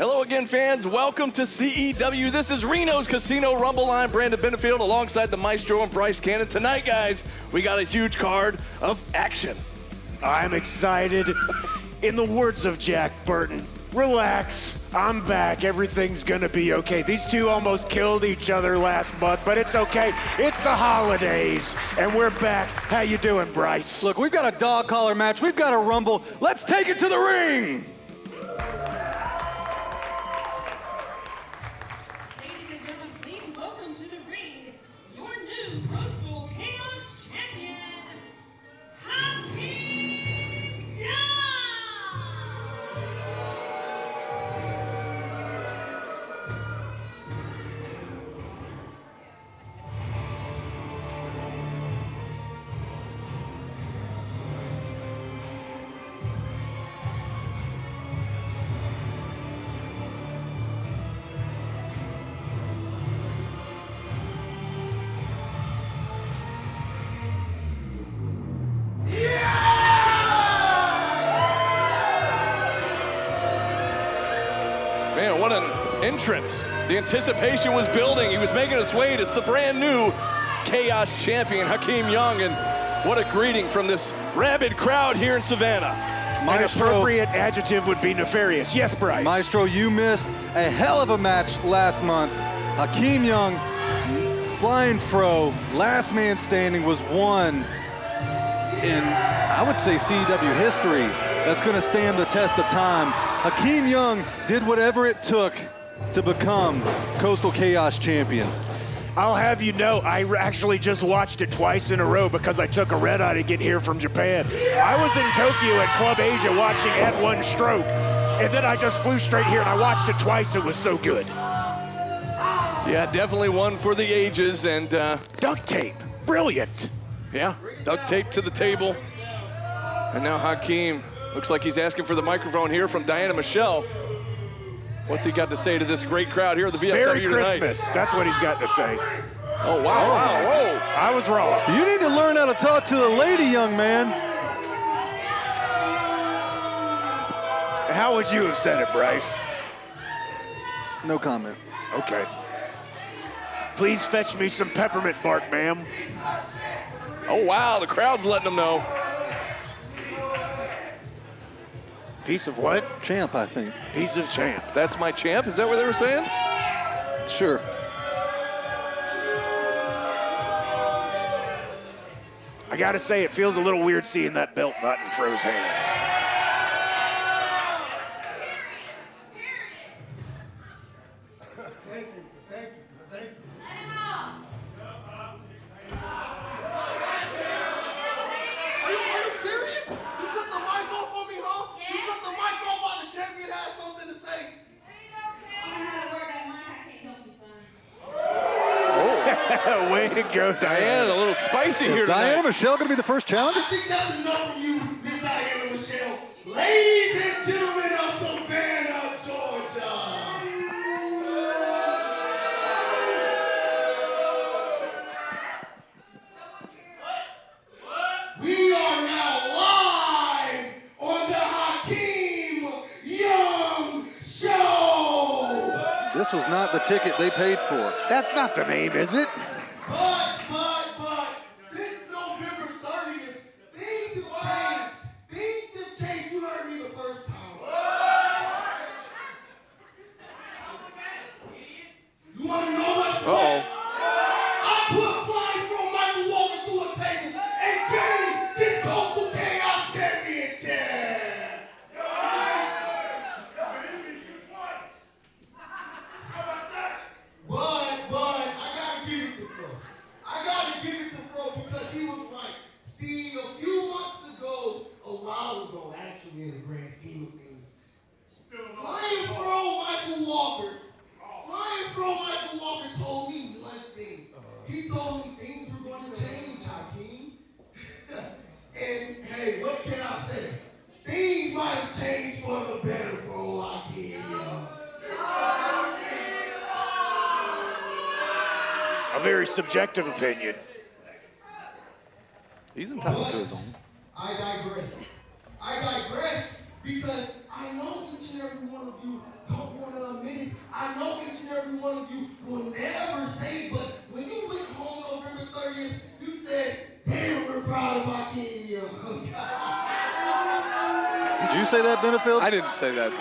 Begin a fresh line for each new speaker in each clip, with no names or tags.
Hello again, fans. Welcome to CEW. This is Reno's Casino Rumble. I'm Brandon Benefield alongside the Maestro and Bryce Cannon. Tonight, guys, we got a huge card of action.
I'm excited. In the words of Jack Burton, relax, I'm back, everything's gonna be okay. These two almost killed each other last month, but it's okay. It's the holidays, and we're back. How you doing, Bryce?
Look, we've got a dog collar match, we've got a rumble. Let's take it to the ring!
Ladies and gentlemen, please welcome to the ring your new Coastal Chaos Champion, Hakeem Young!
Man, what an entrance. The anticipation was building. He was making his way. It's the brand new Chaos Champion, Hakeem Young, and what a greeting from this rabid crowd here in Savannah.
An appropriate adjective would be nefarious. Yes, Bryce?
Maestro, you missed a hell of a match last month. Hakeem Young, flying fro, last man standing, was won in, I would say, CEW history. That's going to stand the test of time. Hakeem Young did whatever it took to become Coastal Chaos Champion.
I'll have you know, I actually just watched it twice in a row because I took a red eye to get here from Japan. I was in Tokyo at Club Asia watching At One Stroke, and then I just flew straight here and I watched it twice. It was so good.
Yeah, definitely one for the ages, and
Duct tape, brilliant.
yeah, duct tape to the table. And now Hakeem looks like he's asking for the microphone here from Diana Michelle. What's he got to say to this great crowd here at the VFW
Merry
tonight?
Christmas, that's what he's got to say.
Oh, wow, wow, whoa.
I was wrong.
You need to learn how to talk to a lady, young man.
How would you have said it, Bryce?
No comment.
Okay. Please fetch me some peppermint bark, ma'am.
Oh, wow, the crowd's letting them know.
Piece of what?
Champ, I think.
Piece of champ.
That's my champ? Is that what they were saying?
Sure.
I gotta say, it feels a little weird seeing that belt not in Fro's hands.
Are you serious? You cut the mic off on me, huh? You cut the mic off while the champion has something to say.
Way to go, Diana.
Diana, a little spicy here
Is
tonight.
Diana Michelle going to be the first challenger?
I think that's enough from you, Miss Diana Michelle. Ladies and gentlemen of Savannah, Georgia. We are now live on the Hakeem Young Show.
This was not the ticket they paid for.
That's not the name, is it?
But, since November 30th, things have changed. Things have changed. You heard me the first time. You want to know what's
Uh-oh.
I put flying from Michael Walker through a table and gained this Coastal Chaos Championship. But, I gotta give it to Fro. I gotta give it to Fro because he was right. See, a few months ago, a while ago, actually, in the grand scheme of things, Flying Fro Michael Walker told me one thing. He told me things were going to change, Hakeem. And hey, what can I say? Things might have changed for the better for old Hakeem.
A very subjective opinion.
He's entitled to his own.
I digress because I know each and every one of you don't want to admit it. I know each and every one of you will never say, but when you went home November 30th, you said, damn, we're proud of Hakeem Young.
Did you say that, Benefield?
I didn't say that.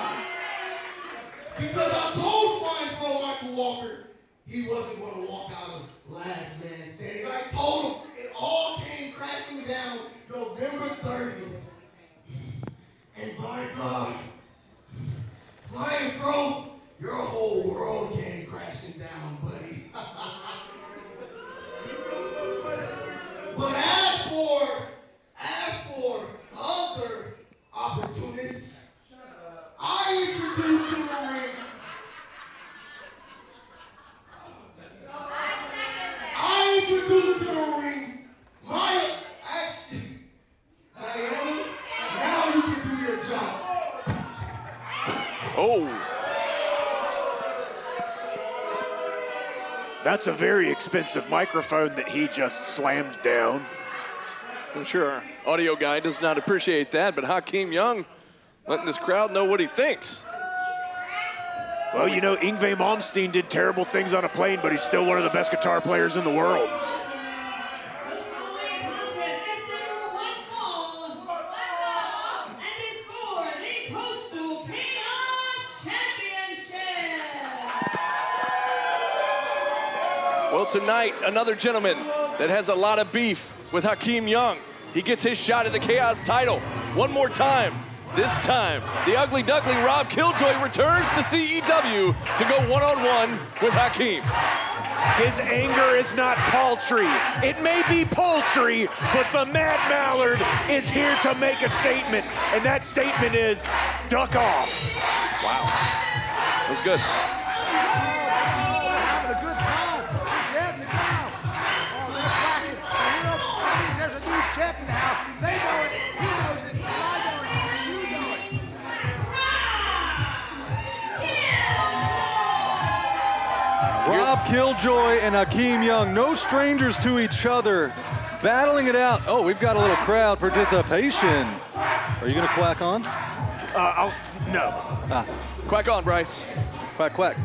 Because I told Flying Pro Michael Walker he wasn't going to walk out of last man standing. I told him it all came crashing down November 30th. And by God, Flying Pro, your whole world came crashing down, buddy. But as for other opportunists, I introduced to the ring. I introduced to the ring my action. Diana, now you can do your job.
Oh,
That's a very expensive microphone that he just slammed down.
I'm sure our audio guy does not appreciate that, but Hakeem Young letting this crowd know what he thinks.
Well, you know, Yngwie Malmsteen did terrible things on a plane, but he's still one of the best guitar players in the world.
Well, tonight, another gentleman that has a lot of beef with Hakeem Young. He gets his shot at the Chaos title one more time. This time, the Ugly Duckling Rob Killjoy returns to CEW to go one-on-one with Hakeem.
His anger is not paltry. It may be poultry, but the Mad Mallard is here to make a statement, and that statement is, duck off.
Wow, that was good.
Having a good time. Yeah, the crowd. Oh, they're clacking. You know, that means there's a new champ in the house. They know it. He knows it. I know it. You know it.
Rob Killjoy and Hakeem Young, no strangers to each other, battling it out. Oh, we've got a little crowd participation. Are you gonna quack on?
No.
Quack on, Bryce.
Quack, quack.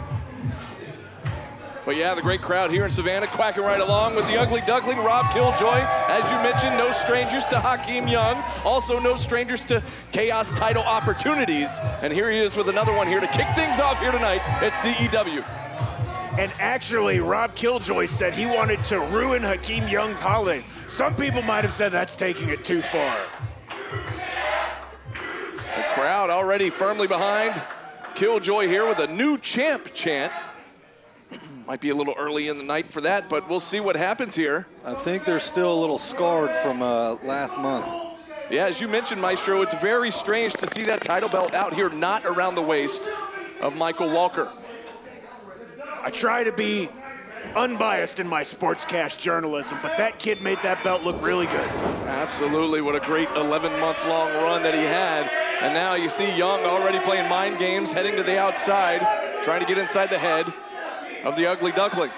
But yeah, the great crowd here in Savannah quacking right along with the Ugly Duckling, Rob Killjoy. As you mentioned, no strangers to Hakeem Young. Also no strangers to Chaos title opportunities. And here he is with another one here to kick things off here tonight at CEW.
And actually, Rob Killjoy said he wanted to ruin Hakeem Young's holiday. Some people might have said that's taking it too far.
The crowd already firmly behind Killjoy here with a new champ chant. Might be a little early in the night for that, but we'll see what happens here.
I think they're still a little scarred from last month.
Yeah, as you mentioned, Maestro, it's very strange to see that title belt out here not around the waist of Michael Walker.
I try to be unbiased in my sportscast journalism, but that kid made that belt look really good.
Absolutely, what a great 11-month-long run that he had. And now you see Young already playing mind games, heading to the outside, trying to get inside the head of the Ugly Duckling.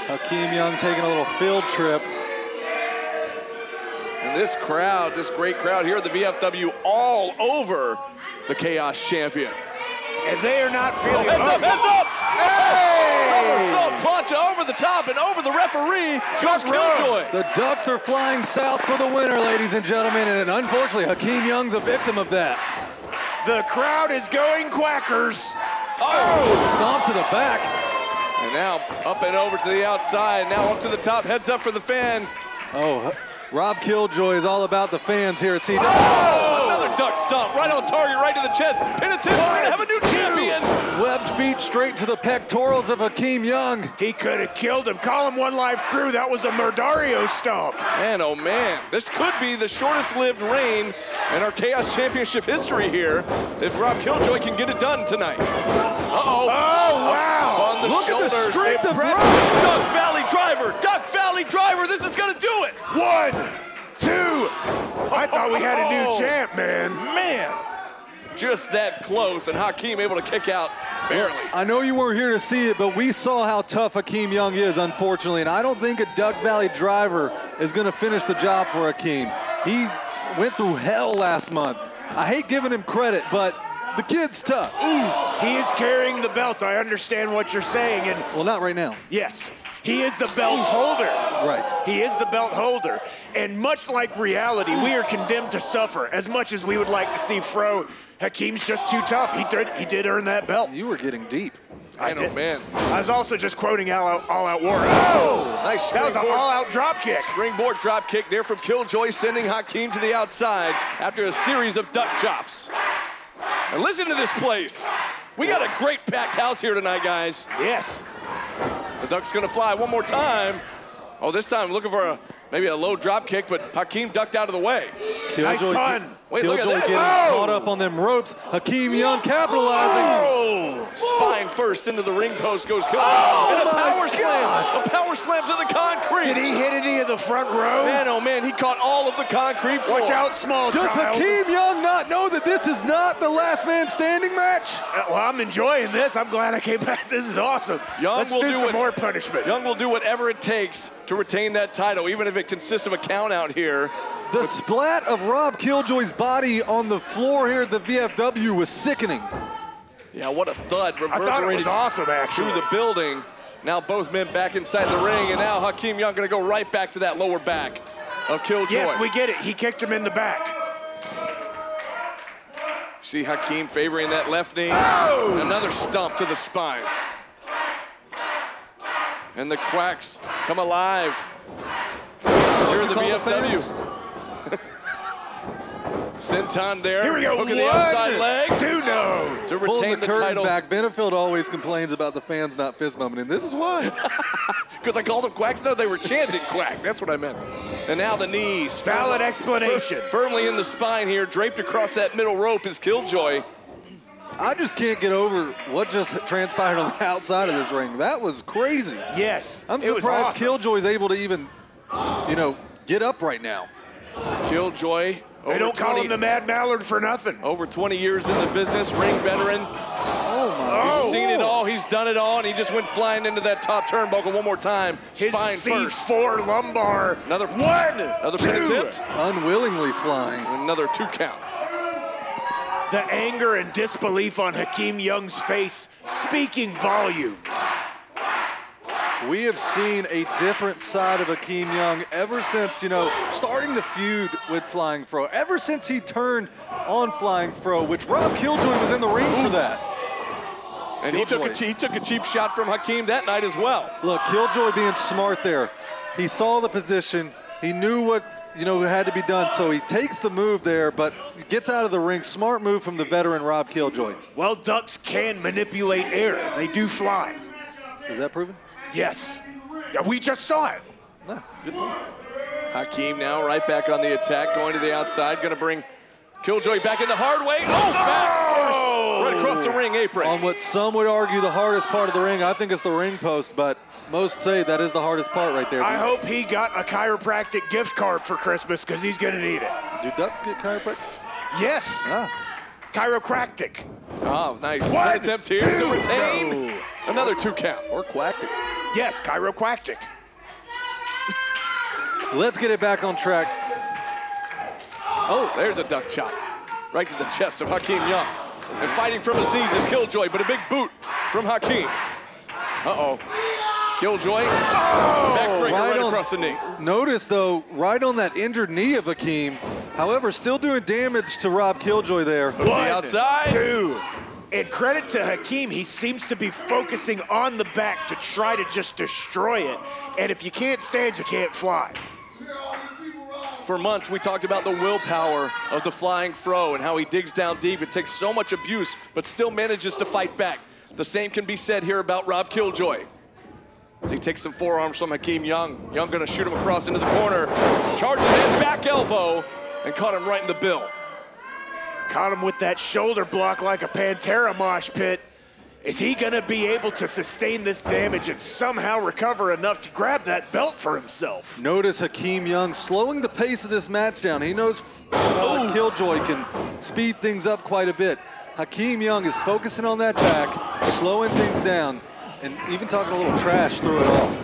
Hakeem Young taking a little field trip.
And this crowd, this great crowd here at the VFW, all over the Chaos champion.
And they are not feeling
Heads up, heads up!
Hey!
Somersault plancha over the top and over the referee, goes Killjoy.
The Ducks are flying south for the winner, ladies and gentlemen, and unfortunately, Hakeem Young's a victim of that.
The crowd is going quackers.
Oh!
Stomp to the back.
And now up and over to the outside, now up to the top, heads up for the fan.
Oh, Rob Killjoy is all about the fans here at CEW.
Oh! Another duck stomp, right on target, right to the chest. Penitent, we're gonna have a new champion.
Webbed feet straight to the pectorals of Hakeem Young.
He could have killed him. Call him One Live Crew. That was a Murdario stomp.
Man, oh man, this could be the shortest lived reign in our Chaos Championship history here if Rob Killjoy can get it done tonight. Uh-oh.
Oh, wow.
Up on the
Look at the
shoulders.
strength of
Impressive.
Rob.
Duck Valley Driver, Duck Valley Driver, this is gonna do it.
1, 2. I thought we had a new champ, man.
Man, just that close, and Hakeem able to kick out barely.
I know you weren't here to see it, but we saw how tough Hakeem Young is, unfortunately, and I don't think a Duck Valley Driver is going to finish the job for Hakeem. He went through hell last month. I hate giving him credit, but the kid's tough.
Ooh.
He is carrying the belt. I understand what you're saying. And
Well, not right now.
yes, he is the belt holder.
Right.
He is the belt holder. And much like reality, we are condemned to suffer. As much as we would like to see Fro, Hakeem's just too tough. He did earn that belt.
You were getting deep.
I know, man.
I was also just quoting All Out War. Oh!
Nice
That was an
springboard.
all-out drop kick.
Springboard drop kick there from Killjoy, sending Hakeem to the outside after a series of duck chops. And listen to this place. We got a great packed house here tonight, guys.
Yes.
The duck's gonna fly one more time. Oh, this time looking for maybe a low drop kick, but Hakeem ducked out of the way.
Nice pun.
Wait, look at
Killjoy
this.
getting caught up on them ropes. Hakeem Young capitalizing.
Oh!
Spine first into the ring post goes Killjoy.
Oh,
and a
my
power slam.
God.
A power slam to the concrete.
Did he hit any of the front row?
Man, oh man, he caught all of the concrete floor.
Watch out, small
Does
child.
Hakeem Young not know that this is not the last man standing match?
Well, I'm enjoying this. I'm glad I came back. This is awesome.
Young
Let's
will
do
do
some
it.
more punishment.
Young will do whatever it takes to retain that title, even if it consists of a count out here.
The splat of Rob Killjoy's body on the floor here at the VFW was sickening.
Yeah, what a thud
I thought it
reverberated
was awesome, actually.
through the building. Now both men back inside the ring, and now Hakeem Young gonna go right back to that lower back of Killjoy.
Yes, we get it. He kicked him in the back.
See Hakeem favoring that left knee.
Oh!
Another stomp to the spine. And the Quacks come alive here in the
Call the
VFW.
fans.
Senton there.
Here we go.
Hook of the outside leg
Two, no.
to
Pulling
retain
the
the
curtain
title.
back. Benefield always complains about the fans not fist bumping, and this is why.
Because I called them Quacks? No, they were chanting Quack. That's what I meant. And now the knees.
Valid explanation.
Firmly in the spine here, draped across that middle rope is Killjoy.
I just can't get over what just transpired on the outside of this ring. That was crazy.
Yes.
I'm
it was
surprised
awesome.
Killjoy's able to even, get up right now.
Killjoy.
They don't call him the Mad Mallard for nothing.
Over 20 years in the business, ring veteran.
Oh, my.
He's seen it all, he's done it all, and he just went flying into that top turnbuckle one more time.
His
Spine first.
C4 lumbar.
Another
One,
pin
two.
attempt.
Unwillingly flying.
Another 2 count.
The anger and disbelief on Hakeem Young's face speaking volumes.
We have seen a different side of Hakeem Young ever since, starting the feud with Flying Fro. Ever since he turned on Flying Fro, which Rob Killjoy was in the ring for that.
And he
Killjoy.
took a cheap shot from Hakeem that night as well.
Look, Killjoy being smart there. He saw the position. He knew what, had to be done. So he takes the move there, but gets out of the ring. Smart move from the veteran Rob Killjoy.
Well, ducks can manipulate air. They do fly.
Is that proven?
Yes. Yeah, we just saw it.
No, good point.
Hakeem now right back on the attack, going to the outside, going to bring Killjoy back in the hard way. Oh, back first, right across the ring apron.
On what some would argue the hardest part of the ring, I think it's the ring post, but most say that is the hardest part right there.
I hope he got a chiropractic gift card for Christmas because he's going to need it.
Do ducks get chiropractic?
Yes.
Ah.
Chiropractic.
Oh, nice.
One,
Good attempt here
two,
to retain.
no.
Another 2 count.
Or quacked it.
Yes, chiropractic.
Let's get it back on track.
Oh, there's a duck chop. Right to the chest of Hakeem Young. And fighting from his knees is Killjoy, but a big boot from Hakeem. Uh-oh. Killjoy, backbreaker right across the knee.
Notice, though, right on that injured knee of Hakeem. However, still doing damage to Rob Killjoy there.
Goes to the outside.
2. And credit to Hakeem, he seems to be focusing on the back to try to just destroy it. And if you can't stand, you can't fly.
For months, we talked about the willpower of the Flying Fro and how he digs down deep. It takes so much abuse, but still manages to fight back. The same can be said here about Rob Killjoy. As he takes some forearms from Hakeem Young. Young gonna shoot him across into the corner. Charges in, back elbow, and caught him right in the bill.
Caught him with that shoulder block like a Pantera mosh pit. Is he gonna be able to sustain this damage and somehow recover enough to grab that belt for himself?
Notice Hakeem Young slowing the pace of this match down. He knows Killjoy can speed things up quite a bit. Hakeem Young is focusing on that back, slowing things down, and even talking a little trash through it all.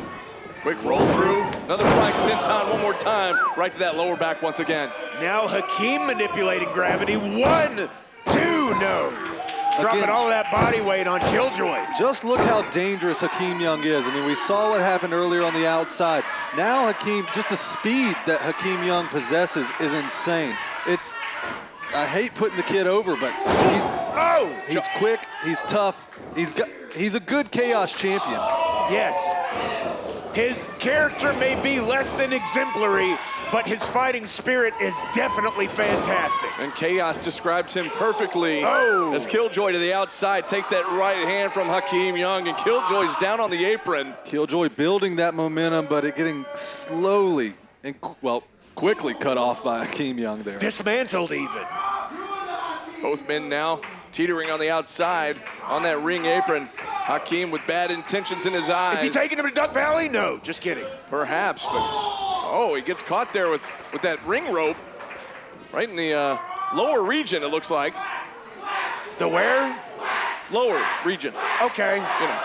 Quick roll through. Another flying senton one more time. Right to that lower back once again.
Now Hakeem manipulating gravity. 1, 2, no. dropping all of that body weight on Killjoy.
Just look how dangerous Hakeem Young is. I mean, we saw what happened earlier on the outside. Now Hakeem, just the speed that Hakeem Young possesses is insane. I hate putting the kid over, but he's quick, he's tough, he's a good Chaos champion.
Yes. His character may be less than exemplary, but his fighting spirit is definitely fantastic.
And Chaos describes him perfectly as Killjoy to the outside takes that right hand from Hakeem Young, and Killjoy's down on the apron.
Killjoy building that momentum, but it getting slowly and, quickly cut off by Hakeem Young there.
Dismantled even.
Both men now teetering on the outside on that ring apron. Hakeem with bad intentions in his eyes.
Is he taking him to Duck Valley? No, just kidding.
Perhaps, but he gets caught there with that ring rope right in the lower region, it looks like.
The where?
Lower region.
Okay.
You know.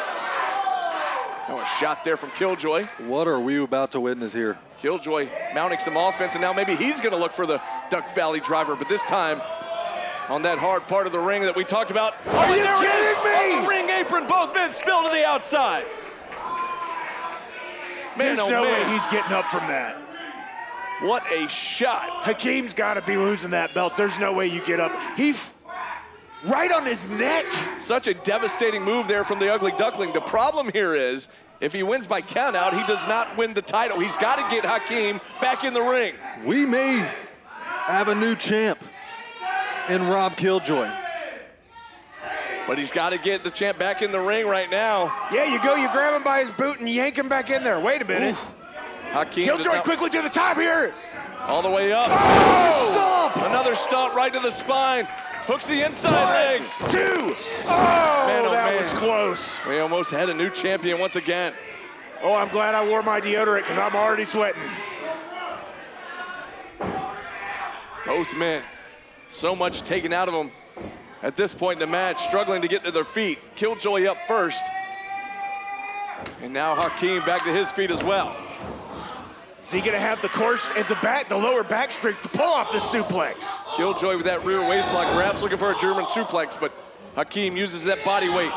Now a shot there from Killjoy.
What are we about to witness here?
Killjoy mounting some offense, and now maybe he's going to look for the Duck Valley driver, but this time on that hard part of the ring that we talked about.
Are you kidding me?
On the ring apron, both men spill to the outside. Man,
There's no way he's getting up from that.
What a shot.
Hakeem's got to be losing that belt. There's no way you get up. Right on his neck.
Such a devastating move there from the Ugly Duckling. The problem here is, if he wins by countout, he does not win the title. He's got to get Hakeem back in the ring.
We may have a new champ in Rob Killjoy.
But he's got to get the champ back in the ring right now.
Yeah, you grab him by his boot and yank him back in there. Wait a minute.
Hakeem
Killjoy quickly to the top here.
All the way up.
Stomp!
Another stomp right to the spine. Hooks the inside leg.
2. That was close.
We almost had a new champion once again.
Oh, I'm glad I wore my deodorant because I'm already sweating.
Both men, so much taken out of them at this point in the match, struggling to get to their feet. Killjoy up first. And now Hakeem back to his feet as well.
Is he gonna have the course at the lower back strength to pull off the suplex?
Killjoy with that rear waistlock, perhaps looking for a German suplex, but Hakeem uses that body weight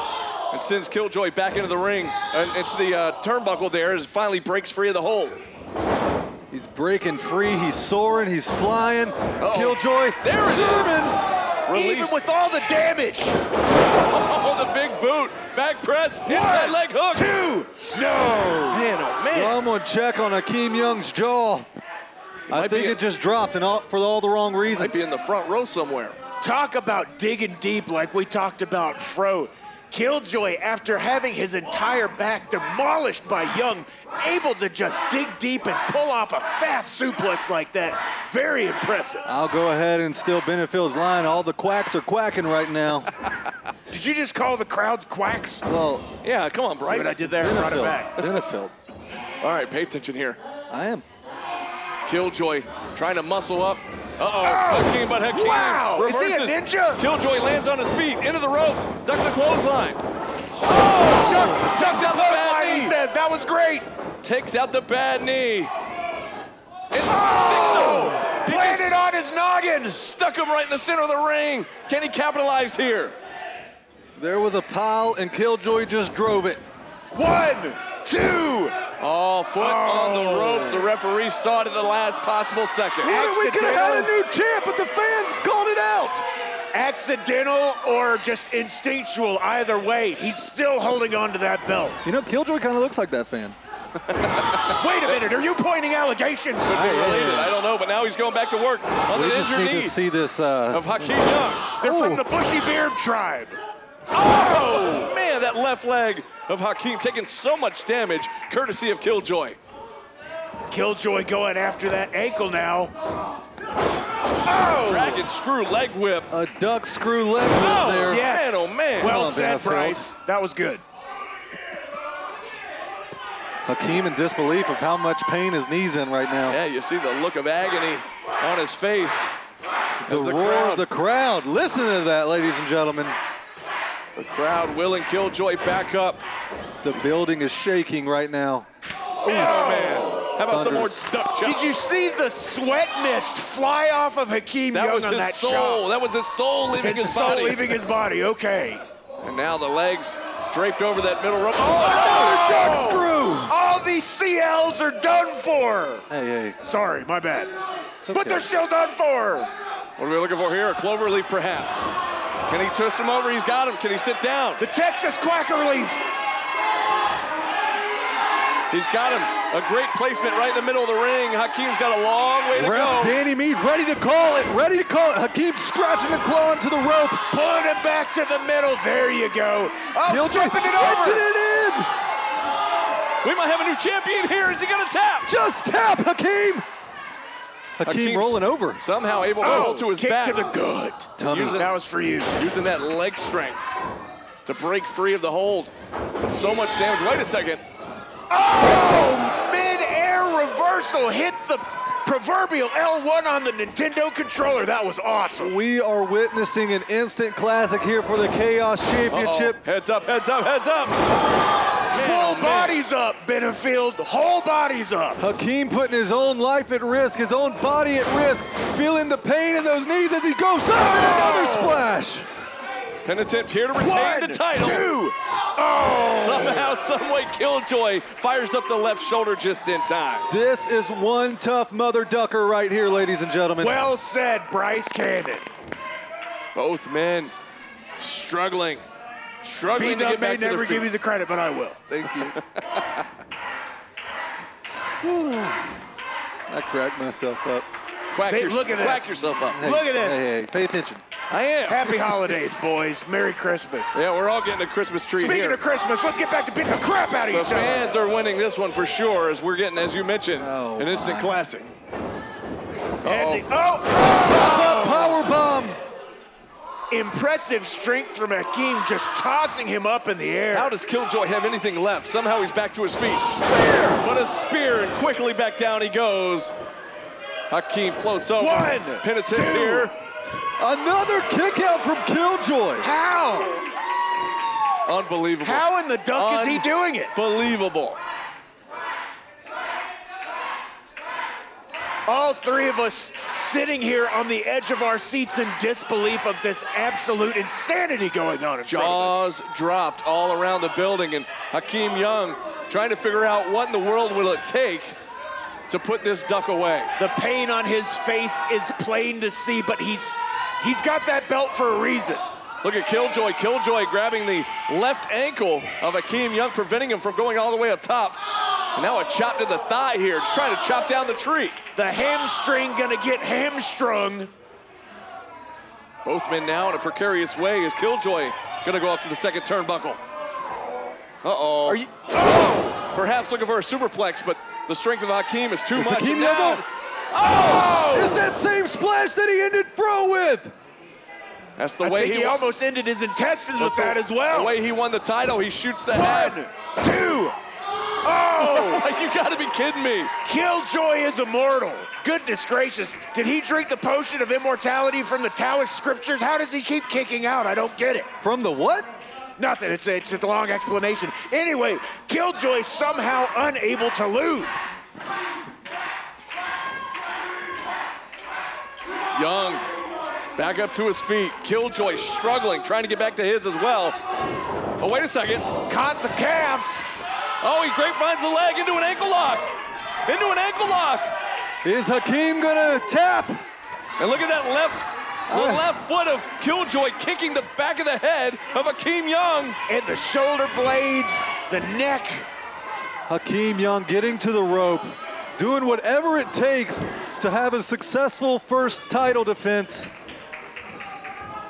and sends Killjoy back into the ring. And it's the turnbuckle there as it finally breaks free of the hold.
He's breaking free, he's soaring, he's flying. Killjoy,
there it is.
Even with all the damage.
Oh, the big boot. Back press. Inside leg hook.
2. No.
Man, oh man.
Someone check on Hakeem Young's jaw. I think it just dropped for all the wrong reasons.
Might be in the front row somewhere.
Talk about digging deep like we talked about Fro. Killjoy, after having his entire back demolished by Young, able to just dig deep and pull off a fast suplex like that. Very impressive.
I'll go ahead and steal Benefield's line. All the quacks are quacking right now.
Did you just call the crowds quacks?
Well,
yeah, come on, Bryce.
See what I did there? Brought it back.
Benefield.
All right, pay attention here.
I am.
Killjoy trying to muscle up. Hakeem, but Hakeem reverses.
Is he a ninja?
Killjoy lands on his feet, into the ropes, ducks a clothesline. Ducks out the bad knee.
He says, that was great.
Takes out the bad knee.
Planted on his noggin.
Stuck him right in the center of the ring. Can he capitalize here?
There was a pile, and Killjoy just drove it.
1, 2.
Foot on the ropes. The referee saw it at the last possible second.
We could have had a new champ, but the fans called it out.
Accidental or just instinctual, either way, he's still holding on to that belt.
You know, Killjoy kind of looks like that fan.
Wait a minute, are you pointing allegations?
I don't know, but now he's going back to work on the injured knee
to see this
of Hakeem Young.
They're from the Bushy Beard tribe.
Oh, man, that left leg of Hakeem taking so much damage, courtesy of Killjoy.
Killjoy going after that ankle now.
Dragon screw leg whip.
A duck screw leg whip there.
Yes.
Man, oh man.
Well said, Bryce. That was good.
Hakeem in disbelief of how much pain his knee's in right now.
Yeah, you see the look of agony on his face.
The roar of the crowd. Listen to that, ladies and gentlemen.
The crowd willing Killjoy back up.
The building is shaking right now.
Oh, man. How about some more
Thunders.
duck chops?
Did you see the sweat mist fly off of Hakeem
That
Young
was
on
his
that
soul.
shot?
That was his soul leaving his
soul
body.
leaving his body, okay.
And now the legs draped over that middle rope.
Another duck screw!
All these CLs are done for.
Hey.
Sorry, my bad.
It's okay.
But they're still done for.
What are we looking for here? A clover leaf, perhaps. Can he twist him over? He's got him. Can he sit down?
The Texas Quacker Leaf.
He's got him. A great placement right in the middle of the ring. Hakeem's got a long way to
Ref
go.
Danny Meade ready to call it. Hakeem scratching and clawing to the rope.
Pulling it back to the middle. There you go. Oh,
Killjoy
flipping it over.
wedging it in.
We might have a new champion here. Is he going to tap?
Just tap, Hakeem. Hakeem
Hakeem's
rolling over.
Somehow able to roll to his
kick
back.
to the gut.
Tummy.
That was for you.
Using that leg strength to break free of the hold. But so much damage. Wait a second.
Oh, mid-air reversal hit the proverbial L1 on the Nintendo controller. That was awesome.
We are witnessing an instant classic here for the Chaos Championship.
Uh-oh. Heads up, heads up, heads up.
Full
Man.
bodies up, Benefield. Whole bodies up.
Hakeem putting his own life at risk, his own body at risk, feeling the pain in those knees as he goes up and another splash.
Penitent here to retain
One,
the title.
two. Oh.
Somehow, someway, Killjoy fires up the left shoulder just in time.
This is one tough mother ducker right here, ladies and gentlemen.
Well said, Bryce Cannon.
Both men struggling to
B-Dub
get
may
back to their
never
feet.
give you the credit, but I will.
Thank you. I cracked myself up.
Quack,
Hey, look at this.
quack yourself up.
Hey,
Look at this.
Hey, pay attention.
I am.
Happy holidays, boys. Merry Christmas.
Yeah, we're all getting a Christmas tree
Speaking
here.
of Christmas, let's get back to beating the crap out of
The
each other.
fans are winning this one for sure, as we're getting, as you mentioned,
Oh,
an instant
my.
classic.
And
Pop up power bomb.
impressive strength from Hakeem, just tossing him up in the air.
How does Killjoy have anything left? Somehow he's back to his feet. Spear! But a spear, and quickly back down he goes. Hakeem floats over.
One,
Penitent
two.
here.
Another kick out from Killjoy.
How?
Unbelievable.
How in the duck is he doing it?
Unbelievable.
All three of us sitting here on the edge of our seats in disbelief of this absolute insanity going on in front of us.
Jaws dropped all around the building, and Hakeem Young trying to figure out what in the world will it take to put this duck away.
The pain on his face is plain to see, but he's got that belt for a reason.
Look at Killjoy. Killjoy grabbing the left ankle of Hakeem Young, preventing him from going all the way up top. And now a chop to the thigh here. Just trying to chop down the tree.
The hamstring gonna get hamstrung.
Both men now in a precarious way as Killjoy gonna go up to the second turnbuckle. Uh-oh.
Are you?
Perhaps looking for a superplex, but the strength of Hakeem is too
Is
much.
Hakeem
And
Young
now-
up? Oh! Is that same splash that he ended Fro with?
That's the
I
way
think he almost ended his intestines with that as well.
The way he won the title, he shoots the head.
1, 2. Oh!
You gotta be kidding me.
Killjoy is immortal. Goodness gracious. Did he drink the potion of immortality from the Taoist scriptures? How does he keep kicking out? I don't get it.
From the what?
Nothing. It's a long explanation. Anyway, Killjoy somehow unable to lose.
Young back up to his feet. Killjoy struggling, trying to get back to his as well. Oh, wait a second.
Caught the calf.
Oh, he grapevines the leg into an ankle lock. Into an ankle lock.
Is Hakeem gonna tap?
And look at that left foot of Killjoy kicking the back of the head of Hakeem Young.
And the shoulder blades, the neck.
Hakeem Young getting to the rope, doing whatever it takes to have a successful first title defense.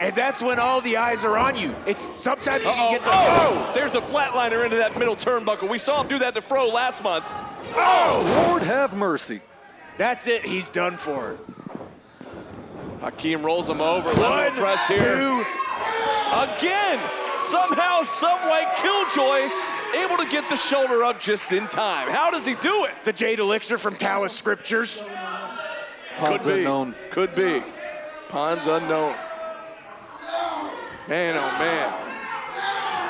And that's when all the eyes are on you. It's sometimes you can get the
There's a flatliner into that middle turnbuckle. We saw him do that to Fro last month.
Lord have mercy.
That's it. He's done for.
Hakeem rolls him over.
One,
Level press here.
two.
Again, somehow, someway, Killjoy able to get the shoulder up just in time. How does he do it?
The Jade Elixir from Taoist scriptures.
Pawns
Could be.
unknown.
Could be. Pawns unknown. Man, oh man.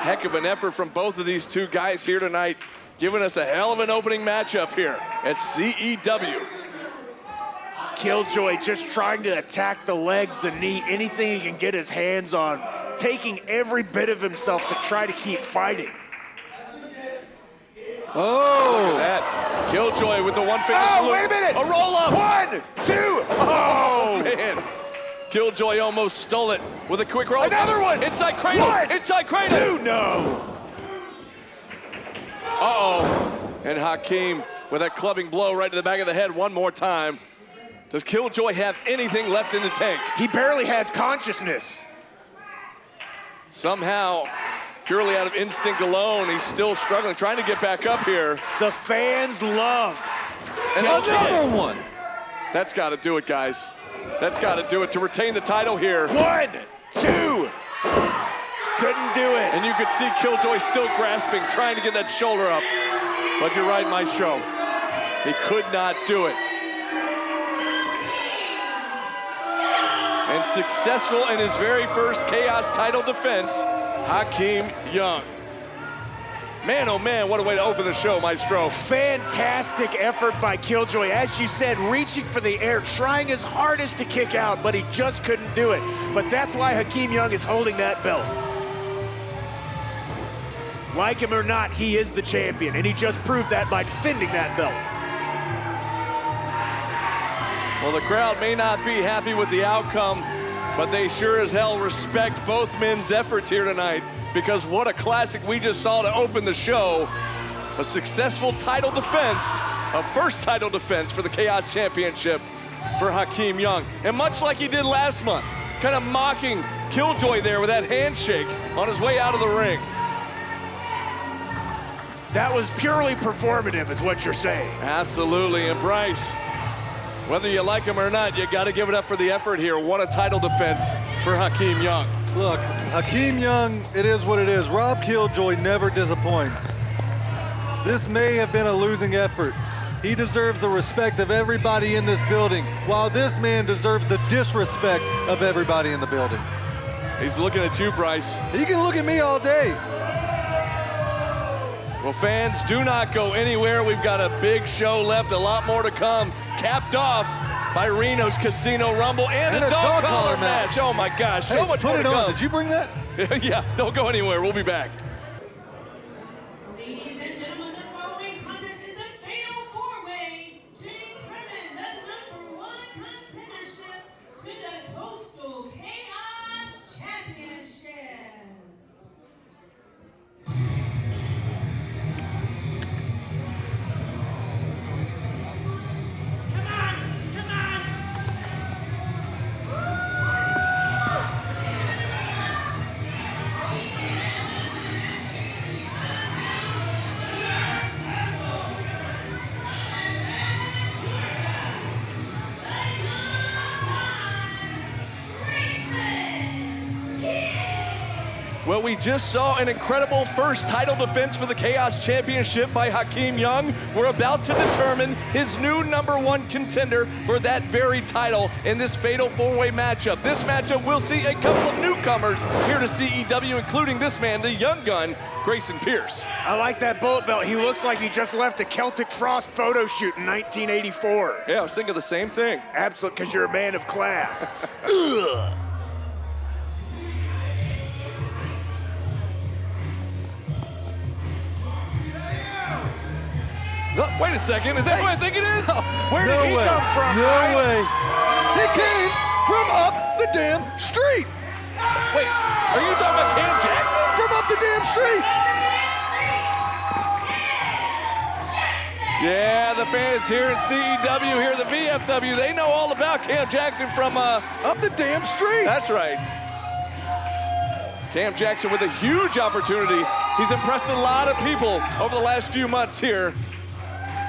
Heck of an effort from both of these two guys here tonight. giving us a hell of an opening matchup here at CEW.
Killjoy just trying to attack the leg, the knee, anything he can get his hands on, taking every bit of himself to try to keep fighting.
Oh!
That Killjoy with the one finger
Oh,
salute.
wait a minute!
A roll up!
1, 2, oh!
Man, Killjoy almost stole it with a quick roll.
Another one!
Inside cradle!
1,
Inside cradle!
2, no!
Uh-oh. And Hakeem with that clubbing blow right to the back of the head one more time. Does Killjoy have anything left in the tank?
He barely has consciousness.
Somehow, purely out of instinct alone, he's still struggling, trying to get back up here.
The fans love.
And
Another one!
That's got to do it, guys. That's got to do it to retain the title here.
1, 2. Couldn't do it.
And you could see Killjoy still grasping, trying to get that shoulder up. But you're right, Maestro. He could not do it. And successful in his very first Chaos title defense, Hakeem Young. Man, oh man, what a way to open the show, Maestro.
Fantastic effort by Killjoy. As you said, reaching for the air, trying his hardest to kick out, but he just couldn't do it. But that's why Hakeem Young is holding that belt. Like him or not, he is the champion, and he just proved that by defending that belt.
Well, the crowd may not be happy with the outcome, but they sure as hell respect both men's efforts here tonight, because what a classic we just saw to open the show. A successful title defense, a first title defense for the Chaos Championship for Hakeem Young. And much like he did last month, kind of mocking Killjoy there with that handshake on his way out of the ring.
That was purely performative, is what you're saying.
Absolutely, and Bryce, whether you like him or not, you got to give it up for the effort here. What a title defense for Hakeem Young.
Look, Hakeem Young, it is what it is. Rob Killjoy never disappoints. This may have been a losing effort. He deserves the respect of everybody in this building, while this man deserves the disrespect of everybody in the building.
He's looking at you, Bryce.
You can look at me all day.
Well, fans, do not go anywhere. We've got a big show left, a lot more to come, capped off by Reno's Casino Rumble and a dog collar match. Oh my gosh, so much more to come.
Did you bring that?
Yeah, don't go anywhere. We'll be back.
Ladies and gentlemen, the following contest is a fatal four-way to determine the #1 contendership to the Coastal Chaos Championship.
Well, we just saw an incredible first title defense for the Chaos Championship by Hakeem Young. We're about to determine his new #1 contender for that very title in this fatal four-way matchup. This matchup will see a couple of newcomers here to CEW, including this man, the young gun, Grayson Pierce.
I like that bullet belt. He looks like he just left a Celtic Frost photo shoot in 1984.
Yeah, I was thinking the same thing.
Absolutely, because you're a man of class. Ugh.
Oh, wait a second, is that who I think it is?
Where did he come from,
No
guys?
way. He came from up the damn street.
Wait, are you talking about Cam Jackson?
From up the damn street.
Yeah, the fans here at CEW, here at the VFW, they know all about Cam Jackson from
Up the damn street.
That's right. Cam Jackson with a huge opportunity. He's impressed a lot of people over the last few months here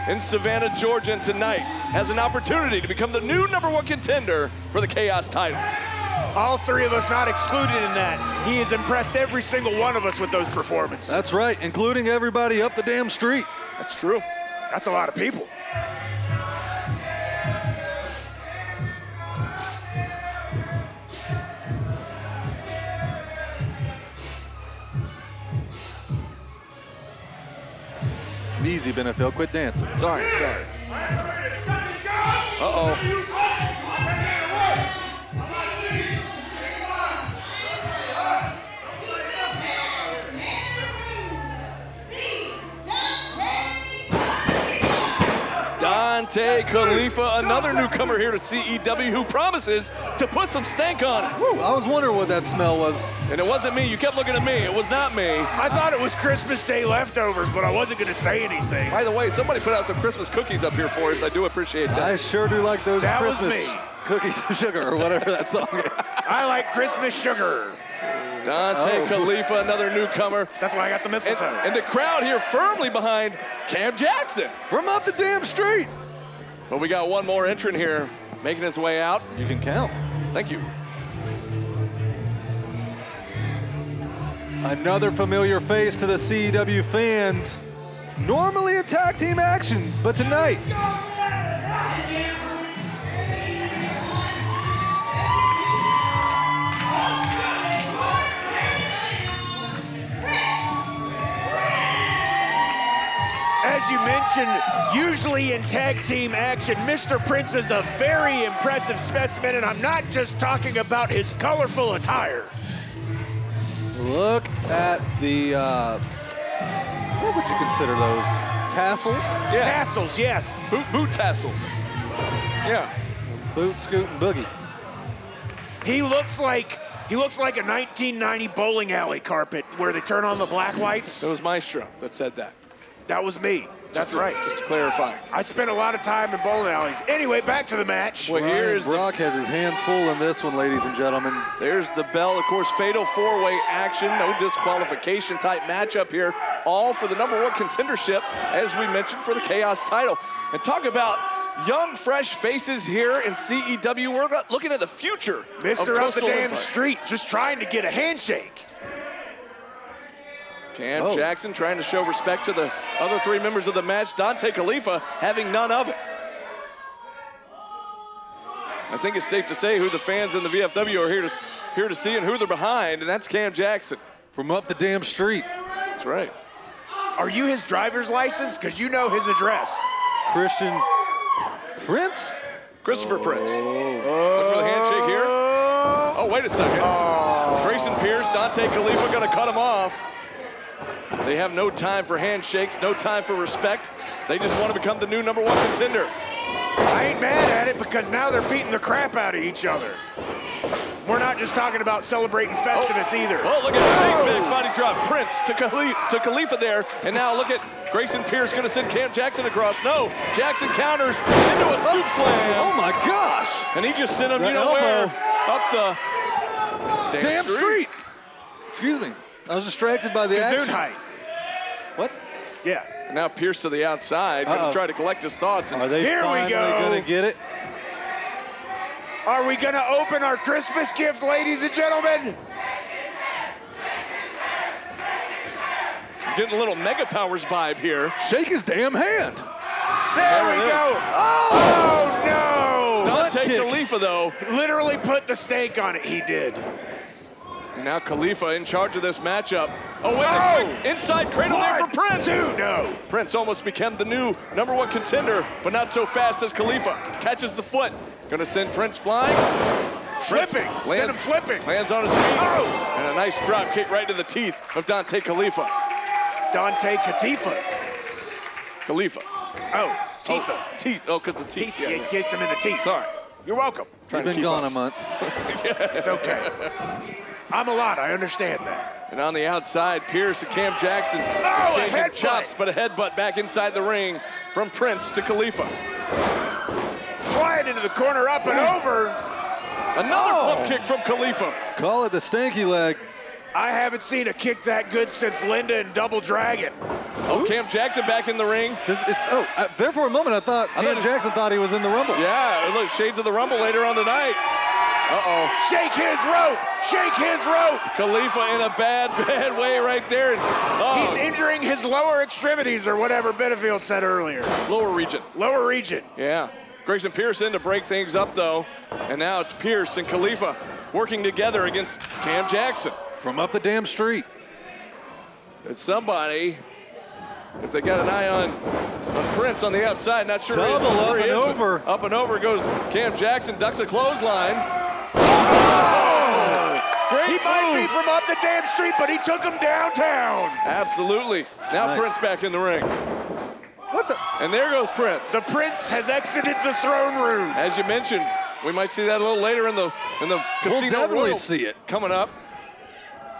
in Savannah, Georgia, and tonight has an opportunity to become the new #1 contender for the Chaos title.
All three of us not excluded in that. He has impressed every single one of us with those performances.
That's right, including everybody up the damn street.
That's true.
That's a lot of people.
Easy, Benefield. Quit dancing.
Sorry. Uh-oh. Dante Khalifa, another newcomer here to CEW who promises to put some stank on it.
Woo, I was wondering what that smell was.
And it wasn't me. You kept looking at me. It was not me.
I thought it was Christmas Day leftovers, but I wasn't going to say anything.
By the way, somebody put out some Christmas cookies up here for us. I do appreciate that.
I sure do like those
That was
Christmas
me.
cookies and sugar or whatever that song is.
I like Christmas sugar.
Dante Khalifa, another newcomer.
That's why I got the mistletoe.
And the crowd here firmly behind Cam Jackson.
From up the damn street.
But we got one more entrant here making his way out.
You can count.
Thank you.
Another familiar face to the CEW fans. Normally a tag team action, but tonight.
As you mentioned, usually in tag team action, Mr. Prince is a very impressive specimen, and I'm not just talking about his colorful attire.
Look at the, what would you consider those? Tassels?
Yeah.
Tassels, yes.
Boot tassels. Yeah.
Boot, scoot, and boogie.
He looks like a 1990 bowling alley carpet where they turn on the black lights.
It was Maestro that said that.
That was me. That's right.
Just to clarify.
I spent a lot of time in bowling alleys. Anyway, back to the match.
Well, here's
Brock has his hands full in this one, ladies and gentlemen.
There's the bell. Of course, fatal four-way action. No disqualification type matchup here. All for the #1 contendership, as we mentioned, for the Chaos title. And talk about young, fresh faces here in CEW. We're looking at the future of
Mr. Up the
Coastal
damn
Empire.
street, just trying to get a handshake.
Cam Jackson trying to show respect to the other three members of the match. Dante Khalifa having none of it. I think it's safe to say who the fans in the VFW are here to see and who they're behind, and that's Cam Jackson.
From up the damn street.
That's right.
Are you his driver's license? Because you know his address.
Christian Prince?
Christopher Prince. Look for the handshake here. Oh, wait a second. Grayson Pierce, Dante Khalifa gonna cut him off. They have no time for handshakes, no time for respect. They just want to become the new #1 contender.
I ain't mad at it because now they're beating the crap out of each other. We're not just talking about celebrating Festivus either.
Oh, look at that big body drop. Prince to Khalifa there. And now look at Grayson Pierce going to send Cam Jackson across. No, Jackson counters into a scoop slam.
Oh my gosh.
And he just sent him,
The
you know
elbow.
where? Up the
Damn street. Excuse me. I was distracted by the action.
Gesundheit.
What?
Yeah.
And now Pierce to the outside, going to try to collect his thoughts. And
Are they
Here we
finally
go.
going to get it?
Are we going to open our Christmas gift, ladies and gentlemen?
getting a little Mega Powers vibe here.
Shake his damn hand.
There we go. Oh, no.
Dante Khalifa, though.
Literally put the stake on it. He did.
And now Khalifa in charge of this matchup. Oh, wait a quick inside cradle there for Prince.
No.
Prince almost became the new #1 contender, but not so fast as Khalifa. Catches the foot. Gonna send Prince flying.
Flipping. Send him flipping.
Lands on his feet.
Oh.
And a nice drop kick right to the teeth of Dante Khalifa.
Dante Khalifa.
Khalifa.
Oh, Tifa.
Oh, teeth. Oh, because of teeth.
You kicked him in the teeth.
Sorry.
You're welcome.
You've been gone a month.
It's okay. I'm a lot. I understand that.
And on the outside, Pierce and Cam Jackson
Oh, a
exchanging
headbutt.
chops, but a headbutt back inside the ring from Prince to Khalifa.
Flying into the corner, up and over.
Another pump kick from Khalifa.
Call it the stanky leg.
I haven't seen a kick that good since Linda and Double Dragon.
Oh, Cam Jackson back in the ring.
There for a moment I thought Cam Jackson thought he was in the Rumble.
Yeah, look, shades of the Rumble later on tonight. Uh-oh.
Shake his rope! Shake his rope!
Khalifa in a bad way right there.
He's injuring his lower extremities or whatever Benefield said earlier.
Lower region.
Lower region.
Yeah. Grayson Pierce in to break things up, though. And now it's Pierce and Khalifa working together against Cam Jackson.
From up the damn street.
It's somebody if they got an eye on Prince on the outside. Not sure.
Double up
where he
and
is, but
over.
Up and over goes Cam Jackson, ducks a clothesline. Great
He might be
move.
from up the damn street, but he took him downtown.
Absolutely. Now
Nice.
Prince back in the ring.
What the?
And there goes Prince.
The prince has exited the throne room.
As you mentioned, we might see that a little later in the Casino
definitely
Royal
see it.
coming up.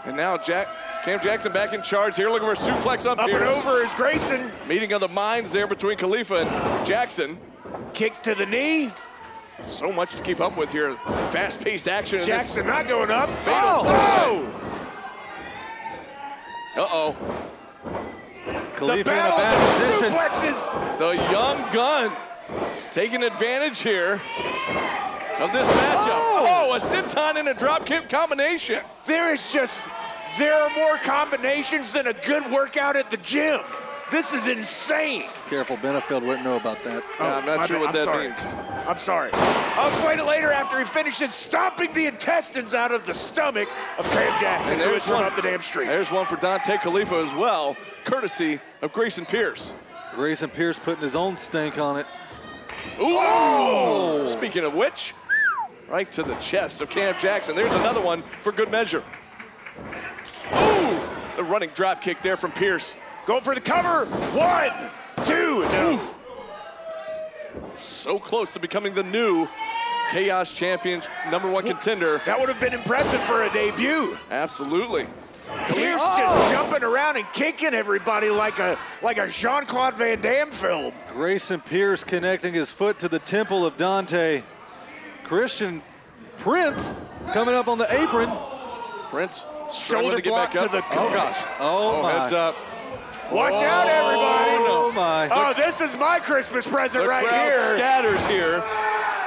And now Cam Jackson back in charge here, looking for a suplex on
Up and
Pierce.
over is Grayson.
Meeting of the minds there between Khalifa and Jackson.
Kick to the knee.
So much to keep up with here. Fast-paced action. in this
Jackson not going up.
fatal
Oh!
Uh-oh.
The
Khalifa in a
battle
bad
of the
position.
suplexes.
The young gun taking advantage here of this matchup. Oh, a senton and a dropkick combination.
There are more combinations than a good workout at the gym. This is insane.
Careful, Benefield wouldn't know about that.
I'm not
my
sure
bad.
what that
sorry.
means.
I'm sorry. I'll explain it later after he finishes stomping the intestines out of the stomach of Cam Jackson,
And
who
there's
is from
one.
up the damn street.
There's one for Dante Khalifa as well, courtesy of Grayson Pierce.
Grayson Pierce putting his own stink on it.
Ooh! Speaking of which, right to the chest of Cam Jackson. There's another one for good measure. Ooh! The running drop kick there from Pierce.
Going for the cover. 1, 2, no.
So close to becoming the new Chaos Champion #1 contender.
That would have been impressive for a debut.
Absolutely.
Pierce just jumping around and kicking everybody like a Jean-Claude Van Damme film.
Grayson Pierce connecting his foot to the temple of Dante. Christian Prince coming up on the apron.
Prince struggling
Shoulder
to get
block
back up.
to the
Oh gosh.
Oh, my.
Heads up.
Watch out, everybody.
Oh, my.
Oh, this is my Christmas present
The
right
crowd
here.
scatters here.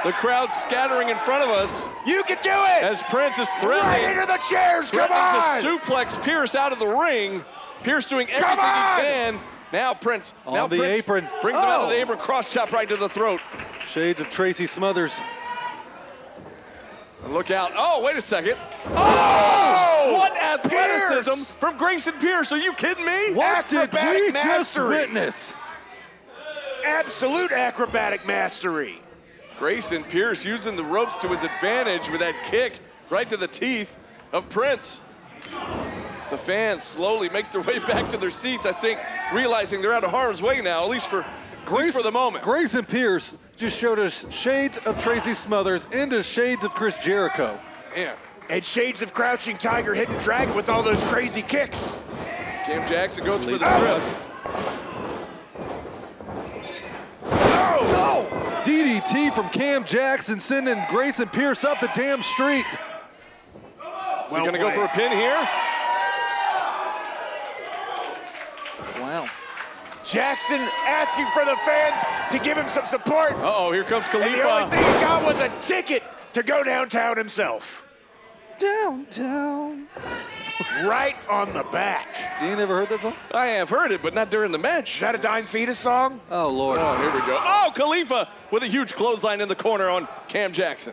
The crowd scattering in front of us
You can do it.
as Prince is
Right
threatening
into the chairs. Come on.
to suplex Pierce out of the ring. Pierce doing everything
on!
he can. Now Prince.
On
now
the
Prince
apron.
brings him out of the apron. Cross chop right to the throat.
Shades of Tracy Smothers.
And look out. Oh, wait a second. Oh! What athleticism
Pierce!
from Grayson Pierce. Are you kidding me?
What did
Acrobatic
we just
mastery.
witness?
Absolute acrobatic mastery.
Grayson Pierce using the ropes to his advantage with that kick right to the teeth of Prince. As the fans slowly make their way back to their seats, I think, realizing they're out of harm's way now, at least for the moment.
Grayson Pierce just showed us shades of Tracy Smothers into shades of Chris Jericho.
Yeah.
And shades of Crouching Tiger, Hidden Dragon with all those crazy kicks.
Cam Jackson goes for the
Oh!
grip.
No!
DDT from Cam Jackson sending Grayson Pierce up the damn street.
Is he going to go for a pin here?
Wow.
Jackson asking for the fans to give him some support.
Uh-oh, here comes
And the only
Khalifa.
thing he got was a ticket to go downtown himself.
Downtown.
Right on the back.
You ain't ever heard that song?
I have heard it, but not during the
Is
match.
that a Dying Fetus song?
Oh, Lord.
Oh, here we go. Oh, Khalifa with a huge clothesline in the corner on Cam Jackson.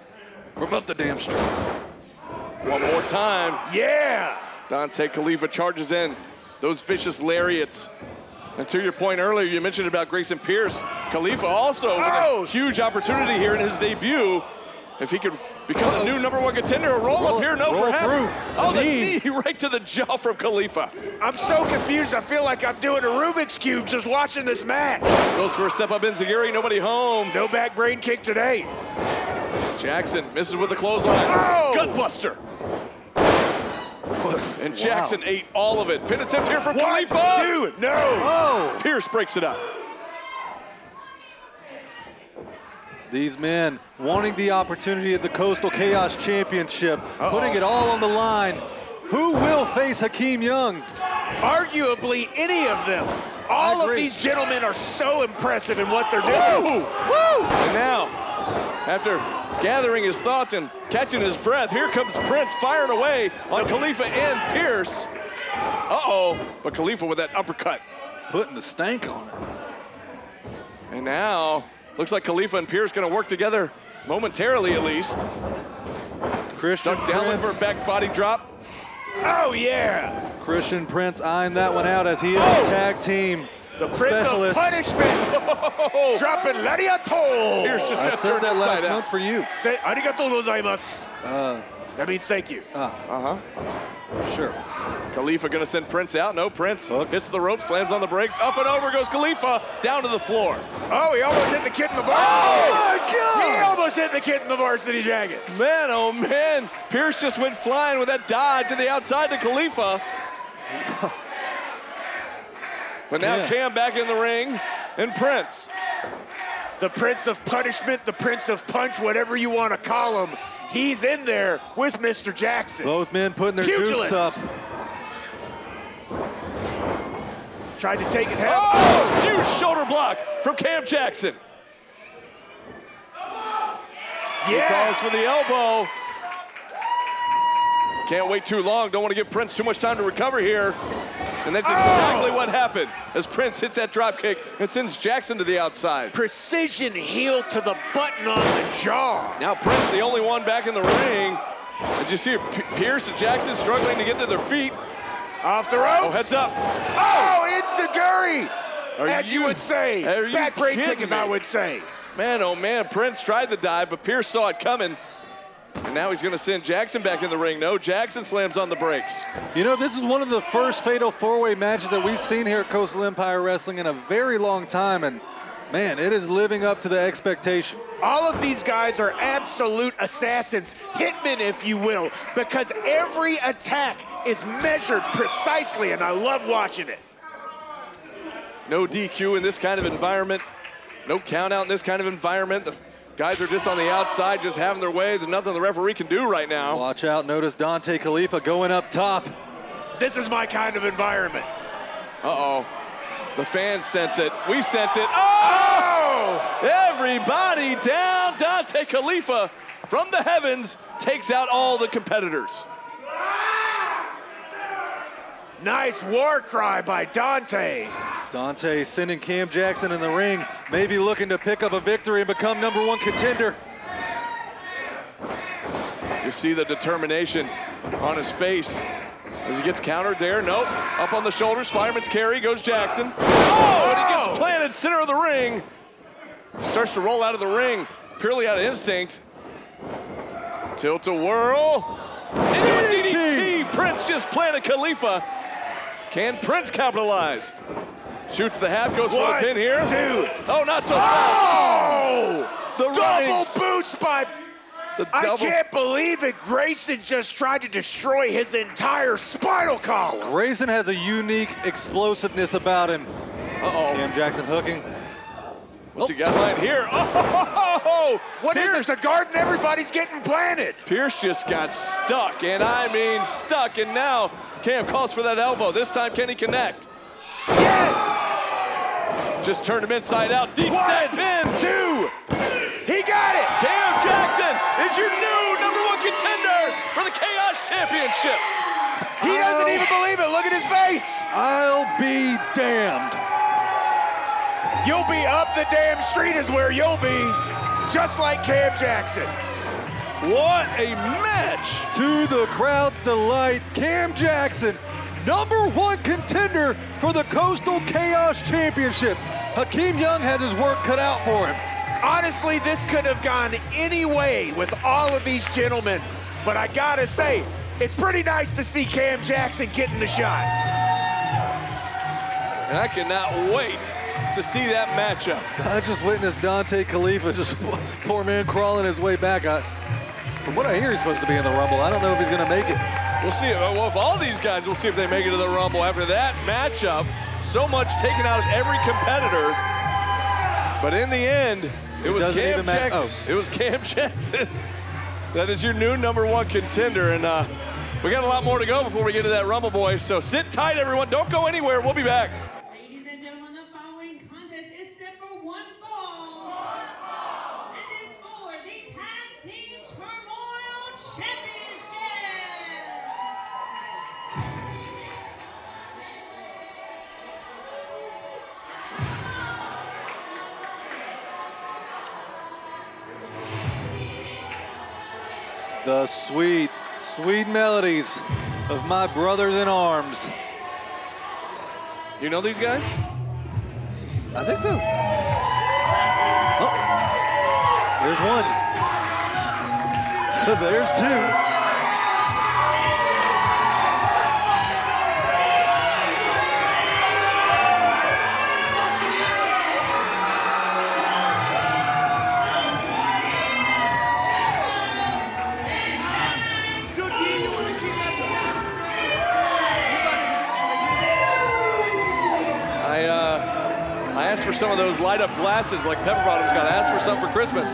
From up the damn street.
One more time.
Yeah.
Dante Khalifa charges in those vicious lariats. And to your point earlier, you mentioned about Grayson Pierce. Khalifa also with a huge opportunity here in his debut. If he could become the new #1 contender, a roll up here, no,
roll
perhaps.
through.
Oh, the knee right to the jaw from Khalifa.
I'm so confused. I feel like I'm doing a Rubik's Cube just watching this match.
Goes for a step up Enziguri, nobody home.
No back brain kick today.
Jackson misses with the clothesline.
Oh!
Gutbuster. And Jackson ate all of it. Pin attempt here from
1,
Khalifa.
2, no.
Oh!
Pierce breaks it up.
These men wanting the opportunity at the Coastal Chaos Championship, putting it all on the line. Who will face Hakeem Young?
Arguably any of them. All of
agree.
these gentlemen are so impressive in what they're doing.
Woo! And now, after gathering his thoughts and catching his breath, here comes Prince firing away on Khalifa and Pierce. Uh-oh, but Khalifa with that uppercut.
Putting the stank on it.
And now, looks like Khalifa and Pierce gonna work together momentarily at least.
Christian
Duck down looking
Prince.
for a back body drop.
Oh, yeah.
Christian Prince eyeing that one out as he is a tag team
The Prince
specialist.
of Punishment. Dropping Lariato.
Pierce just
I
got
said
turned
that last
inside out.
month for you.
Arigatou gozaimasu. That means thank you.
Sure.
Khalifa gonna send Prince out. No, Prince
Hook.
hits the rope, slams on the brakes. Up and over goes Khalifa, down to the floor.
Oh, he almost hit the kid in the varsity.
Oh, my God.
He almost hit the kid in the varsity jacket.
Man, oh man, Pierce just went flying with that dive to the outside to Khalifa. But now
Yeah.
Cam back in the ring, and Prince.
The Prince of Punishment, the Prince of Punch, whatever you want to call him, he's in there with Mr. Jackson.
Both men putting their dukes up.
Pugilists. Tried to take his head.
Oh, huge shoulder block from Cam Jackson. He
Yeah.
calls for the elbow. Can't wait too long. Don't want to give Prince too much time to recover here. And that's exactly what happened as Prince hits that drop kick and sends Jackson to the outside.
Precision heel to the button on the jaw.
Now Prince, the only one back in the ring. And you see Pierce and Jackson struggling to get to their feet.
Off the ropes.
Oh, heads up.
Oh, Enziguri.
Are
As you would say.
are you
Back brain
kidding
kick, as
me?
I would say.
Man, oh man, Prince tried the dive, but Pierce saw it coming. And now he's gonna send Jackson back in the ring. No, Jackson slams on the brakes.
You know, this is one of the first fatal four-way matches that we've seen here at Coastal Empire Wrestling in a very long time, and man, it is living up to the expectation.
All of these guys are absolute assassins, hitmen, if you will, because every attack is measured precisely, and I love watching it.
No DQ in this kind of environment. No count out in this kind of environment. The guys are just on the outside, just having their way. There's nothing the referee can do right now.
Watch out, notice Dante Khalifa going up top.
This is my kind of environment.
Uh-oh. The fans sense it. We sense it. Oh! Everybody down. Dante Khalifa from the heavens takes out all the competitors.
Nice war cry by Dante.
Dante sending Cam Jackson in the ring, maybe looking to pick up a victory and become #1 contender.
You see the determination on his face as he gets countered there. Nope. Up on the shoulders, fireman's carry, goes Jackson. Oh, and he gets planted center of the ring. Starts to roll out of the ring purely out of instinct. Tilt-a-whirl. Into a DDT. Prince just planted Khalifa. Can Prince capitalize? Shoots the half, goes for the pin here.
2.
Oh, not so fast.
Oh!
The
Double
runnings.
boots by...
The
I
double.
can't believe it. Grayson just tried to destroy his entire spinal column.
Grayson has a unique explosiveness about him.
Uh-oh.
Cam Jackson hooking.
What's he got lined here? Oh!
What is this, a garden? Everybody's getting planted.
Pierce just got stuck, and I mean stuck, and now Cam calls for that elbow. This time, can he connect?
Yes!
Just turned him inside out. Deep step pin.
2. He got it.
Cam Jackson is your new #1 contender for the Chaos Championship.
He doesn't even believe it. Look at his face.
I'll be damned.
You'll be up the damn street is where you'll be, just like Cam Jackson.
What a match.
To the crowd's delight, Cam Jackson, #1 contender for the Coastal Chaos Championship. Hakeem Young has his work cut out for him.
Honestly, this could have gone any way with all of these gentlemen, but I gotta say, it's pretty nice to see Cam Jackson getting the shot.
And I cannot wait to see that matchup.
I just witnessed Dante Khalifa, just poor man crawling his way back. From what I hear, he's supposed to be in the Rumble. I don't know if he's gonna make it.
We'll see. Well, if all these guys, we'll see if they make it to the Rumble after that matchup. So much taken out of every competitor. But in the end, it was
doesn't
Cam
even matter.
Jackson. It was Cam Jackson. That is your new #1 contender. And we got a lot more to go before we get to that Rumble, boys. So sit tight, everyone. Don't go anywhere. We'll be back.
Ladies and gentlemen, the following contest is set for one fall. And is for the Tag Team Turmoil Championship.
The sweet, sweet melodies of my brothers in arms.
You know these guys?
I think so. Oh, there's one. There's two.
I asked for some of those light-up glasses like Pepper Bottom's got. I asked for some for Christmas.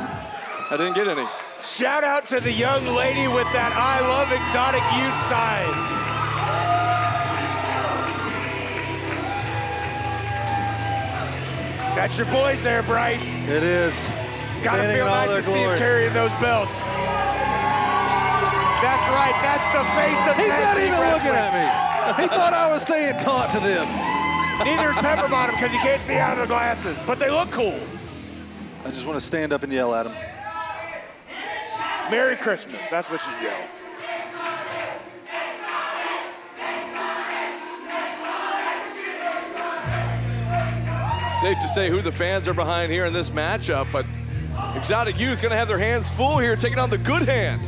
I didn't get any.
Shout out to the young lady with that I love exotic youth sign. That's your boys there, Bryce.
It is.
It's gotta feel nice to see him carrying those belts. That's right, that's the face of
He's not even
wrestling.
looking at me. He thought I was saying taunt to them.
Neither is Pepper Bottom because he can't see out of the glasses, but they look cool.
I just want to stand up and yell at him.
Merry Christmas, that's what you yell.
Safe to say who the fans are behind here in this matchup, but Exotic Youth gonna have their hands full here, taking on the Good Hand.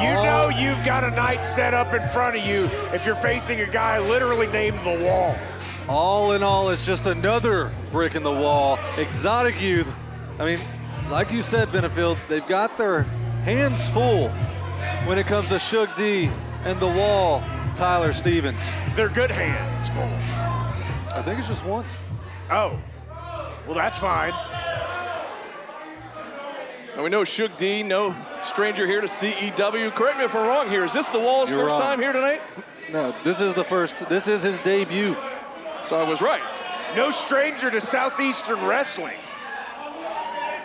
You know you've got a night set up in front of you if you're facing a guy literally named The Wall.
All in all, it's just another brick in the wall. Exotic Youth, I mean, like you said, Benefield, they've got their hands full when it comes to Shug D and The Wall, Tyler Stevens.
They're good hands full.
I think it's just one.
Oh, well, that's fine.
And we know Shug D, no stranger here to CEW. Correct me if I'm wrong here. Is this The Wall's
You're
first
wrong.
time here tonight?
No, this is his debut.
So I was right.
No stranger to Southeastern wrestling.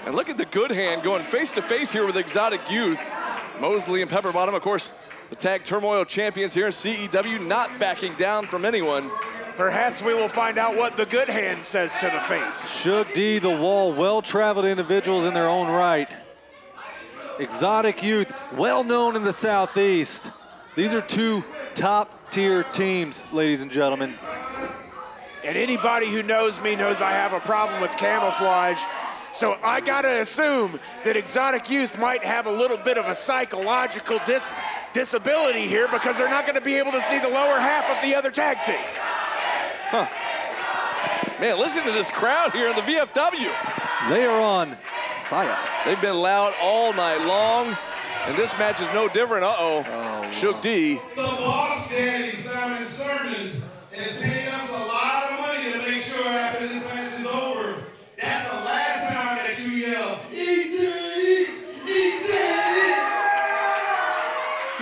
And look at the Good Hand going face-to-face here with Exotic Youth. Mosley and Pepper Bottom, of course, the Tag Turmoil champions here in CEW, not backing down from anyone.
Perhaps we will find out what the Good Hand says to the face.
Shug D, The Wall, well-traveled individuals in their own right. Exotic Youth, well-known in the Southeast. These are two top-tier teams, ladies and gentlemen.
And anybody who knows me knows I have a problem with camouflage. So I gotta assume that Exotic Youth might have a little bit of a psychological disability here because they're not gonna be able to see the lower half of the other tag team.
Huh. Man, listen to this crowd here in the VFW.
They are on fire.
They've been loud all night long, and this match is no different. Uh-oh. Shug D.
The boss daddy, Simon Sermon, is paying us a lot of money to make sure after this match is over, that's the last time that you yell, eat it, eat it.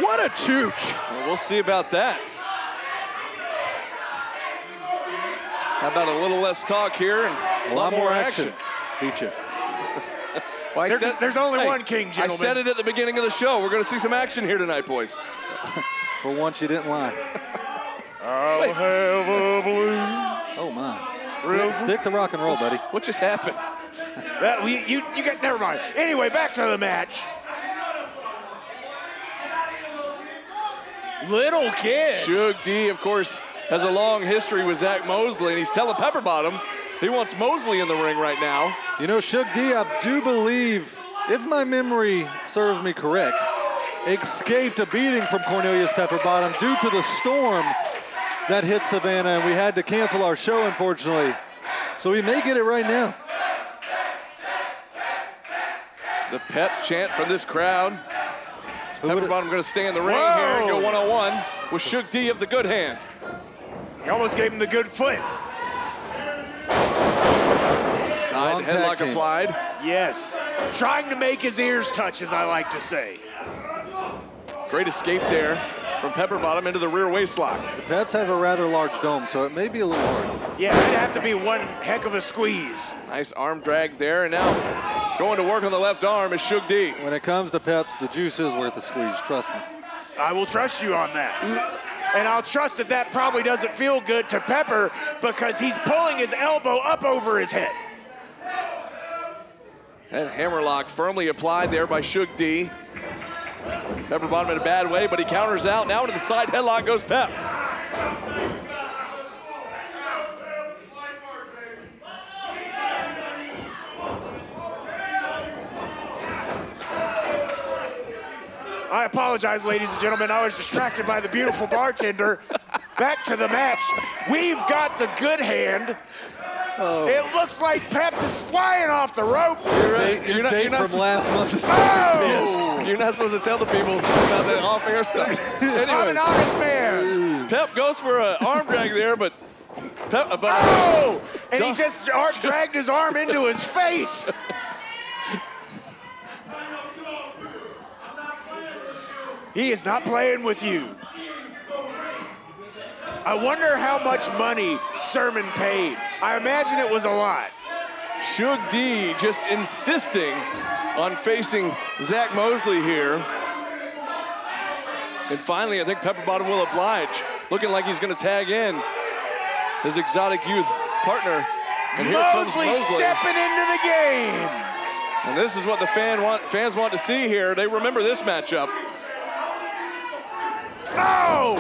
What a chooch. Well, we'll see about that. How about a little less talk here and
A lot more action. Beat you.
Well,
There's only one king,
I
gentlemen.
said it at the beginning of the show. We're going to see some action here tonight, boys.
For once, you didn't lie.
I'll have a blue.
Oh, my. Stick to rock and roll, buddy.
What just happened?
You got, never mind. Anyway, back to the match. Little kid.
Shug D, of course, has a long history with Zach Mosley, and he's telling Pepper Bottom he wants Mosley in the ring right now.
You know, Shug D, I do believe, if my memory serves me correct, escaped a beating from Cornelius Pepper Bottom due to the storm that hit Savannah, and we had to cancel our show, unfortunately. So we may get it right now.
The pep chant from this crowd. Is Pepper Bottom going to stay in the ring here and go one-on-one with Shug D of the Good Hand.
He almost gave him the good foot.
Side
Wrong tag
headlock
team.
applied.
Yes. Trying to make his ears touch, as I like to say.
Great escape there from Pepper Bottom into the rear waistlock.
Peps has a rather large dome, so it may be a little hard.
Yeah, it'd have to be one heck of a squeeze.
Nice arm drag there, and now Going to work on the left arm is Suge D.
When it comes to Peps, the juice is worth a squeeze, trust me.
I will trust you on that. And I'll trust that that probably doesn't feel good to Pepper because he's pulling his elbow up over his head.
That hammerlock firmly applied there by Suge D. Pepper Bottom in a bad way, but he counters out. Now into the side headlock goes Pep.
I apologize, ladies and gentlemen. I was distracted by the beautiful bartender. Back to the match. We've got the good hand. Oh. It looks like Peps is flying off the ropes.
You're not from last month.
Oh!
You're not supposed to tell the people about that off-air stuff. Anyway,
I'm an honest man.
Pep goes for an arm drag there, but
oh! And he just dragged his arm into his face. He is not playing with you. I wonder how much money Sermon paid. I imagine it was a lot.
Suge D just insisting on facing Zach Mosley here. And finally, I think Pepper Bottom will oblige. Looking like he's going to tag in his exotic youth partner. And here comes Mosley
stepping into the game.
And this is what the fans want to see here. They remember this matchup.
Oh!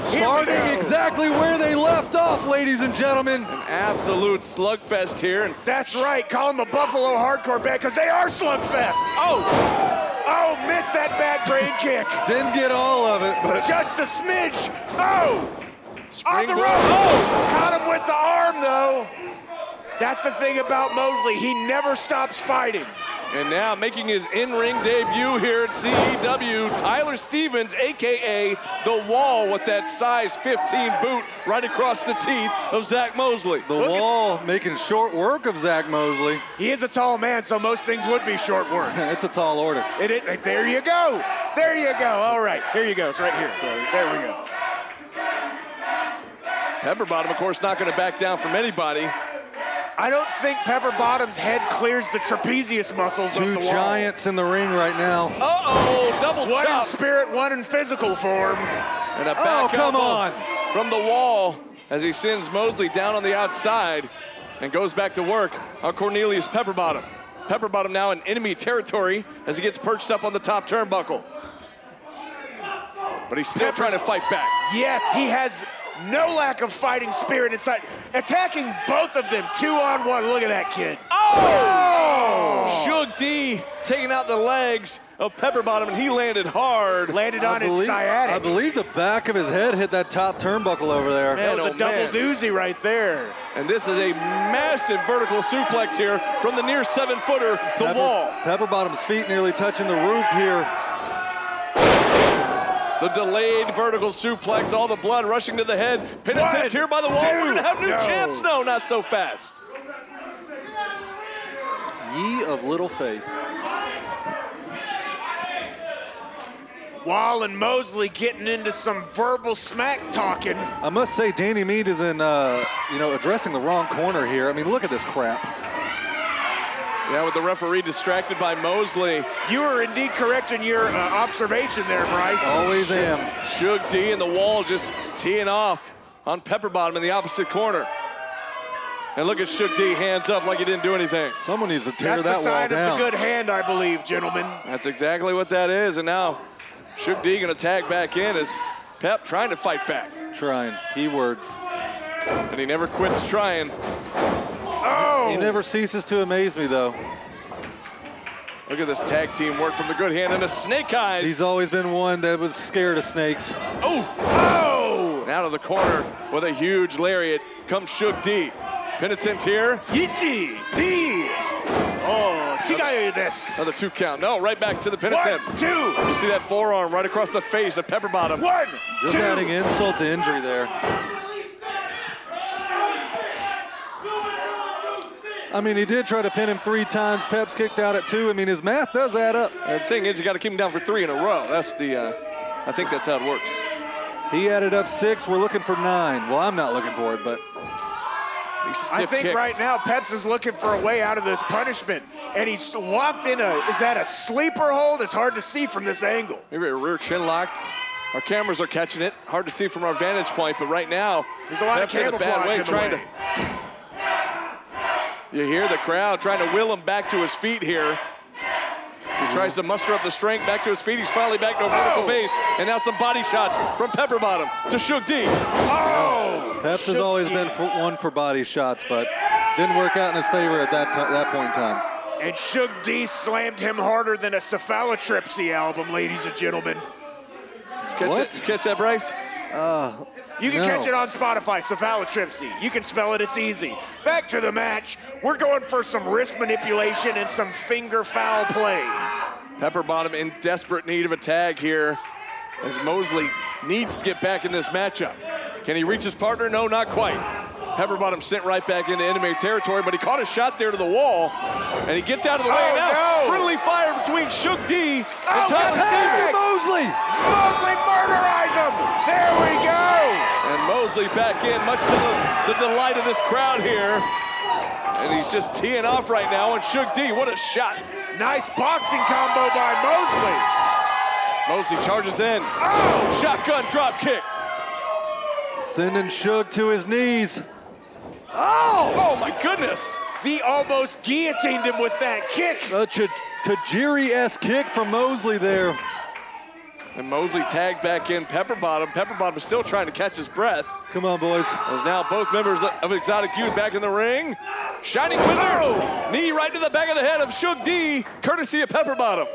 Starting exactly where they left off, ladies and gentlemen.
An absolute slugfest here. And
that's right, call them the Buffalo Hardcore Band, because they are slugfest.
Oh!
Oh, missed that back brain kick.
Didn't get all of it, but
just a smidge. Oh! Off the rope.
Oh!
Caught him with the arm, though. That's the thing about Mosley. He never stops fighting.
And now making his in-ring debut here at CEW, Tyler Stevens, a.k.a. The Wall, with that size 15 boot right across the teeth of Zach Mosley.
The Wall making short work of Zach Mosley.
He is a tall man, so most things would be short work.
It's a tall order.
It is. There you go. There you go. All right. Here you go. It's right here. So there we go.
Pepper Bottom, of course, not going to back down from anybody.
I don't think Pepper Bottom's head clears the trapezius muscles of the Wall.
Two giants in the ring right now.
Uh-oh, double chop.
One in spirit, one in physical form.
And a back elbow from the Wall as he sends Mosley down on the outside and goes back to work on Cornelius Pepper Bottom. Pepper Bottom now in enemy territory as he gets perched up on the top turnbuckle. But he's still trying to fight back.
Yes, he has no lack of fighting spirit inside. Attacking both of them, 2-on-1. Look at that kid.
Oh! Suge D taking out the legs of Pepper Bottom, and he landed hard.
Landed on his sciatic.
I believe the back of his head hit that top turnbuckle over there.
Man, that was a double doozy right there.
And this is a massive vertical suplex here from the near 7-footer, the Wall.
Pepper Bottom's feet nearly touching the roof here.
The delayed vertical suplex, all the blood rushing to the head. Pin attempt here by the Wall. We're gonna have new champs. No, not so fast.
Ye of little faith.
Wall and Mosley getting into some verbal smack talking.
I must say, Danny Mead is in, addressing the wrong corner here. I mean, look at this crap.
Yeah, with the referee distracted by Mosley.
You are indeed correct in your observation there, Bryce.
Always am.
Suge D and the Wall just teeing off on Pepper Bottom in the opposite corner. And look at Suge D, hands up like he didn't do anything.
Someone needs to tear that
That's the
wall
sign
down.
of the good hand, I believe, gentlemen.
That's exactly what that is. And now Suge D gonna tag back in as Pep trying to fight back.
Trying, keyword.
And he never quits trying.
Oh!
He never ceases to amaze me, though.
Look at this tag team work from the good hand and the snake eyes.
He's always been one that was scared of snakes.
Oh! Oh! Out of the corner with a huge lariat comes Suge D. Pin attempt here.
Yichi! Ni! Oh, chigai desu.
Another 2 count. No, right back to the pin attempt.
1, 2.
You see that forearm right across the face of Pepper Bottom.
1,
Just
2.
adding insult to injury there. I mean, he did try to pin him 3 times. Pep's kicked out at 2. I mean, his math does add up.
And the thing is, you got to keep him down for 3 in a row. That's the, I think that's how it works.
He added up 6. We're looking for 9. Well, I'm not looking for it, but.
These stiff
I think
kicks.
right now Peps is looking for a way out of this punishment, and he's locked in is that a sleeper hold? It's hard to see from this angle.
Maybe a rear chin lock. Our cameras are catching it. Hard to see from our vantage point, but right now,
There's a lot of
Peps in a bad
camouflage
way
in the
trying
way.
to. You hear the crowd trying to will him back to his feet here. He tries to muster up the strength back to his feet. He's finally back to a vertical base, and now some body shots from Pepper Bottom to Shook D.
Oh!
Peps has always been one for body shots, but didn't work out in his favor at that point in time.
And Shook D slammed him harder than a cephalotripsy album, ladies and gentlemen.
Catch that, Bryce?
You can
No.
catch it on Spotify, cephalotripsy. You can spell it, it's easy. Back to the match. We're going for some wrist manipulation and some finger foul play.
Pepper Bottom in desperate need of a tag here as Mosley needs to get back in this matchup. Can he reach his partner? No, not quite. Pepper Bottom sent right back into enemy territory, but he caught a shot there to the wall, and he gets out of the way
Oh,
now.
no.
Friendly fire between Shook D and
Oh,
Tyler
that's
Stevens.
Mosley!
Mosley murderize him! There we go!
And Mosley back in, much to the delight of this crowd here. And he's just teeing off right now, and Shook D, what a shot.
Nice boxing combo by Mosley.
Mosley charges in.
Oh!
Shotgun drop kick.
Sending Suge to his knees.
Oh my goodness.
He almost guillotined him with that kick.
A Tajiri-esque kick from Mosley there.
And Mosley tagged back in Pepper Bottom. Pepper Bottom is still trying to catch his breath.
Come on, boys.
As now both members of Exotic Youth back in the ring. Shining Wizard. Knee right to the back of the head of Shook D, courtesy of Pepper Bottom.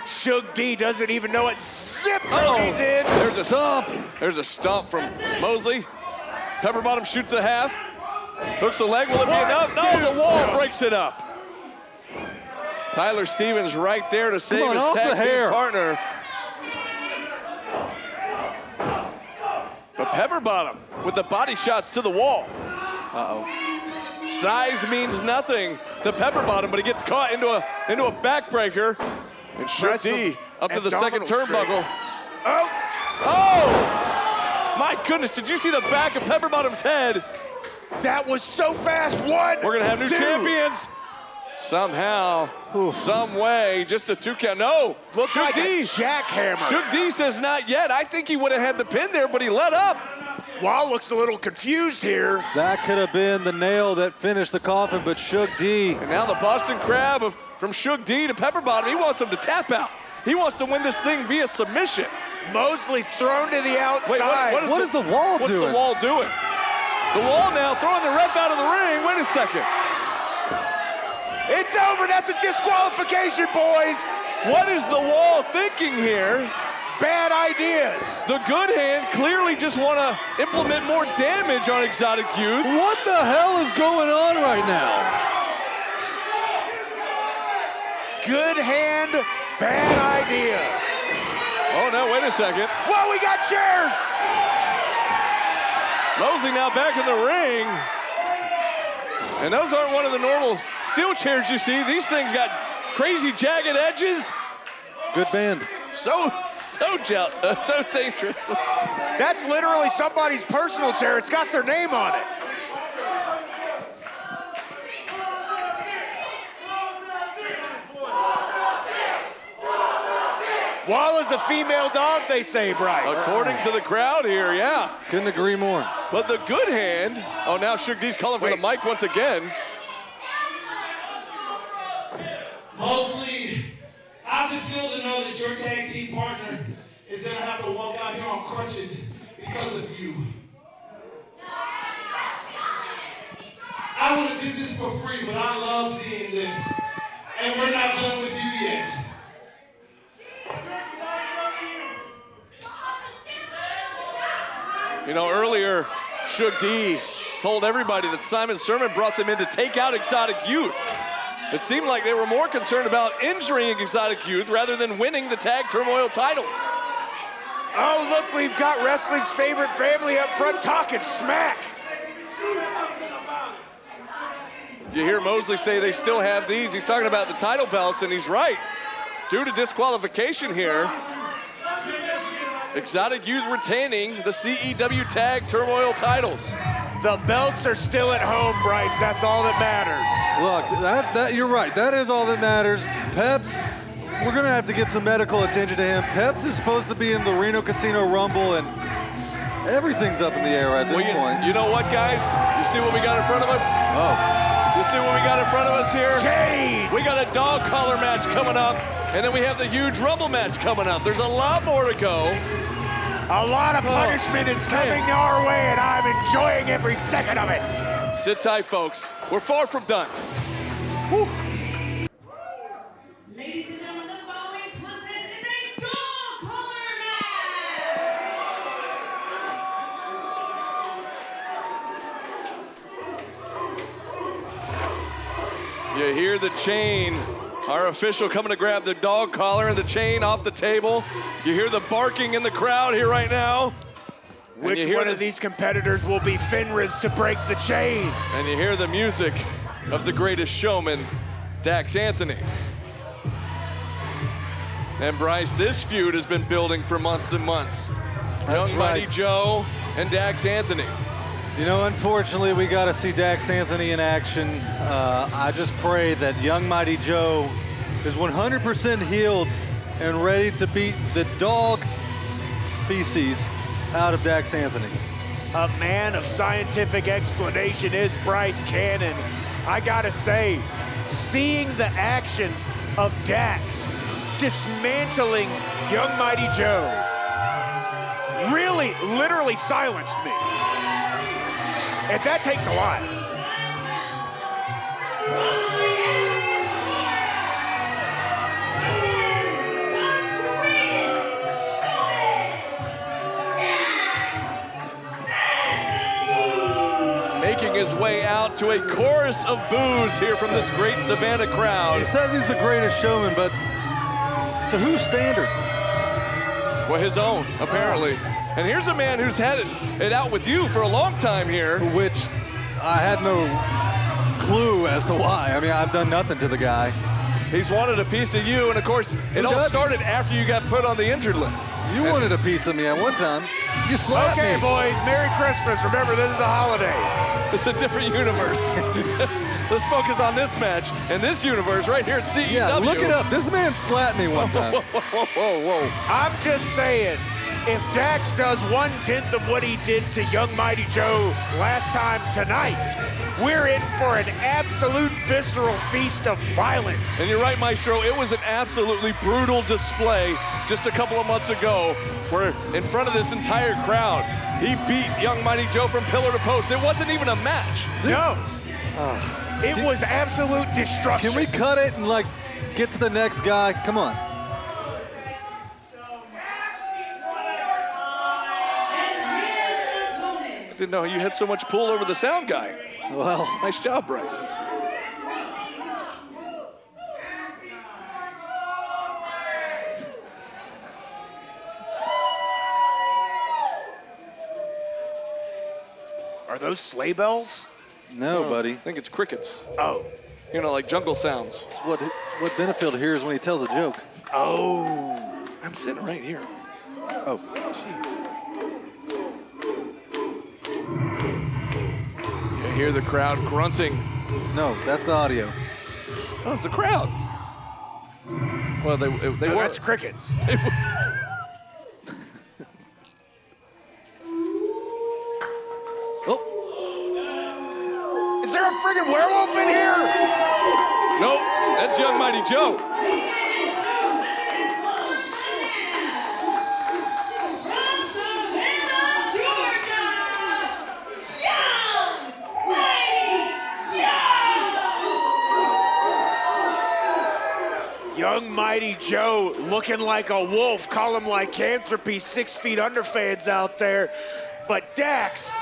Shook D doesn't even know it. Zip!
Oh,
He's in.
there's a stomp. There's a stomp from Mosley. Pepper Bottom shoots a half. Hooks a leg. Will it be enough? No, the wall breaks it up. Tyler Stevens right there to save
on,
his
off the
tag team
hair.
partner. But Pepper Bottom with the body shots to the wall. Size means nothing to Pepper Bottom, but he gets caught into a backbreaker. And Shook D up to the second
Abdominal
turnbuckle.
strength. Oh!
Oh! My goodness, did you see the back of Pepper Bottom's head?
That was so fast. One.
We're gonna have new
two.
champions. Somehow, some way, just a 2 count. No,
Looks
Shook
like
D.
a jackhammer.
Shook D says not yet. I think he would have had the pin there, but he let up.
Wall looks a little confused here.
That could have been the nail that finished the coffin, but Shook D.
And now the Boston Crab from Shook D to Pepper Bottom. He wants him to tap out. He wants to win this thing via submission.
Mosley thrown to the outside.
Wait,
What is the wall
what's
doing?
the wall doing? The wall now throwing the ref out of the ring. Wait a second.
It's over. That's a disqualification, boys.
What is the wall thinking here?
Bad ideas.
The good hand clearly just want to implement more damage on Exotic Youth.
What the hell is going on right now?
Good hand, bad idea.
Oh, no, wait a second.
Whoa, we got chairs.
Mosley now back in the ring. And those aren't one of the normal steel chairs you see. These things got crazy jagged edges.
Good band.
So dangerous.
That's literally somebody's personal chair. It's got their name on it. Wall is a female dog, they say, Bryce.
According to the crowd here, yeah.
Couldn't agree more.
But the good hand, oh, now Shook D's calling for the mic once again.
Mosley, how's it feel to know that your tag team partner is gonna have to walk out here on crutches because of you? I would have did this for free, but I love seeing this. And we're not done with you yet.
You know, earlier, Shook D told everybody that Simon Sermon brought them in to take out Exotic Youth. It seemed like they were more concerned about injuring Exotic Youth rather than winning the Tag Turmoil titles.
Oh, look, we've got wrestling's favorite family up front talking smack.
You hear Mosley say they still have these. He's talking about the title belts, and he's right. Due to disqualification here, Exotic Youth retaining the CEW Tag Turmoil titles.
The belts are still at home, Bryce. That's all that matters.
Look, you're right. That is all that matters. Peps, we're going to have to get some medical attention to him. Peps is supposed to be in the Reno Casino Rumble, and everything's up in the air at this point.
You know what, guys? You see what we got in front of us?
Oh.
You see what we got in front of us here?
Change!
We got a dog collar match coming up, and then we have the huge Rumble match coming up. There's a lot more to go.
A lot of punishment is coming our way, and I'm enjoying every second of it.
Sit tight, folks. We're far from done. Whew.
Ladies and gentlemen, the following contest is a dog collar match.
You hear the chain. Our official coming to grab the dog collar and the chain off the table. You hear the barking in the crowd here right now.
Which one of these competitors will be Fenris to break the chain?
And you hear the music of the greatest showman, Dax Anthony. And Bryce, this feud has been building for months and months. Young Mighty Joe and Dax Anthony.
You know, unfortunately, we got to see Dax Anthony in action. I just pray that Young Mighty Joe is 100% healed and ready to beat the dog feces out of Dax Anthony.
A man of scientific explanation is Bryce Cannon. I gotta say, seeing the actions of Dax dismantling Young Mighty Joe really, literally silenced me. And that takes a lot.
Making his way out to a chorus of boos here from this great Savannah crowd.
He says he's the greatest showman, but to whose standard?
Well, his own, apparently. And here's a man who's had it out with you for a long time here.
Which I had no clue as to why. I mean, I've done nothing to the guy.
He's wanted a piece of you, and of course, it all started after you got put on the injured list.
You wanted a piece of me at one time. You slapped
Okay,
me.
boys, Merry Christmas. Remember, this is the holidays.
It's a different universe. Let's focus on this match and this universe right here at CEW.
Yeah, look it up. This man slapped me one time.
Whoa.
I'm just saying, if Dax does 1/10 of what he did to Young Mighty Joe last time tonight, we're in for an absolute visceral feast of violence.
And you're right, Maestro. It was an absolutely brutal display just a couple of months ago where in front of this entire crowd, he beat Young Mighty Joe from pillar to post. It wasn't even a match.
It was absolute destruction.
Can we cut it and, like, get to the next guy? Come on.
I didn't know you had so much pull over the sound guy.
Well,
Nice job, Bryce.
Are those sleigh bells?
no, buddy.
I think it's crickets.
Oh.
You know, like jungle sounds.
It's what Benefield hears when he tells a joke.
Oh.
I'm sitting right here.
Oh,
You hear the crowd grunting.
no, that's the audio.
Oh, it's the crowd. Well, they
No,
were.
that's crickets.
Oh,
Is there a friggin' werewolf in here?
nope, that's Young Mighty Joe.
Young Mighty Joe looking like a wolf. Call him lycanthropy, 6 feet under fans out there. But Dax,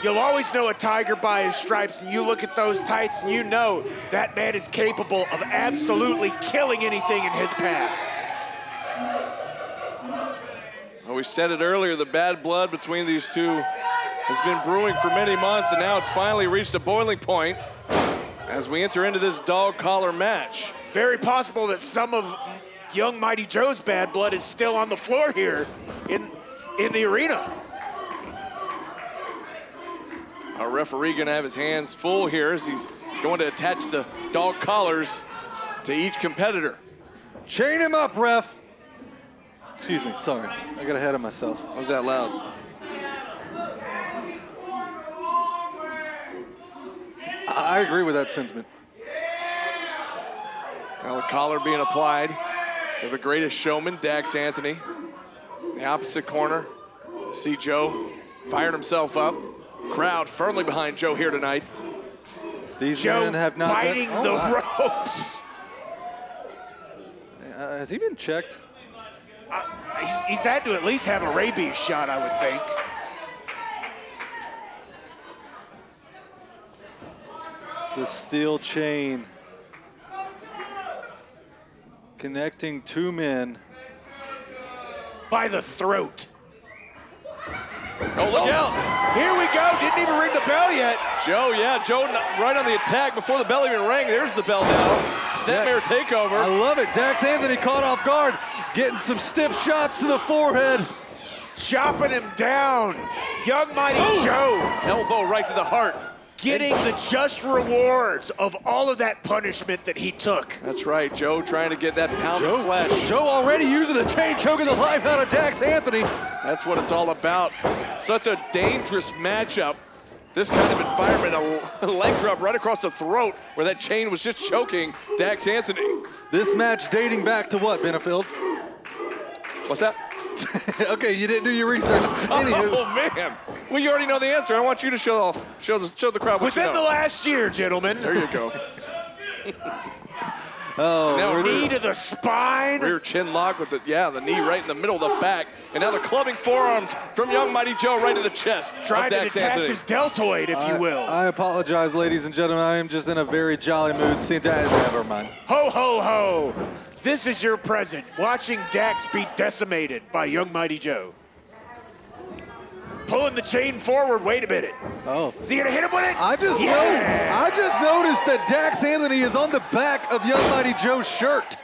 you'll always know a tiger by his stripes, and you look at those tights and you know that man is capable of absolutely killing anything in his path.
Well, we said it earlier, the bad blood between these two has been brewing for many months, and now it's finally reached a boiling point as we enter into this dog collar match.
Very possible that some of Young Mighty Joe's bad blood is still on the floor here in the arena.
Our referee gonna have his hands full here as he's going to attach the dog collars to each competitor.
Chain him up, ref. Excuse me, sorry. I got ahead of myself.
Why was that loud?
I agree with that sentiment.
Now the collar being applied to the greatest showman, Dax Anthony. In the opposite corner, see Joe firing himself up. Crowd firmly behind Joe here tonight.
These
Joe
men have not
biting
been,
the
wow.
ropes.
Has he been checked?
He's had to at least have a rabies shot, I would think.
The steel chain connecting two men.
By the throat.
Oh, look out!
Here we go. Didn't even ring the bell yet.
Joe right on the attack before the bell even rang. There's the bell now. Snapmare takeover.
I love it. Dax Anthony caught off guard, getting some stiff shots to the forehead.
Chopping him down. Young Mighty Joe
Elbow right to the heart.
getting the just rewards of all of that punishment that he took.
That's right, Joe trying to get that pound of flesh.
Joe already using the chain, choking the life out of Dax Anthony.
That's what it's all about. Such a dangerous matchup. This kind of environment, a leg drop right across the throat where that chain was just choking Dax Anthony.
This match dating back to what, Benefield?
What's that?
Okay, you didn't do your research. Anywho.
Oh man, well you already know the answer. I want you to show the crowd what
Within
you know.
the last year, gentlemen.
There you go.
Oh,
now
knee to the spine.
Rear chin lock with the knee right in the middle of the back. And now the clubbing forearms from Young Mighty Joe right to the chest.
Trying to detach his deltoid, if you will.
I apologize, ladies and gentlemen. I am just in a very jolly mood. Never mind.
Ho, ho, ho. This is your present, watching Dax be decimated by Young Mighty Joe. Pulling the chain forward, wait a minute.
Oh.
Is he gonna hit him with it?
I just noticed that Dax Anthony is on the back of Young Mighty Joe's shirt.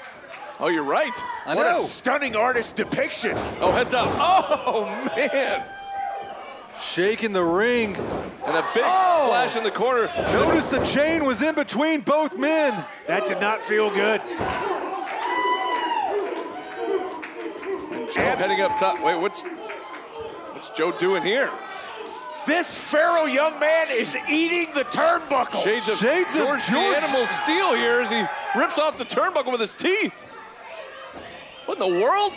Oh, you're right.
I
What
know.
a stunning artist depiction.
Oh, heads up. Oh, man.
Shaking the ring.
And a big splash in the corner.
Notice the chain was in between both men.
That did not feel good.
Joe heading up top. Wait, what's Joe doing here?
This feral young man is eating the turnbuckle.
Shades of George the Animal Steel here as he rips off the turnbuckle with his teeth. What in the world?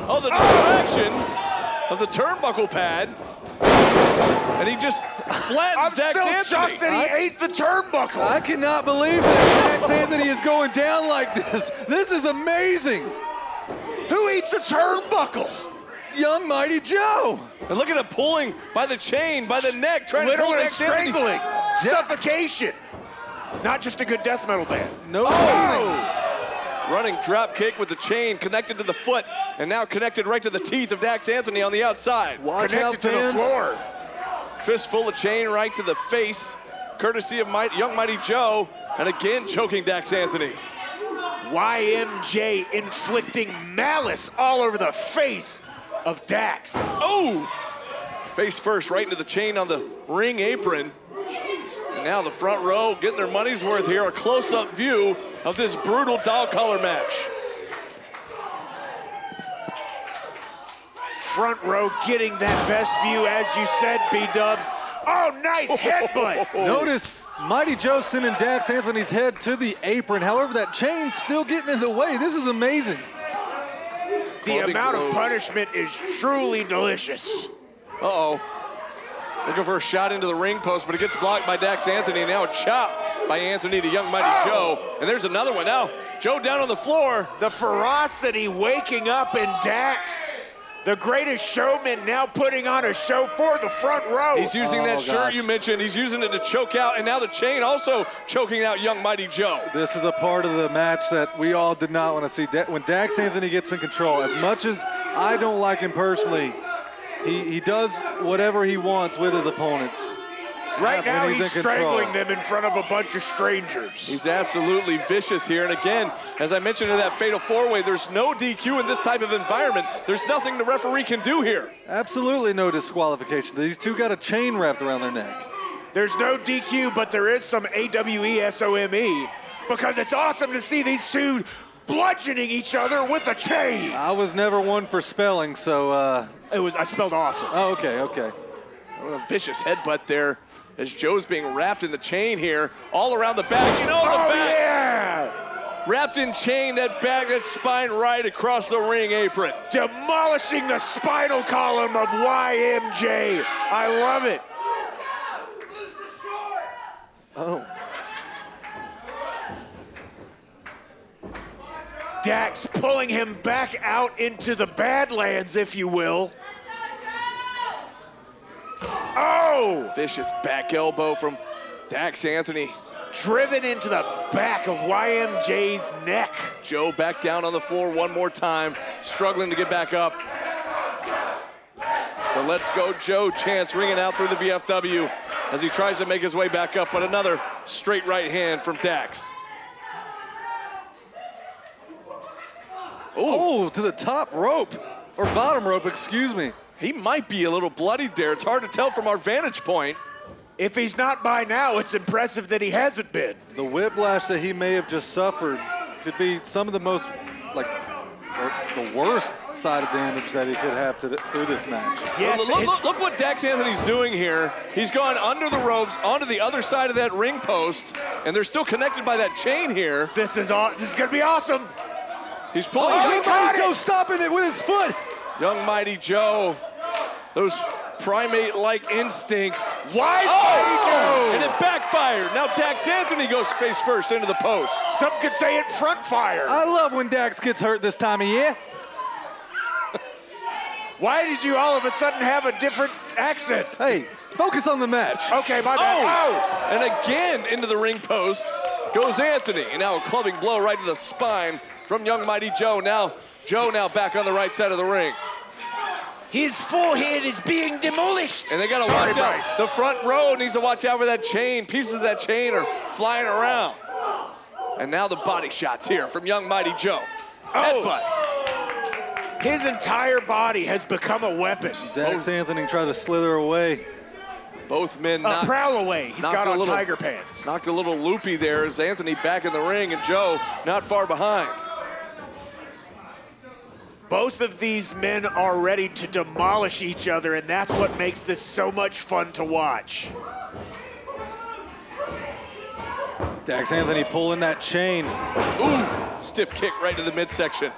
Oh, the distraction of the turnbuckle pad. And he just flattens Dax Anthony.
I'm still shocked that he ate the turnbuckle.
I cannot believe that Dax Anthony is going down like this. This is amazing.
Who eats a turnbuckle?
Young Mighty Joe.
And look at him pulling by the chain, by the neck, trying to pull
Literally
Dax Anthony.
strangling. Suffocation. Not just a good death metal band.
No.
Running drop kick with the chain connected to the foot, and now connected right to the teeth of Dax Anthony on the outside.
Watch out,
Connected to the
fans.
floor.
Fistful of chain right to the face, courtesy of Young Mighty Joe, and again choking Dax Anthony.
YMJ inflicting malice all over the face of Dax.
Oh! Face first right into the chain on the ring apron. And now the front row getting their money's worth here, a close-up view of this brutal dog collar match.
Front row getting that best view, as you said, B-Dubs. Oh, nice headbutt.
Notice Mighty Joe sending Dax Anthony's head to the apron. However, that chain's still getting in the way. This is amazing.
The amount of punishment is truly delicious.
Uh-oh. Looking for a shot into the ring post, but it gets blocked by Dax Anthony. Now a chop by Anthony to Young Mighty Joe. And there's another one. Now Joe down on the floor.
The ferocity waking up in Dax. The greatest showman now putting on a show for the front row.
He's using that shirt you mentioned. He's using it to choke out, and now the chain also choking out Young Mighty Joe.
This is a part of the match that we all did not want to see. When Dax Anthony gets in control, as much as I don't like him personally, he does whatever he wants with his opponents.
Right now,
And
he's
in control.
strangling them in front of a bunch of strangers.
He's absolutely vicious here. And again, as I mentioned in that fatal four-way, there's no DQ in this type of environment. There's nothing the referee can do here.
Absolutely no disqualification. These two got a chain wrapped around their neck.
There's no DQ, but there is some AWE SOME because it's awesome to see these two bludgeoning each other with a chain.
I was never one for spelling, so,
I spelled awesome.
oh, okay.
What a vicious headbutt there as Joe's being wrapped in the chain here, all around the back. You know, the back.
Yeah!
Wrapped in chain, that back, that spine right across the ring apron.
Demolishing the spinal column of YMJ. I love it.
Oh.
Dax pulling him back out into the Badlands, if you will. Oh!
Vicious back elbow from Dax Anthony.
Driven into the back of YMJ's neck.
Joe back down on the floor one more time, struggling to get back up. The Let's Go Joe chants ringing out through the VFW as he tries to make his way back up, but another straight right hand from Dax.
Oh, to the top rope, or bottom rope, excuse me.
He might be a little bloodied there. It's hard to tell from our vantage point.
If he's not by now, it's impressive that he hasn't been.
The whiplash that he may have just suffered could be some of the most, like, or the worst side of damage that he could have through this match.
Yes,
Look what Dax Anthony's doing here. He's gone under the ropes, onto the other side of that ring post, and they're still connected by that chain here.
this is going to be awesome.
He's pulling.
Oh,
he got
Joe
it!
stopping it with his foot.
Young Mighty Joe. Those primate-like instincts.
Why?
Oh! And it backfired. Now Dax Anthony goes face first into the post.
Some could say it front fire.
I love when Dax gets hurt this time of year.
Why did you all of a sudden have a different accent?
Hey, focus on the match.
Okay, my bad.
Oh! And again into the ring post goes Anthony. And now a clubbing blow right to the spine from Young Mighty Joe. Now Joe back on the right side of the ring.
His forehead is being demolished.
And they got to
Sorry,
watch out.
Bryce.
The front row needs to watch out for that chain. Pieces of that chain are flying around. And now the body shots here from Young Mighty Joe. Headbutt.
His entire body has become a weapon.
Dax Anthony tried to slither away.
Both men
A prowl away. He's
knocked
got
a
on
little-
tiger pants.
knocked a little loopy there as Anthony back in the ring and Joe not far behind.
Both of these men are ready to demolish each other, and that's what makes this so much fun to watch.
Dax Anthony pulling that chain.
Ooh, stiff kick right to the midsection.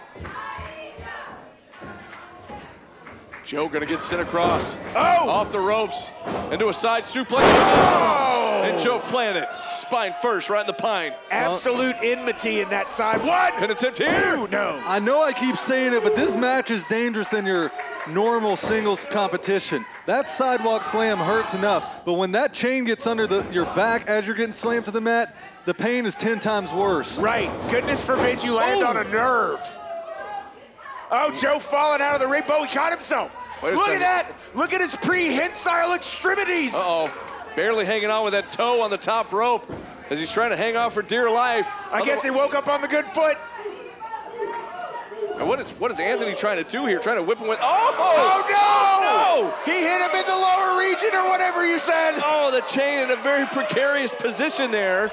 Joe gonna get sent across.
Oh!
Off the ropes into a side suplex.
Oh!
And Joe planted. Spine first, right in the pine.
Absolute enmity in that side. One,
Pin attempt here.
two, no.
I know I keep saying it, but this match is dangerous than your normal singles competition. That sidewalk slam hurts enough, but when that chain gets under your back as you're getting slammed to the mat, the pain is 10 times worse.
Right. Goodness forbid you land on a nerve. Oh, Joe falling out of the ring. Oh, he caught himself.
Wait a
Look
second.
at that. Look at his prehensile extremities.
Uh-oh. Barely hanging on with that toe on the top rope as he's trying to hang on for dear life.
I guess he woke up on the good foot.
And what is Anthony trying to do here? Trying to whip him with...
Oh, no!
No!
He hit him in the lower region or whatever you said.
Oh, the chain in a very precarious position there.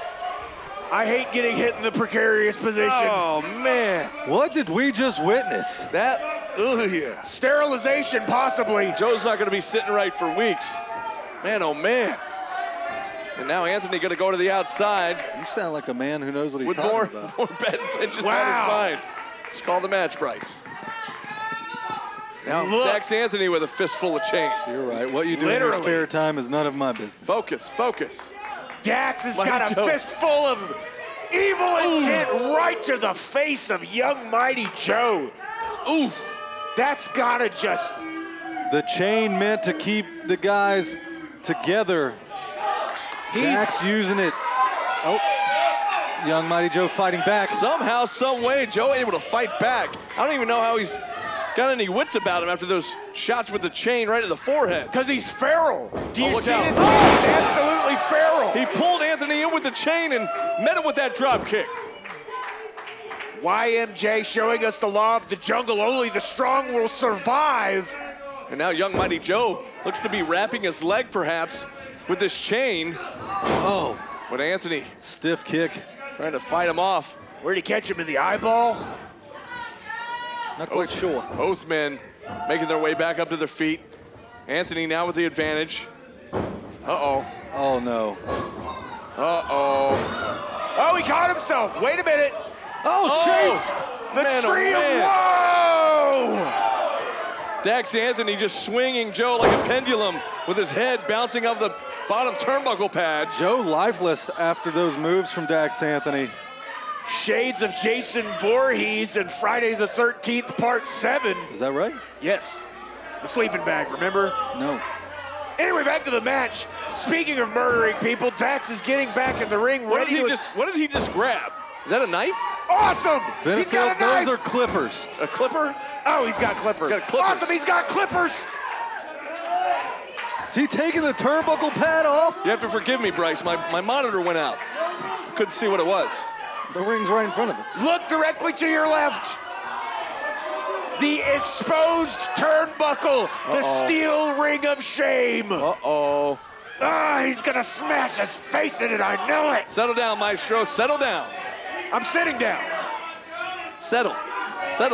I hate getting hit in the precarious position.
Oh, man.
What did we just witness?
Yeah.
Sterilization, possibly.
Joe's not going to be sitting right for weeks. Man, oh, man. And now Anthony going to go to the outside
You sound like a man who knows what he's
with
talking
more
about.
bad intentions
Wow.
on his mind. Let's call the match, Bryce. Now,
Look.
Dax Anthony with a fistful of chain.
You're right. What you do in your
Literally.
spare time is none of my business.
Focus.
Dax has
Mighty
got a
Joe.
fistful of evil intent right to the face of Young Mighty Joe.
Ooh.
That's gotta just...
The chain meant to keep the guys together. Dax using it. Oh, Young Mighty Joe fighting back.
Somehow, some way, Joe able to fight back. I don't even know how he's got any wits about him after those shots with the chain right to the forehead.
Because he's feral. Do you
look
see
out.
this kid? He's absolutely feral.
He pulled Anthony in with the chain and met him with that drop kick.
YMJ showing us the law of the jungle. Only the strong will survive.
And now young Mighty Joe looks to be wrapping his leg perhaps with this chain.
Oh,
But Anthony
stiff kick.
trying to fight him off.
Where'd he catch him, in the eyeball?
Not quite sure.
Both men making their way back up to their feet. Anthony now with the advantage. Uh-oh.
Oh, no.
Uh-oh.
Oh, he caught himself. Wait a minute.
Oh, Shades!
The
Man, oh,
tree of
man.
woe!
Dax Anthony just swinging Joe like a pendulum with his head bouncing off the bottom turnbuckle pad.
Joe lifeless after those moves from Dax Anthony.
Shades of Jason Voorhees and Friday the 13th, Part 7.
Is that right?
Yes. The sleeping bag, remember?
No.
Anyway, back to the match. Speaking of murdering people, Dax is getting back in the ring,
What
ready
did
to...
what did he just grab? Is that a knife?
Awesome! He's got a knife!
Those are clippers.
A clipper?
Oh, he's got clippers.
Got clippers.
Awesome, he's got clippers!
Is he taking the turnbuckle pad off?
You have to forgive me, Bryce. My monitor went out. Couldn't see what it was.
The ring's right in front of us.
Look directly to your left. The exposed turnbuckle, the steel ring of shame.
Uh-oh.
Ah, he's gonna smash his face in it, I know it.
Settle down, Maestro. Settle down.
I'm sitting down.
Settle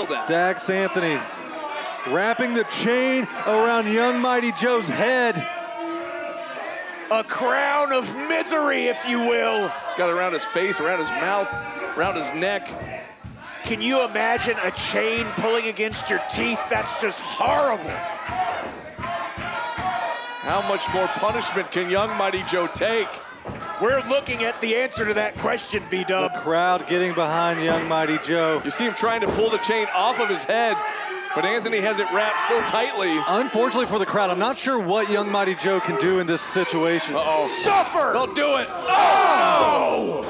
down.
Dax Anthony wrapping the chain around young Mighty Joe's head.
A crown of misery, if you will.
He's got it around his face, around his mouth, around his neck.
Can you imagine a chain pulling against your teeth? That's just horrible.
How much more punishment can young Mighty Joe take?
We're looking at the answer to that question,
The
B-Dub.
crowd getting behind young Mighty Joe.
You see him trying to pull the chain off of his head, but Anthony has it wrapped so tightly.
Unfortunately for the crowd, I'm not sure what young Mighty Joe can do in this situation.
Uh-oh.
Suffer!
Don't do it.
Oh!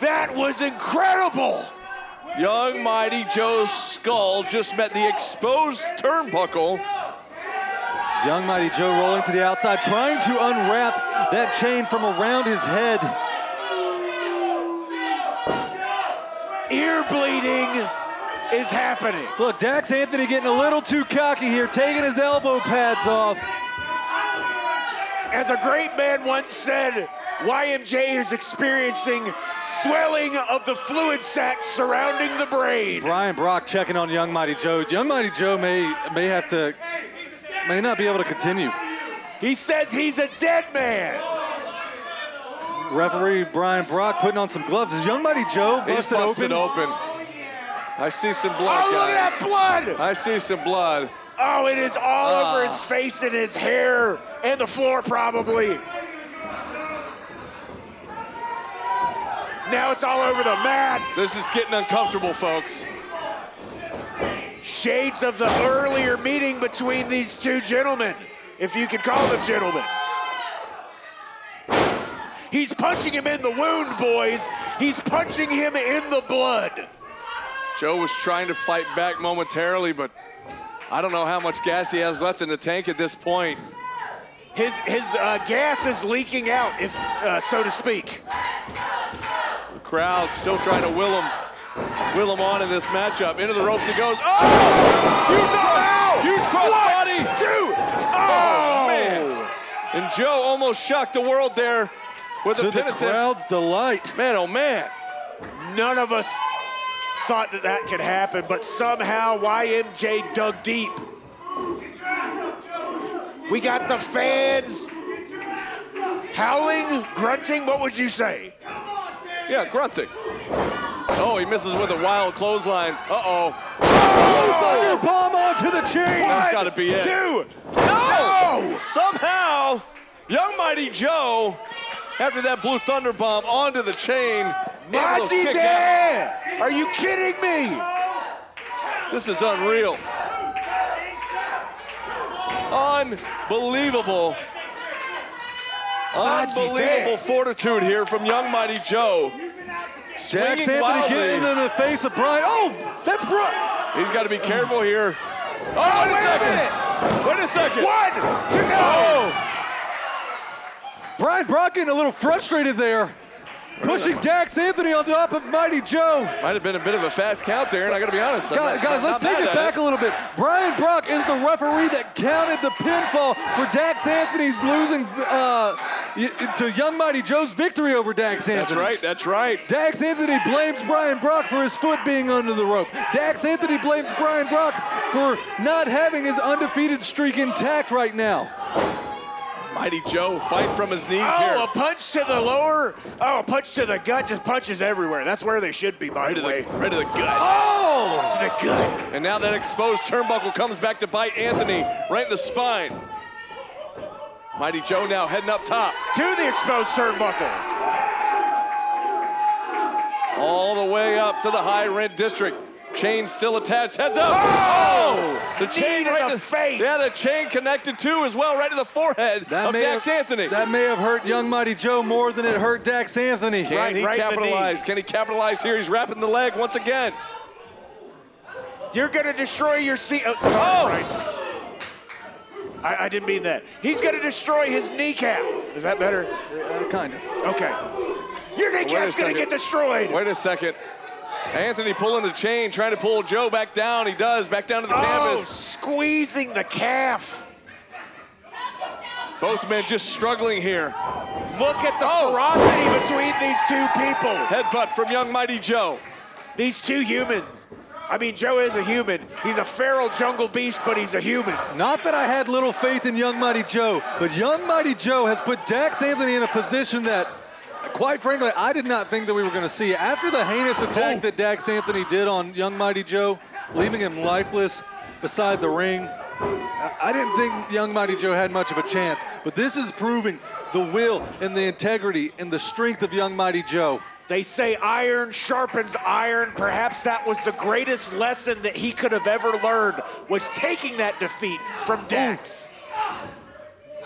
That was incredible!
Young Mighty Joe's skull just met the exposed turnbuckle.
Young Mighty Joe rolling to the outside, trying to unwrap that chain from around his head.
Ear bleeding is happening.
Look, Dax Anthony getting a little too cocky here, taking his elbow pads off.
As a great man once said, YMJ is experiencing swelling of the fluid sac surrounding the brain.
Brian Brock checking on young Mighty Joe. Young Mighty Joe may not be able to continue.
He says he's a dead man.
Referee Brian Brock putting on some gloves. Is young Mighty Joe
He's
busted open?
I see some blood,
Oh, look at
guys.
that blood!
I see some blood.
Oh, it is all over his face and his hair and the floor probably. Now it's all over the mat.
This is getting uncomfortable, folks.
Shades of the earlier meeting between these two gentlemen, if you could call them gentlemen. He's punching him in the wound, boys. He's punching him in the blood.
Joe was trying to fight back momentarily, but I don't know how much gas he has left in the tank at this point.
His gas is leaking out, if so to speak.
The crowd still trying to will him on in this matchup. Into the ropes he goes. Oh! Huge cross body.
1, 2. Oh!
Man. And Joe almost shocked the world there with
To
a
the
penitent.
crowd's delight.
Man, oh man.
None of us thought that could happen, but somehow YMJ dug deep. We got the fans howling, grunting. What would you say?
Yeah, grunting. Oh, he misses with a wild clothesline. Uh-oh.
Thunder bomb onto the chain.
That's got to be it.
2.
No! Somehow, young Mighty Joe, after that blue thunder bomb onto the chain, able to
Maji
kick out.
there! Are you kidding me?
This is unreal. Unbelievable. Unbelievable fortitude here from young Mighty Joe.
Dax
Swinging
Anthony
wildly.
getting in the face of Brian. Oh, that's Brian.
He's got to be careful here. Oh, wait a second. Wait a second.
1, 2, no!
Oh!
Brian Brock getting a little frustrated there. Pushing Dax Anthony on top of Mighty Joe.
Might have been a bit of a fast count there, and I got to be honest.
Guys, let's take it back a little bit. Brian Brock is the referee that counted the pinfall for Dax Anthony's losing to Young Mighty Joe's victory over Dax Anthony.
That's right.
Dax Anthony blames Brian Brock for his foot being under the rope. Dax Anthony blames Brian Brock for not having his undefeated streak intact right now.
Mighty Joe fighting from his knees here.
Oh, a punch to the lower. Oh, a punch to the gut. Just punches everywhere. That's where they should be, by the way.
Right to the gut.
Oh, to the gut.
And now that exposed turnbuckle comes back to bite Anthony right in the spine. Mighty Joe now heading up top.
To the exposed turnbuckle.
All the way up to the high red district. Chain still attached, heads up.
Oh!
The chain
Knee to
right
the face.
Yeah, the chain connected too as well, right to the forehead of Dax Anthony.
That may have hurt Young Mighty Joe more than it hurt Dax Anthony.
Can he capitalize? Can he capitalize here? He's wrapping the leg once again.
You're gonna destroy your seat. Oh, sorry, Bryce. I didn't mean that. He's gonna destroy his kneecap. Is that better?
Kind of.
Okay. Your kneecap's gonna get destroyed.
Wait a second. Anthony pulling the chain, trying to pull Joe back down. He does, back down to the canvas.
Squeezing the calf.
Both men just struggling here.
Look at the ferocity between these two people.
Headbutt from Young Mighty Joe.
These two humans. I mean, Joe is a human. He's a feral jungle beast, but he's a human.
Not that I had little faith in Young Mighty Joe, but Young Mighty Joe has put Dax Anthony in a position that, quite frankly, I did not think that we were going to see. After the heinous attack that Dax Anthony did on Young Mighty Joe, leaving him lifeless beside the ring, I didn't think Young Mighty Joe had much of a chance. But this is proving the will and the integrity and the strength of Young Mighty Joe.
They say iron sharpens iron. Perhaps that was the greatest lesson that he could have ever learned, was taking that defeat from Dax.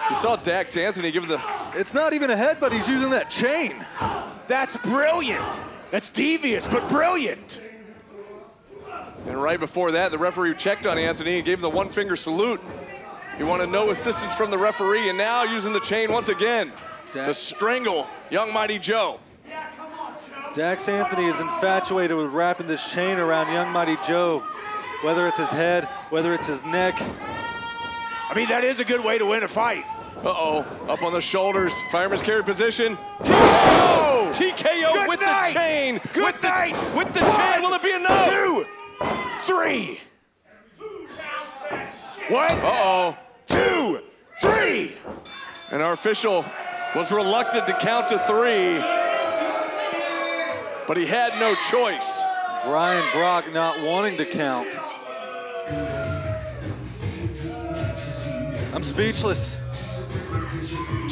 You saw Dax Anthony give the...
It's not even a headbutt, he's using that chain.
That's brilliant. That's devious, but brilliant.
And right before that, the referee checked on Anthony and gave him the one-finger salute. He wanted no assistance from the referee, and now using the chain once again to strangle Young Mighty Joe.
Dax Anthony is infatuated with wrapping this chain around Young Mighty Joe, whether it's his head, whether it's his neck.
I mean, that is a good way to win a fight.
Uh-oh, up on the shoulders, fireman's carry position. TKO! TKO with the chain.
Good night.
With the chain, will it be enough?
2, 3. What?
Uh-oh.
2, 3.
And our official was reluctant to count to 3. But he had no choice.
Brian Brock not wanting to count. I'm speechless.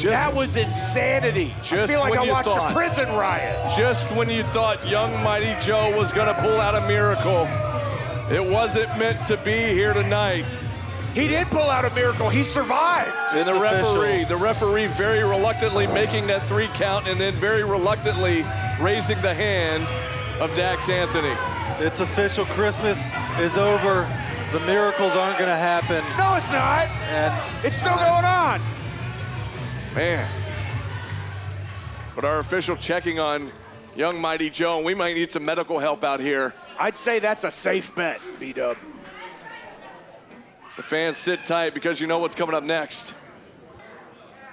That was insanity. I feel like I watched a prison riot.
Just when you thought Young Mighty Joe was gonna pull out a miracle, it wasn't meant to be here tonight.
He did pull out a miracle. He survived.
And the referee very reluctantly making that 3 count and then very reluctantly raising the hand of Dax Anthony.
It's official. Christmas is over. The miracles aren't going to happen.
No, it's not.
And
it's still going on.
Man. But our official checking on Young Mighty Joe, and we might need some medical help out here.
I'd say that's a safe bet, B-Dub.
The fans sit tight because you know what's coming up next.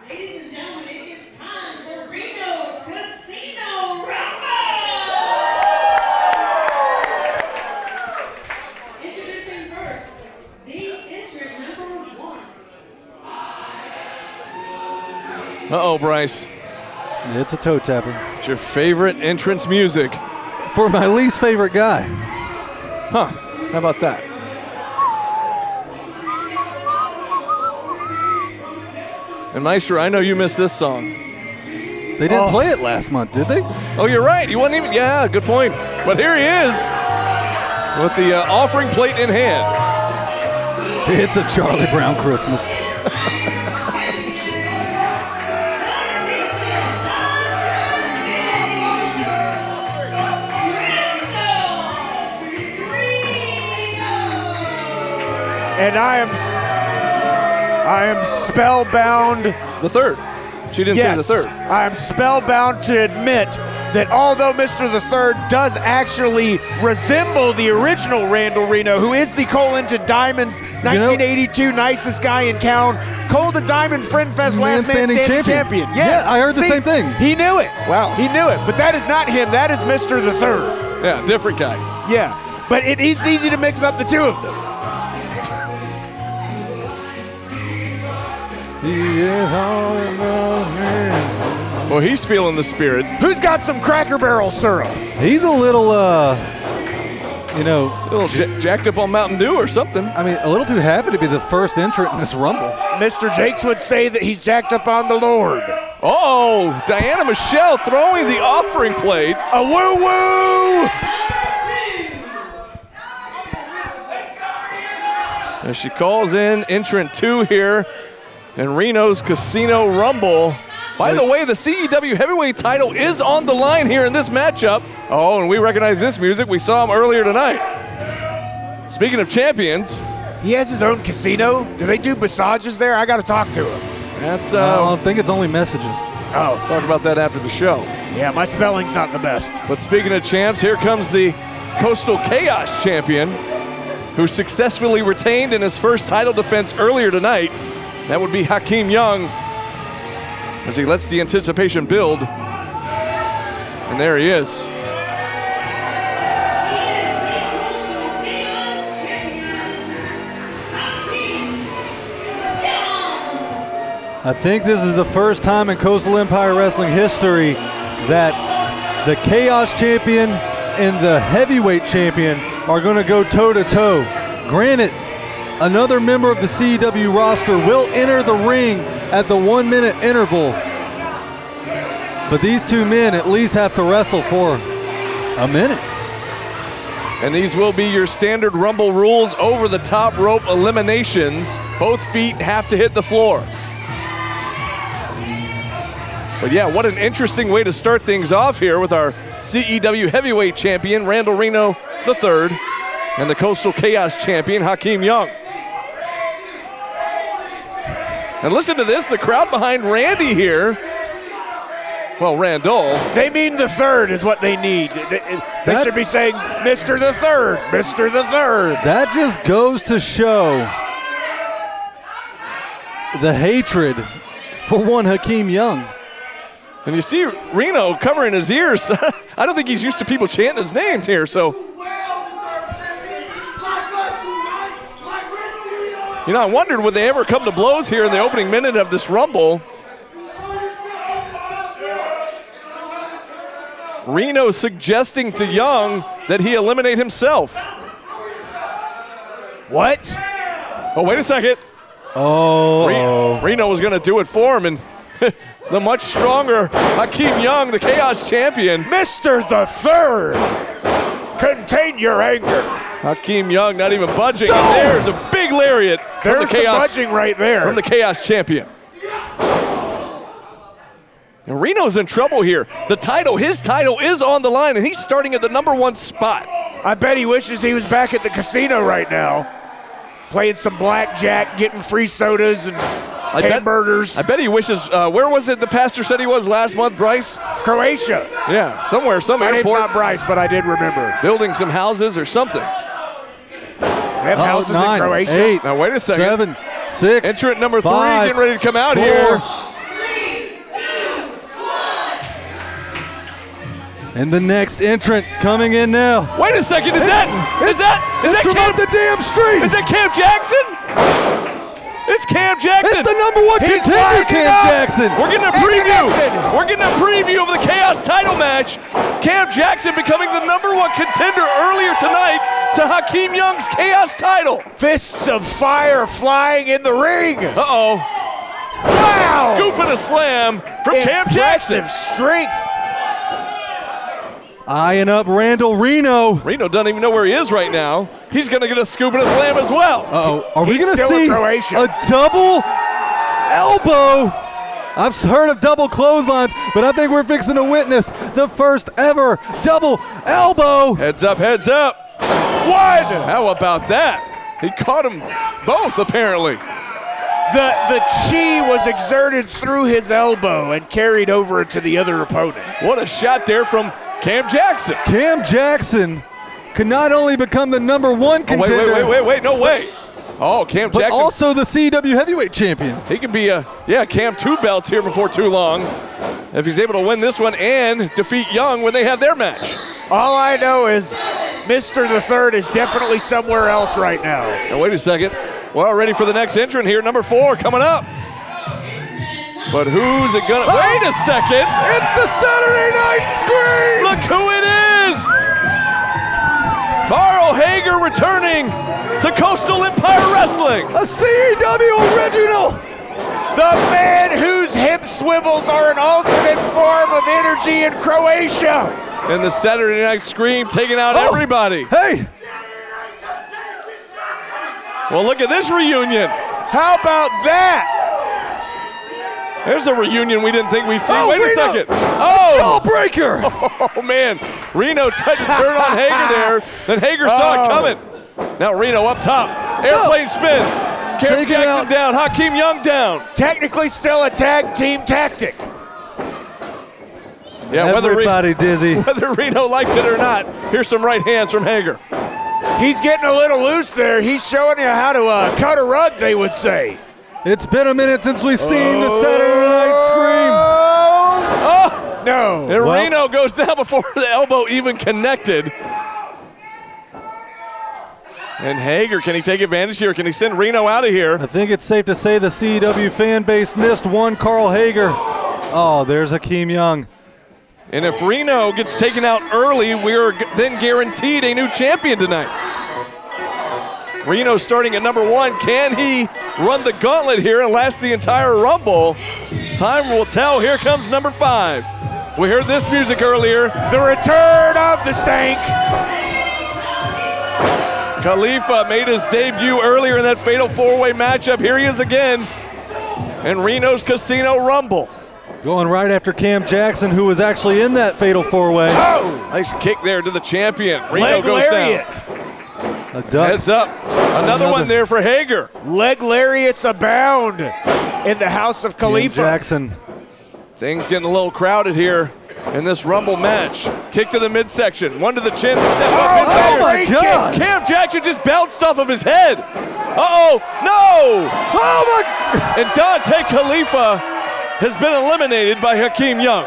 Ladies and gentlemen, it is time for Reno's Casino Rumble! Introducing first, the entrant number 1.
Uh-oh, Bryce.
it's a toe tapper.
It's your favorite entrance music.
For my least favorite guy.
Huh, how about that? And Maestro, I know you missed this song.
They didn't play it last month, did they?
Oh, you're right. He wasn't even, yeah, good point. But here he is with the offering plate in hand.
It's a Charlie Brown Christmas.
And I am spellbound.
The third. She didn't
yes,
say the third.
I'm spellbound to admit that although Mr. the Third does actually resemble the original Randall Reno, who is the Cole into Diamonds 1982 nicest guy in town, Cole the Diamond Friend Fest last man standing champion. Yes.
Yeah, I heard the same thing.
He knew it.
Wow.
He knew it. But that is not him. That is Mr. the Third.
Yeah, different guy.
Yeah. But it's easy to mix up the two of them.
Well, he's feeling the spirit.
Who's got some Cracker Barrel syrup?
He's a little, you know,
A little jacked up on Mountain Dew or something.
I mean, a little too happy to be the first entrant in this Rumble.
Mr. Jakes would say that he's jacked up on the Lord.
Oh, Diana Michelle throwing the offering plate.
A woo-woo!
As she calls in entrant 2 here in Reno's Casino Rumble. By the way, the CEW heavyweight title is on the line here in this matchup. Oh, and we recognize this music. We saw him earlier tonight. Speaking of champions.
He has his own casino. Do they do massages there? I got to talk to him.
That's,
I don't think it's only messages.
Oh,
talk about that after the show.
Yeah, my spelling's not the best.
But speaking of champs, here comes the Coastal Chaos champion, who successfully retained in his first title defense earlier tonight. That would be Hakeem Young, as he lets the anticipation build. And there he is.
I think this is the first time in Coastal Empire Wrestling history that the Chaos Champion and the Heavyweight Champion are going to go toe-to-toe. Granted, another member of the CEW roster will enter the ring at the 1 minute interval. But these two men at least have to wrestle for a minute.
And these will be your standard Rumble rules: over the top rope eliminations. Both feet have to hit the floor. But yeah, what an interesting way to start things off here with our CEW heavyweight champion, Randall Reno III, and the Coastal Chaos champion, Hakeem Young. And listen to this, the crowd behind Randy here. Well, Randall.
They mean the third is what they need. They should be saying, Mr. the Third, Mr. the Third.
That just goes to show the hatred for one Hakeem Young.
And you see Reno covering his ears. I don't think he's used to people chanting his name here, so. You know, I wondered, would they ever come to blows here in the opening minute of this Rumble? Reno suggesting to Young that he eliminate himself.
What?
Oh, wait a second.
Oh.
Reno was going to do it for him, and the much stronger Hakeem Young, the Chaos champion.
Mr. the Third, contain your anger.
Hakeem Young not even budging. And there's a big lariat from
There's
the Chaos,
some budging right there.
from the Chaos champion. And Reno's in trouble here. His title is on the line, and he's starting at the #1 spot.
I bet he wishes he was back at the casino right now, playing some blackjack, getting free sodas and hamburgers.
I bet he wishes, where was it the pastor said he was last month, Bryce?
Croatia.
Yeah, somewhere, some
My name's
airport.
not Bryce, but I did remember.
Building some houses or something.
They have houses in
9,
Croatia.
8,
Now, wait a second.
7, 6.
Entrant number 3
5,
getting ready to come out
4.
here.
And the next entrant coming in now.
Wait a second, is that
It's from
Cam,
up the damn street.
is that Cam Jackson? It's Cam Jackson.
It's the #1
He's
contender,
lining
Cam
up.
Jackson.
We're getting a preview. We're getting a preview of the Chaos title match. Cam Jackson becoming the #1 contender earlier tonight to Hakeem Young's Chaos title.
Fists of fire flying in the ring.
Uh-oh.
Wow!
Scoop and a slam from Cam Jackson.
Impressive strength.
Eyeing up Randall Reno.
Reno doesn't even know where he is right now. He's going to get a scoop and a slam as well.
Uh-oh. Are we
He's
going to
still in
see
Croatia.
a double elbow? I've heard of double clotheslines, but I think we're fixing to witness the first ever double elbow.
Heads up, heads up. One. How about that? He caught them both, apparently.
The chi was exerted through his elbow and carried over to the other opponent.
What a shot there from Cam Jackson.
Cam Jackson could not only become the #1 contender,
Wait, no way. Oh, Cam
but
Jackson.
also the CEW heavyweight champion.
He could be Cam 2 belts here before too long if he's able to win this one and defeat Young when they have their match.
All I know is Mr. the Third is definitely somewhere else right now.
Now wait a second. We're all ready for the next entrant here, number 4 coming up. But who's it gonna? Wait a second!
It's the Saturday Night Scream!
Look who it is! Carl Hager returning to Coastal Empire Wrestling.
A CEW original!
The man whose hip swivels are an alternate form of energy in Croatia.
And the Saturday Night Scream taking out everybody.
Hey!
Well, look at this reunion.
How about that?
There's a reunion we didn't think we'd see. Wait
Reno,
a second. Oh!
Jawbreaker!
Oh, man. Reno tried to turn on Hager there. Then Hager saw it coming. Now Reno up top. Airplane spin. Cam Jackson down. Hakeem Young down.
Technically still a tag team tactic.
Yeah,
Everybody dizzy.
whether Reno liked it or not, here's some right hands from Hager.
He's getting a little loose there. He's showing you how to cut a rug, they would say.
It's been a minute since we've seen the Saturday Night Scream.
Oh!
No.
And Reno goes down before the elbow even connected. And Hager, can he take advantage here? Can he send Reno out of here?
I think it's safe to say the CEW fan base missed one Carl Hager. Oh, there's Hakeem Young.
And if Reno gets taken out early, we're then guaranteed a new champion tonight. Reno starting at number 1. Can he run the gauntlet here and last the entire Rumble? Time will tell. Here comes number 5. We heard this music earlier.
The return of the stank.
Khalifa made his debut earlier in that fatal 4-way matchup. Here he is again in Reno's Casino Rumble.
Going right after Cam Jackson, who was actually in that fatal 4-way.
Oh!
Nice kick there to the champion. Reno
Leg
goes
lariat.
down.
A duck.
Heads up. Another one there for Hager.
Leg lariats abound in the house of
Cam
Khalifa.
Jackson.
Things getting a little crowded here in this Rumble match. Kick to the midsection. One to the chin. Step up.
Oh my God!
Cam Jackson just bounced off of his head. Uh-oh. No!
Oh my!
And Dante Khalifa has been eliminated by Hakeem Young.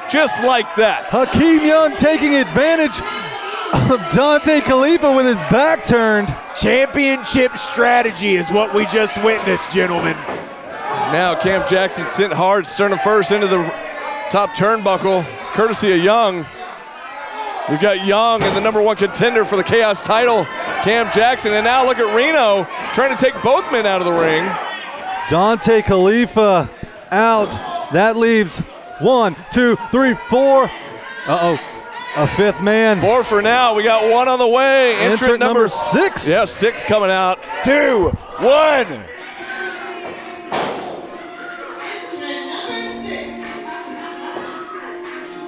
Just like that.
Hakeem Young taking advantage of Dante Khalifa with his back turned.
Championship strategy is what we just witnessed, gentlemen.
Now Cam Jackson sent hard, sternum first into the top turnbuckle, courtesy of Young. We've got Young and the number 1 contender for the Chaos title, Cam Jackson. And now look at Reno trying to take both men out of the ring.
Dante Khalifa out. That leaves 1, 2, 3, 4. Uh-oh. A 5th man.
4 for now. We got 1 on the way.
Entrant number 6.
Yeah, 6 coming out.
2, 1.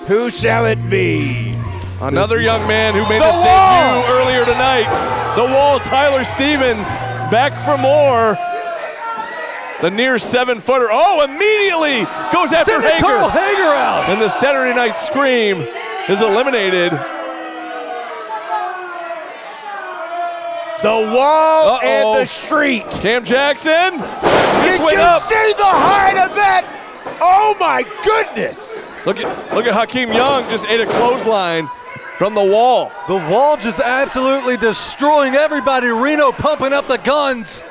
Who shall it be?
Another young man who made his debut earlier tonight. The Wall, Tyler Stevens, back for more. The near 7-footer. Oh, immediately goes after Hager.
Carl Hager out.
And the Saturday Night Scream is eliminated.
The Wall and the street.
Cam Jackson
Did
just went
you
up.
see the height of that? Oh my goodness.
Look at Hakeem Young just ate a clothesline from the Wall.
The Wall just absolutely destroying everybody. Reno pumping up the guns.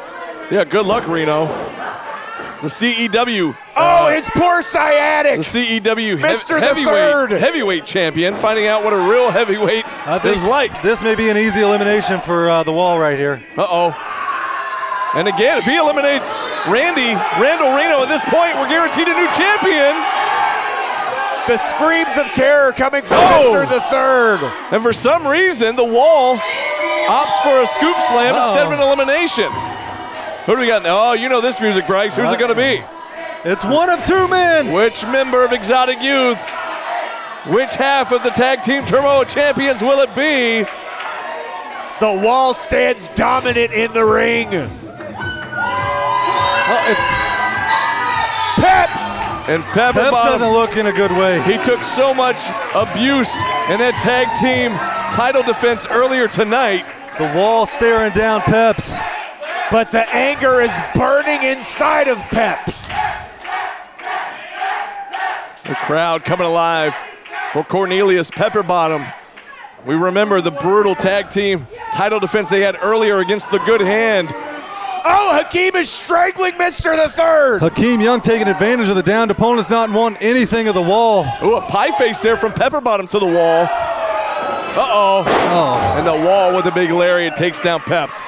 Yeah, good luck, Reno. The CEW.
Oh, his poor sciatic.
The CEW
Mr. the Third.
heavyweight champion, finding out what a real heavyweight is like.
This may be an easy elimination for the Wall right here.
Uh-oh. And again, if he eliminates Randall Reno at this point, we're guaranteed a new champion.
The screams of terror coming from Mr. the Third.
And for some reason, the Wall opts for a scoop slam instead of an elimination. Who do we got now? Oh, you know this music, Bryce. Who's it going to be?
It's 1 of 2 men.
Which member of Exotic Youth? Which half of the Tag Team Turmoil Champions will it be?
The Wall stands dominant in the ring.
It's
Peps!
And Pepper
Peps
Bottom,
doesn't look in a good way.
he took so much abuse in that tag team title defense earlier tonight.
The wall staring down Peps.
But the anger is burning inside of Peps.
The crowd coming alive for Cornelius Pepperbottom. We remember the brutal tag team title defense they had earlier against the Good Hand.
Oh, Hakeem is strangling Mr. the Third.
Hakeem Young taking advantage of the downed opponents not wanting anything of the wall.
Ooh, a pie face there from Pepperbottom to the wall. Uh-oh.
Oh.
And the wall with a big lariat takes down Peps.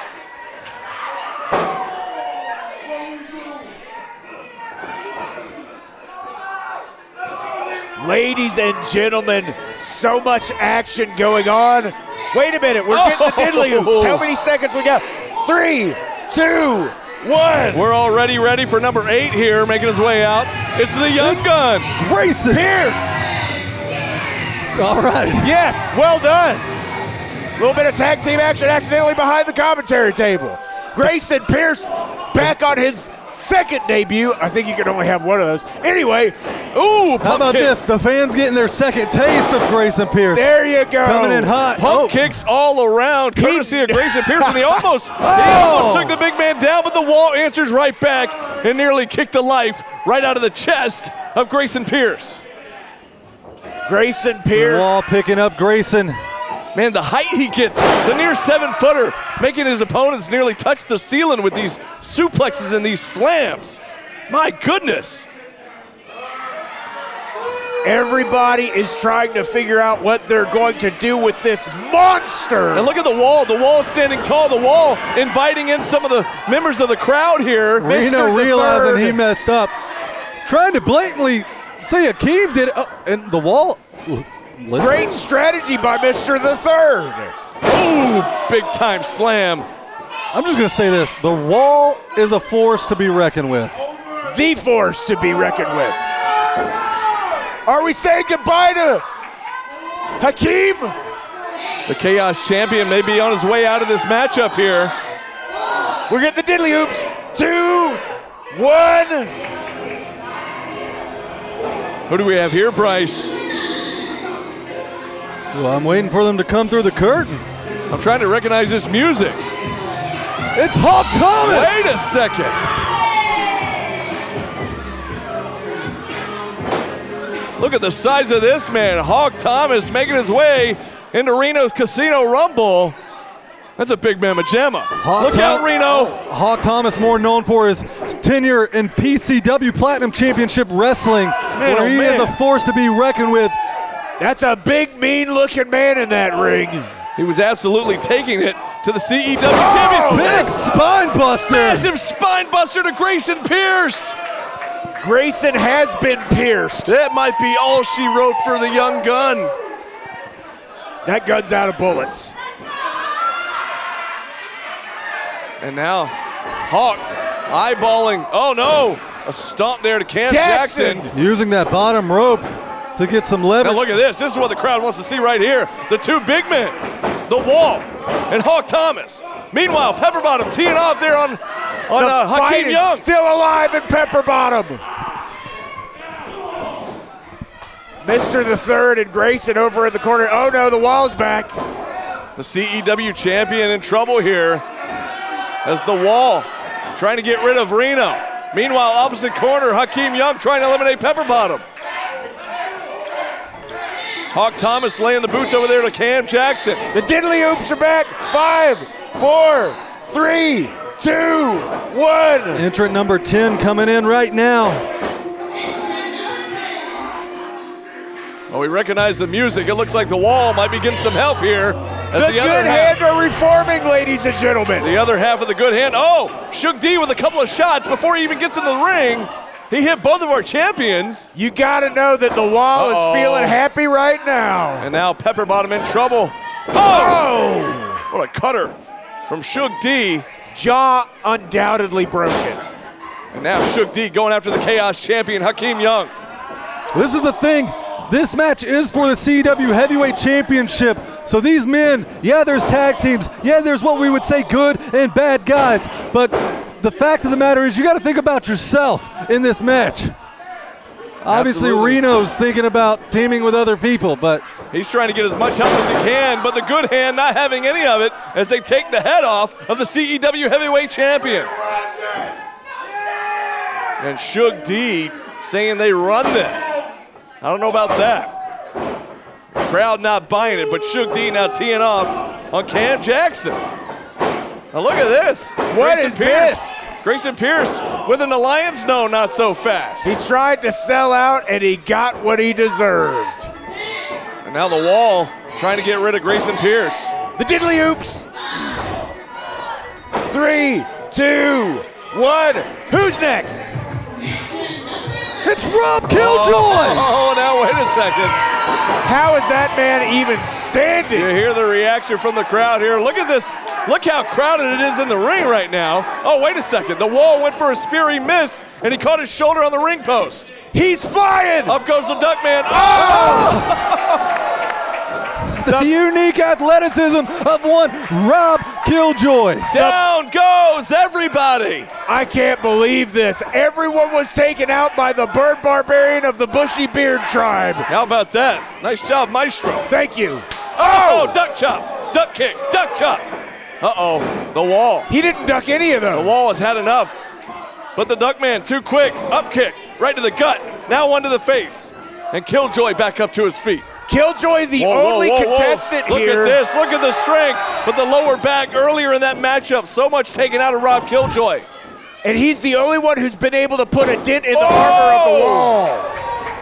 Ladies and gentlemen, so much action going on. Wait a minute, we're getting the diddly hoops. How many seconds we got? 3, 2, 1.
We're already ready for number 8 here, making his way out. It's the Young Gun.
Grayson
Pierce.
All right.
Yes, well done. A little bit of tag team action accidentally behind the commentary table. Grayson Pierce back on his second debut. I think you can only have one of those. Anyway,
ooh,
How about this? The fans getting their second taste of Grayson Pierce.
there you go.
Coming in hot.
Pump kicks all around, courtesy of Grayson Pierce, and he almost took the big man down, but the wall answers right back and nearly kicked the life right out of the chest of Grayson Pierce.
Grayson Pierce.
Wall picking up Grayson.
Man, the height he gets, the near 7-footer, making his opponents nearly touch the ceiling with these suplexes and these slams. My goodness.
Everybody is trying to figure out what they're going to do with this monster.
And look at the wall. The wall standing tall. The wall inviting in some of the members of the crowd here.
Reno realizing he messed up. Trying to blatantly say Hakeem did it. And the wall. Listen.
Great strategy by Mr. the Third.
Ooh, big time slam.
I'm just going to say this. The wall is a force to be reckoned with.
The force to be reckoned with. Are we saying goodbye to Hakeem?
The Chaos Champion may be on his way out of this matchup here.
We're getting the diddly hoops. 2, 1.
Who do we have here, Bryce?
Well, I'm waiting for them to come through the curtain.
I'm trying to recognize this music.
It's Hawk Thomas.
Wait a second. Look at the size of this man. Hawk Thomas making his way into Reno's Casino Rumble. That's a big mamma jamma. Look out, Reno.
Hawk Thomas, more known for his tenure in PCW Platinum Championship Wrestling, where he is a force to be reckoned with.
That's a big, mean-looking man in that ring.
He was absolutely taking it to the CEW Championship.
Big spine buster.
Massive spine buster to Grayson Pierce.
Grayson has been pierced.
That might be all she wrote for the Young Gun.
That gun's out of bullets.
And now, Hawk eyeballing. Oh no, a stomp there to Cam Jackson.
Using that bottom rope to get some leverage.
Now look at this. This is what the crowd wants to see right here. The two big men, the Wall and Hawk Thomas. Meanwhile, Pepperbottom teeing off there on Hakeem Young.
Still alive in Pepperbottom. Mr. the Third and Grayson over in the corner. Oh no, the Wall's back.
The CEW champion in trouble here as the Wall trying to get rid of Reno. Meanwhile, opposite corner, Hakeem Young trying to eliminate Pepperbottom. Hawk Thomas laying the boots over there to Cam Jackson.
The diddly hoops are back. 5, 4, 3, 2, 1.
Entrant number 10 coming in right now.
Well, we recognize the music. It looks like the Wall might be getting some help here. As
The Good Hand are reforming, ladies and gentlemen.
The other half of the Good Hand. Oh, Shug D with a couple of shots before he even gets in the ring. He hit both of our champions.
You gotta know that the Wall is feeling happy right now.
And now Pepperbottom in trouble. Oh! What a cutter from Shug D.
Jaw undoubtedly broken.
And now Shug D going after the Chaos Champion, Hakeem Young.
This is the thing. This match is for the CEW Heavyweight Championship. So these men, yeah, there's tag teams. Yeah, there's what we would say good and bad guys. But the fact of the matter is you got to think about yourself in this match. Obviously,
Absolutely.
Reno's thinking about teaming with other people, but
He's trying to get as much help as he can, but the good hand not having any of it as they take the head off of the CEW Heavyweight Champion. And Suge D saying they run this. I don't know about that. Crowd not buying it, but Suge D now teeing off on Cam Jackson. Now look at this.
What is this?
Grayson Pierce with an alliance? No, not so fast.
He tried to sell out, and he got what he deserved.
And now the Wall trying to get rid of Grayson Pierce.
The diddly oops. 3, 2, 1. Who's next?
it's Rob Killjoy!
Oh, now wait a second.
How is that man even standing?
You hear the reaction from the crowd here. Look at this. Look how crowded it is in the ring right now. Oh, wait a second. The Wall went for a spear, he missed, and he caught his shoulder on the ring post.
He's flying!
Up goes the Duckman. Oh!
The unique athleticism of one Rob Killjoy.
Down goes everybody.
I can't believe this. Everyone was taken out by the Bird Barbarian of the Bushy Beard tribe.
How about that? Nice job, Maestro.
Thank you.
Oh, duck chop, duck kick, duck chop. Uh-oh, the Wall.
He didn't duck any of
The
those.
Wall has had enough. But the Duckman, too quick. Up kick, right to the gut. Now one to the face. And Killjoy back up to his feet.
Killjoy, the only contestant
Look
here.
at this, look at the strength. But the lower back earlier in that matchup, so much taken out of Rob Killjoy.
And he's the only one who's been able to put a dent in the armor of the Wall.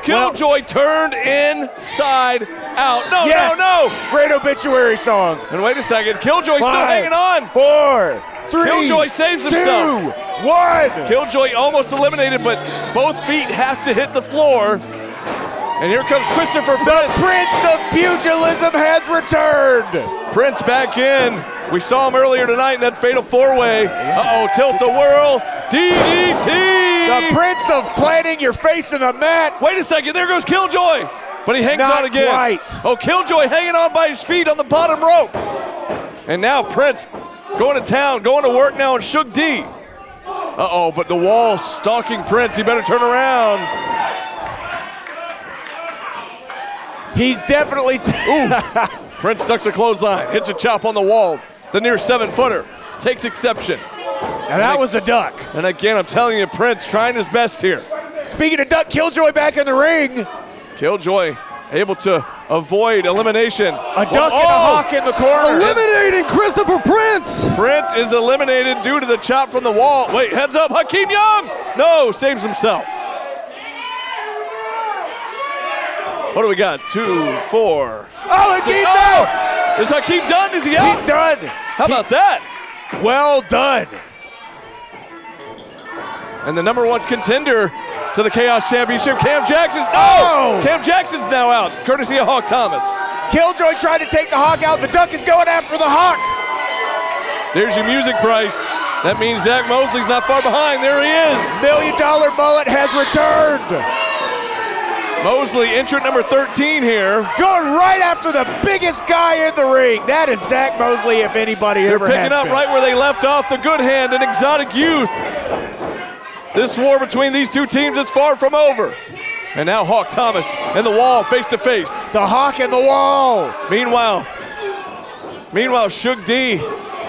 Killjoy turned inside out. No,
Yes.
no.
Great obituary song.
And wait a second, Killjoy still
5,
hanging on.
4, 3,
Killjoy saves
2,
himself.
1.
Killjoy almost eliminated, but both feet have to hit the floor. And here comes Christopher
The
Prince.
Prince of Pugilism has returned.
Prince back in. We saw him earlier tonight in that fatal four-way. Uh-oh, tilt the whirl. DDT!
The Prince of planting your face in the mat.
Wait a second, there goes Killjoy. But he hangs
Not
on again.
quite.
Oh, Killjoy hanging on by his feet on the bottom rope. And now Prince going to town, going to work now on Suge D. Uh-oh, but the Wall stalking Prince. He better turn around.
He's definitely.
Prince ducks a clothesline, hits a chop on the Wall. The near 7-footer takes exception.
Now that was a duck.
And again, I'm telling you, Prince trying his best here.
Speaking of duck, Killjoy back in the ring.
Killjoy able to avoid elimination.
A duck and a hawk in the corner.
Eliminating Christopher Prince!
Prince is eliminated due to the chop from the Wall. Wait, heads up, Hakeem Young! No, saves himself. What do we got? 2, 4.
Oh, Hakeem's out!
Is Hakeem done? Is he out?
He's done.
How about that?
Well done.
And the number 1 contender to the Chaos Championship, Cam Jackson.
Oh!
Cam Jackson's now out, courtesy of Hawk Thomas.
Killjoy tried to take the hawk out. The duck is going after the hawk.
There's your music price. That means Zach Mosley's not far behind. There he is.
$1 million mullet has returned.
Mosley, entrant number 13 here.
Going right after the biggest guy in the ring. That is Zach Mosley, if anybody
They're
ever has
picking up
been.
right where they left off, the good hand and exotic youth. This war between these two teams is far from over. And now Hawk Thomas and the Wall face to face.
The hawk and the Wall.
Meanwhile, Suge D.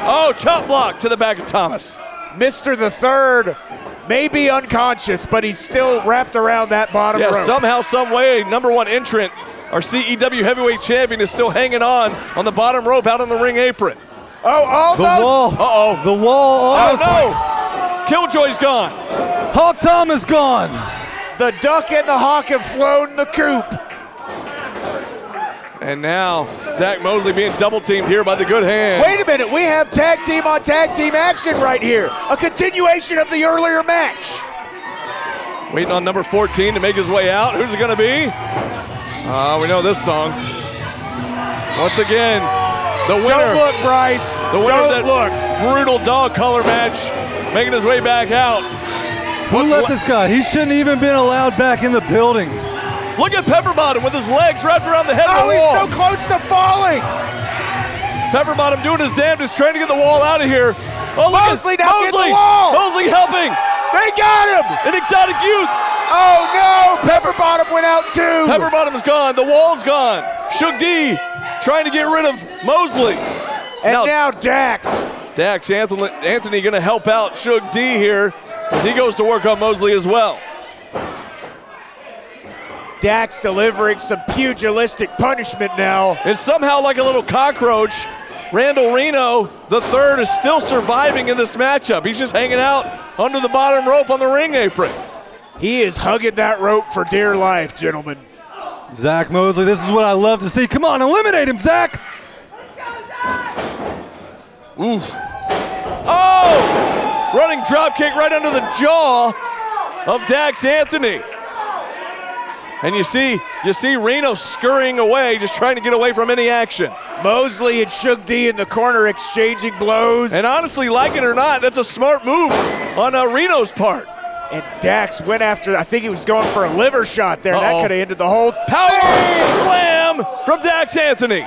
Oh, chop block to the back of Thomas.
Mr. the Third may be unconscious, but he's still wrapped around that bottom
Yeah,
rope.
somehow, some way, number 1 entrant, our CEW Heavyweight Champion, is still hanging on the bottom rope out on the ring apron.
Oh, almost.
The Wall.
Uh-oh.
The Wall
Oh,
almost.
no. Killjoy's gone.
Hawk Thomas gone.
The duck and the hawk have flown the coop.
And now, Zach Mosley being double-teamed here by the good hand.
Wait a minute, we have tag team on tag team action right here. A continuation of the earlier match.
Waiting on number 14 to make his way out. Who's it gonna be? We know this song. Once again, the winner.
Don't look, Bryce.
The winner
Don't
of that
look.
brutal dog collar match, making his way back out.
Who let this guy? He shouldn't even been allowed back in the building.
Look at Pepperbottom with his legs wrapped around the head of
Oh,
the
he's
Wall.
so close to falling.
Pepperbottom doing his damnedest, trying to get the Wall out of here. Oh, look at
Mosley now gets the wall.
Mosley helping.
They got him.
An exotic youth.
Oh, no. Pepper Bottom went out, too.
Pepper Bottom's gone. The wall's gone. Shug D trying to get rid of Mosley.
And now Dax.
Dax Anthony going to help out Shug D here as he goes to work on Mosley as well.
Dax delivering some pugilistic punishment now.
And somehow, like a little cockroach, Randall Reno III is still surviving in this matchup. He's just hanging out under the bottom rope on the ring apron.
He is hugging that rope for dear life, gentlemen.
Zach Mosley, this is what I love to see. Come on, eliminate him, Zach.
Ooh. Oh! Running drop kick right under the jaw of Dax Anthony. And you see Reno scurrying away, just trying to get away from any action.
Mosley and Shug D in the corner exchanging blows.
And honestly, like it or not, that's a smart move on Reno's part.
And Dax went after, I think he was going for a liver shot there. That could have ended the whole thing.
Power slam from Dax Anthony.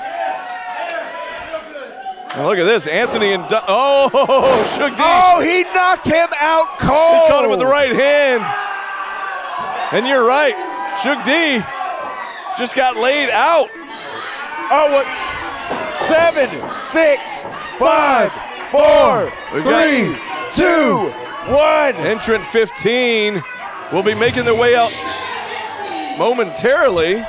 Now look at this, Anthony and Shug D.
Oh, he knocked him out cold.
He caught him with the right hand. And you're right, Shug D just got laid out.
Oh, what? 7, 6, 5, 4, 3, 2, 1.
Entrant 15 will be making their way out momentarily.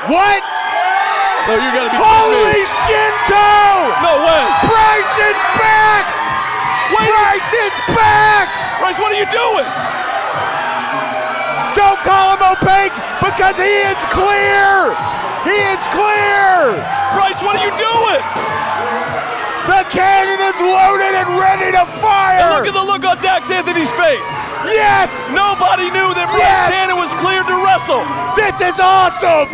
What?
No, you gotta be
Holy
kidding me.
Shinto!
No way.
Bryce is back!
Wait.
Bryce is back!
Bryce, what are you doing?
Don't call him opaque because he is clear! He is clear!
Bryce, what are you doing?
The cannon is loaded and ready to fire!
And look at the look on Dax Anthony's face.
Yes!
Nobody knew that Bryce
Yes!
Cannon was cleared to wrestle.
This is awesome!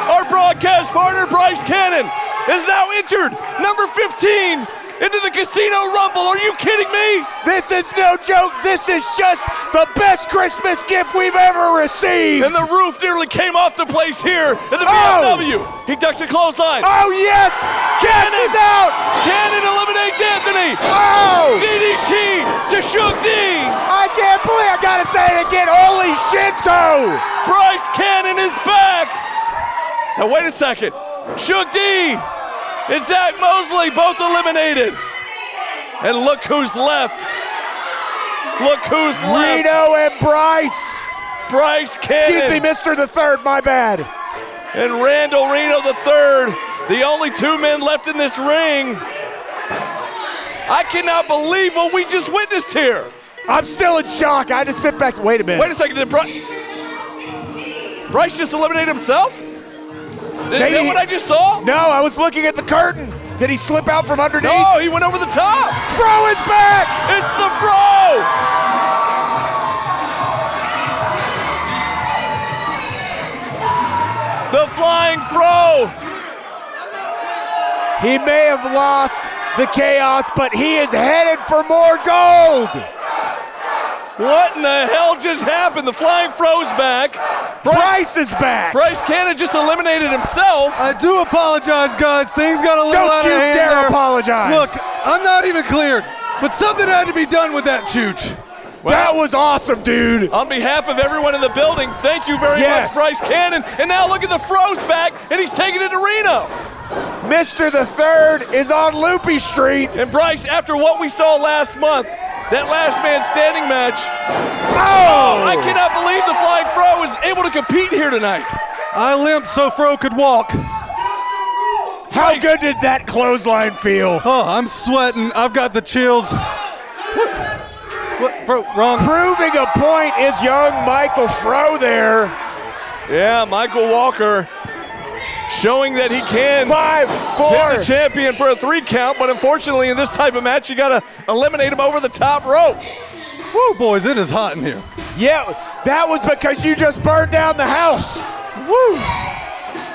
Our broadcast partner, Bryce Cannon, is now entered number 15 into the Casino Rumble. Are you kidding me?
This is no joke. This is just the best Christmas gift we've ever received.
And the roof nearly came off the place here at the BMW. He ducks a clothesline.
Oh, yes! Cannon is out!
Cannon eliminates Anthony.
Oh!
DDT to Shug D.
I can't believe I gotta say it again. Holy Shinto!
Bryce Cannon is back. Now wait a second. Shug D and Zach Mosley both eliminated. And look who's left. Look who's left.
Reno and Bryce.
Bryce Cannon.
Excuse me, Mr. the Third, my bad.
And Randall Reno III, the only two men left in this ring. I cannot believe what we just witnessed here.
I'm still in shock. I had to sit back. Wait a minute.
Wait a second, did Bryce just eliminate himself? Is that what I just saw?
No, I was looking at the curtain. Did he slip out from underneath?
No, he went over the top.
Fro is back!
It's the Fro! The Flying Fro!
He may have lost the chaos, but he is headed for more gold!
What in the hell just happened? The Flying Fro's back.
Bryce is back!
Bryce Cannon just eliminated himself.
I do apologize, guys. Things got a little out
Don't
of
you
hand
dare
there.
apologize!
Look, I'm not even cleared, but something had to be done with that chooch.
That was awesome, dude!
On behalf of everyone in the building, thank you very
Yes.
much, Bryce Cannon. And now look at the Fro's back, and he's taking it to Reno.
Mr. the Third is on Loopy Street.
And Bryce, after what we saw last month, that last man standing match, I cannot believe the Flying Fro is able to compete here tonight.
I limped so Fro could walk.
How good did that clothesline feel?
Oh, I'm sweating. I've got the chills. What? Fro, wrong.
Proving a point is young Michael Fro there.
Yeah, Michael Walker showing that he can
5, 4.
pin the champion for a 3 count, but unfortunately in this type of match, you gotta eliminate him over the top rope.
Woo, boys, it is hot in here.
Yeah, that was because you just burned down the house. Woo!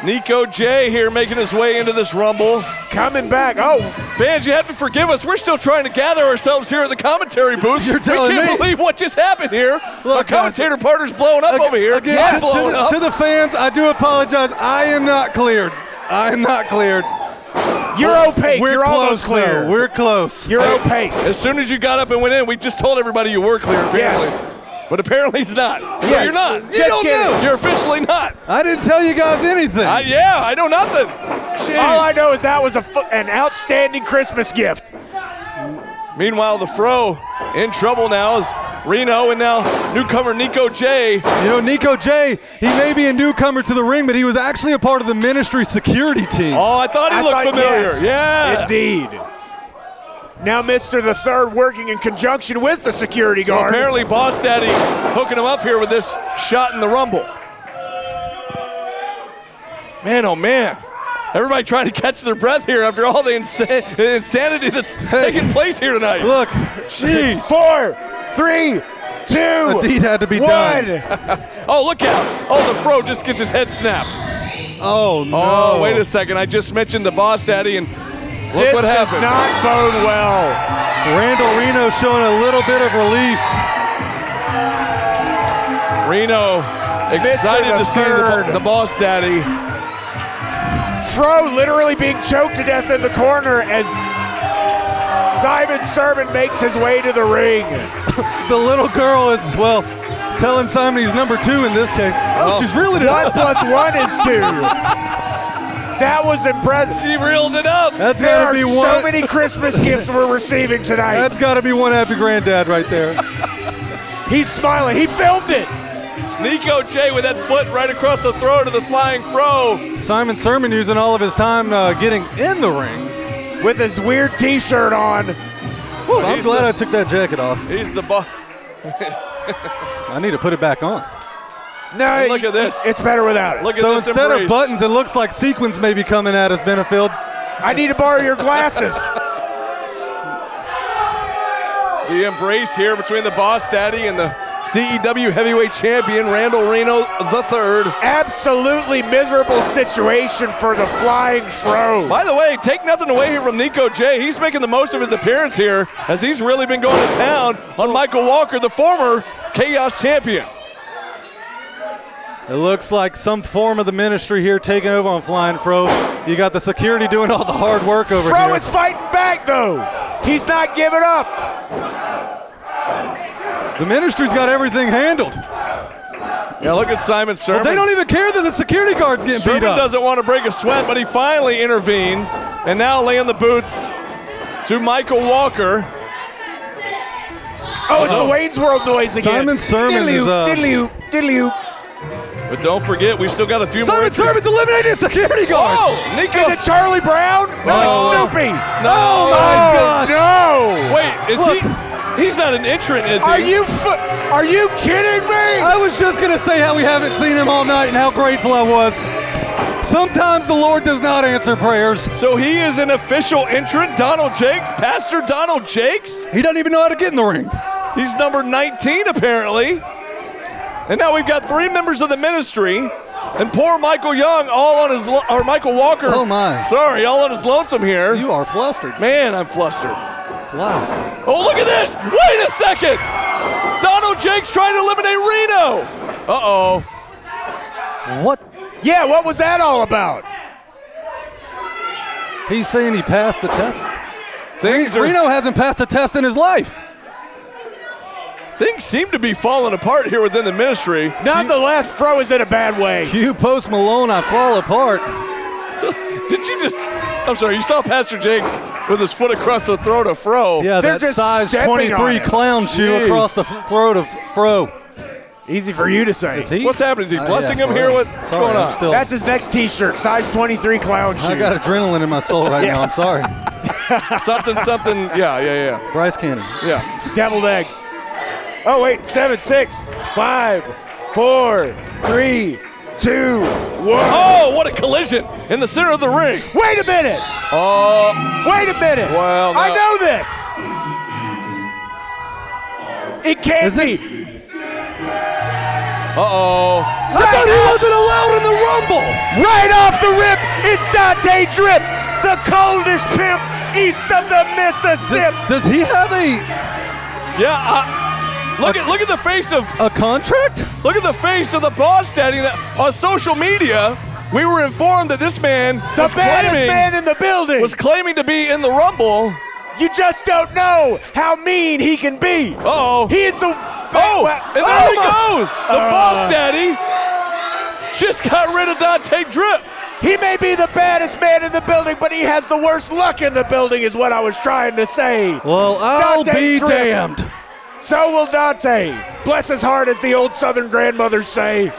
Nico J here making his way into this Rumble.
Coming back. Oh,
Fans, you have to forgive us. We're still trying to gather ourselves here at the commentary booth.
You're telling
we can't
me.
believe what just happened here.
Look,
Our commentator partner's blowing up over here.
Again,
I'm blowing up.
to the fans, I do apologize. I am not cleared. I am not cleared.
You're opaque.
We're
You're
close,
almost clear.
though. We're close.
You're opaque.
As soon as you got up and went in, we just told everybody you were clear, apparently.
Yes.
But apparently it's not. So
Yeah.
you're not.
You don't know.
You're officially not.
I didn't tell you guys anything.
Yeah, I know nothing. Jeez.
All I know is that was an outstanding Christmas gift.
Meanwhile, the Fro in trouble now is Reno and now newcomer Nico J.
You know, Nico J, he may be a newcomer to the ring, but he was actually a part of the ministry security team.
Oh, I thought he looked familiar.
Yes,
Yeah.
indeed. Now Mr. the Third working in conjunction with the security
So
guard.
apparently Boss Daddy hooking him up here with this shot in the Rumble. Man, oh man. Everybody trying to catch their breath here after all the insanity that's taking place here tonight.
Look,
Jeez.
4, 3, 2,
a deed had to be
1.
done.
Oh, look out. Oh, the Fro just gets his head snapped.
Oh, no.
Oh, wait a second. I just mentioned the Boss Daddy, and look
This
what
does
happened.
not bode well.
Randall Reno showing a little bit of relief.
Reno excited
the
to see
Third.
the Boss Daddy.
Fro literally being choked to death in the corner as Simon Sermon makes his way to the ring.
The little girl is, well, telling Simon he's number 2 in this case. Oh, she's reeling it
1
up.
plus 1 is 2. That was impressive.
She reeled it up.
That's
There
got
are
to be
so
one.
many Christmas gifts we're receiving tonight.
That's got to be one happy granddad right there.
He's smiling. He filmed it.
Nico J with that foot right across the throat of the flying Fro.
Simon Sermon using all of his time getting in the ring.
With his weird T-shirt on.
Whew, I'm
He's
glad
the-
I took that jacket off.
He's the boss.
I need to put it back on.
No,
Look at this.
It's better without it.
Look at
So
this
instead
embrace.
of buttons, it looks like sequins may be coming at us, Benefield.
I need to borrow your glasses.
The embrace here between the Boss Daddy and the CEW Heavyweight Champion, Randall Reno III.
Absolutely miserable situation for the Flying Fro.
By the way, take nothing away here from Nico J. He's making the most of his appearance here as he's really been going to town on Michael Walker, the former Chaos Champion.
It looks like some form of the ministry here taking over on Flying Fro. You got the security doing all the hard work over
Fro
here.
is fighting back, though. He's not giving up.
The ministry's got everything handled.
Yeah, look at Simon Sermon.
They don't even care that the security guard's getting beat
Sermon
up.
doesn't want to break a sweat, but he finally intervenes and now laying the boots to Michael Walker.
Oh, it's the Wayne's World noise again.
Simon Sermon is,
Diddly-oo, diddly-oo.
But don't forget, we still got a few more.
Simon Sermon's eliminating the security guard.
Oh, Nico.
Is it Charlie Brown? No, it's Snoopy.
No.
Oh, my gosh.
No.
Wait, is he? He's not an entrant, is he?
Are you kidding me?
I was just going to say how we haven't seen him all night and how grateful I was. Sometimes the Lord does not answer prayers.
So he is an official entrant, Donald Jakes, Pastor Donald Jakes.
He doesn't even know how to get in the ring.
He's number 19 apparently. And now we've got 3 members of the ministry, and poor Michael Young, all on his or Michael Walker.
Oh, my.
Sorry, all on his lonesome here.
You are flustered.
Man, I'm flustered.
Wow.
Oh, look at this! Wait a second! Donald Jakes trying to eliminate Reno. Uh-oh.
What?
Yeah, what was that all about?
He's saying he passed the test?
Things
Reno hasn't passed a test in his life.
Things seem to be falling apart here within the ministry.
Nonetheless, Fro is in a bad way.
Cue Post Malone, I fall apart.
Did you just... I'm sorry, you saw Pastor Jakes with his foot across the throat of Fro.
Yeah,
They're
that
just
size
stepping on
23
it.
clown shoe
Jeez.
across the throat of Fro.
Easy for you to say.
Is he?
What's happening? Is he blessing
yeah,
him
for
here?
real.
What's
Sorry,
going on?
I'm still,
That's his next T-shirt, size 23 clown shoe.
I got adrenaline in my soul right now. I'm sorry.
something. Yeah.
Bryce Cannon.
Yeah.
Deviled eggs. Oh wait, 7, 6, 5, 4, 3, 2, 1.
Oh, what a collision in the center of the ring.
Wait a minute!
Oh,
Wait a minute!
Well, no.
I know this! It can't
Is
be!
this-
uh-oh.
I thought he wasn't allowed in the Rumble.
Right off the rip, it's Dante Drip, the coldest pimp east of the Mississippi.
Does he have
Yeah, look at the face of
a contract?
the face of the Boss Daddy on social media. We were informed that this man
The baddest man in the building.
was claiming to be in the Rumble.
You just don't know how mean he can be.
Uh-oh.
He is the.
And there he goes. The Boss Daddy just got rid of Dante Drip.
He may be the baddest man in the building, but he has the worst luck in the building, is what I was trying to say.
Well, I'll
Dante
be
Drip.
damned.
So will Dante. Bless his heart, as the old Southern grandmothers say.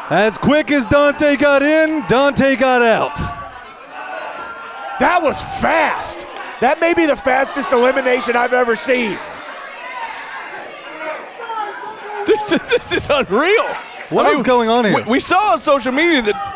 As quick as Dante got in, Dante got out.
That was fast. That may be the fastest elimination I've ever seen.
This is unreal.
What is going on here?
We saw on social media that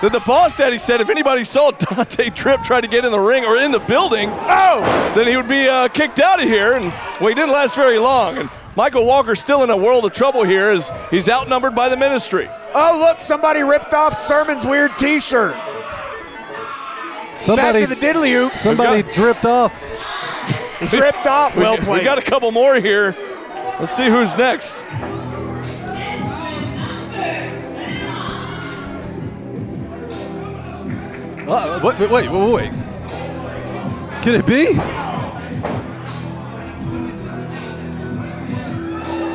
the Boss Daddy said if anybody saw Dante Tripp try to get in the ring or in the building, then he would be kicked out of here. And well, he didn't last very long. And Michael Walker's still in a world of trouble here as he's outnumbered by the Ministry.
Oh, look, somebody ripped off Sermon's weird T-shirt. Back to the diddly oops.
Somebody dripped off.
Dripped off. Well played.
We got a couple more here. Let's see who's next.
Wait. Can it be?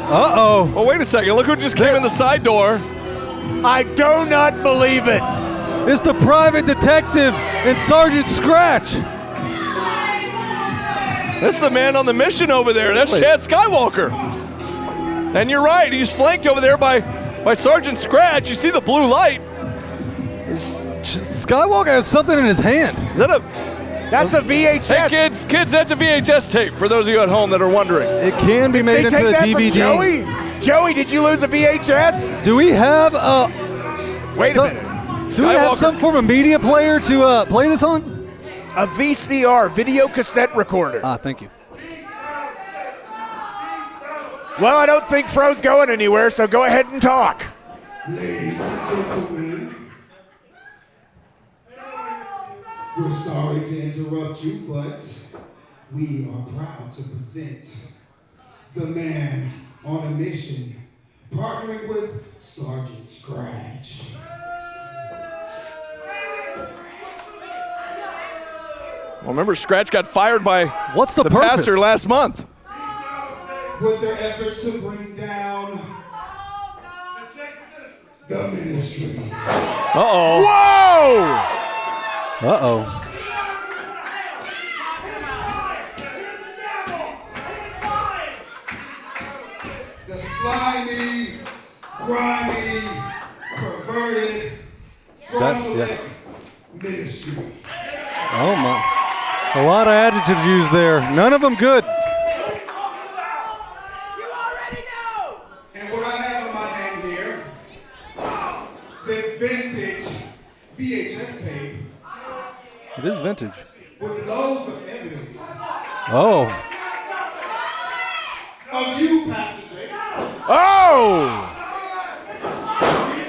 Uh-oh.
Oh, wait a second. Look who just came in the side door.
I do not believe it.
It's the private detective and Sergeant Scratch.
That's the man on the mission over there. That's Chad Skywalker. And you're right. He's flanked over there by Sergeant Scratch. You see the blue light.
Skywalker has something in his hand.
Is that a...
That's a VHS.
Hey, kids, that's a VHS tape, for those of you at home that are wondering.
It can be made into a DVD.
From Joey, did you lose a VHS?
Do we have a...
Wait a minute.
Do we have some form of media player to play this on?
A VCR, video cassette recorder.
Thank you.
Well, I don't think Fro's going anywhere, so go ahead and talk.
Ladies and gentlemen, we're sorry to interrupt you, but we are proud to present the man on a mission, partnering with Sergeant Scratch.
Well, remember, Scratch got fired by
the
pastor last month.
With their efforts to bring down the Ministry.
Uh-oh.
Whoa!
Uh-oh.
The slimy, grimy, perverted, fraudulent Ministry.
Oh, my. A lot of adjectives used there. None of them good.
And what I have in my hand here, this vintage VHS tape.
It is vintage.
With loads of evidence.
Oh.
Of you, Pastor Jake.
Oh!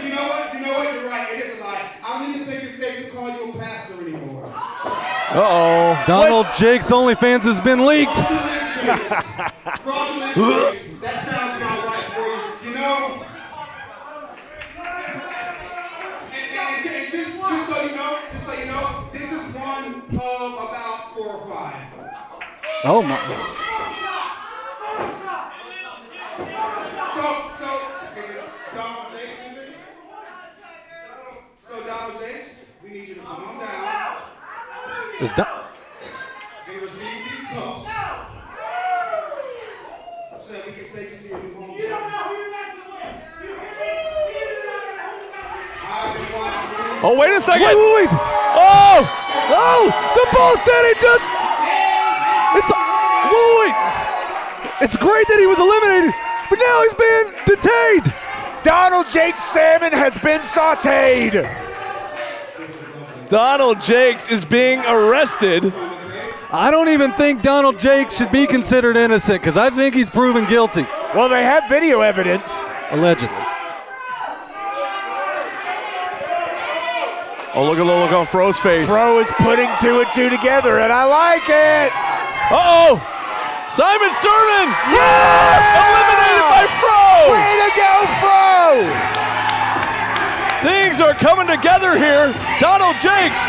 You know what? You're right. It is a lie. I don't even think it's safe to call you a pastor anymore.
Uh-oh.
Donald Jake's OnlyFans has been leaked.
Fraudulent Jakes. That sounds about right for you. You know? And just so you know, this is one of about 4 or 5.
Oh, my.
Donald Jakes, is it? So Donald Jakes, we need you to come on down.
Is that...
And receive these cups. So that we can take you to your new home. You don't know who you're messing with. You hear me? I've been watching you.
Oh, wait a second.
Wait. Oh, the Boss Daddy just... Wait. It's great that he was eliminated, but now he's been detained.
Donald Jake Salmon has been sauteed.
Donald Jakes is being arrested.
I don't even think Donald Jakes should be considered innocent because I think he's proven guilty.
Well, they have video evidence.
Allegedly.
Oh, look at the look on Fro's face.
Fro is putting 2 and 2 together, and I like it.
Uh-oh. Simon Sermon.
Yeah!
Eliminated by Fro.
Way to go, Fro.
Things are coming together here. Donald Jakes.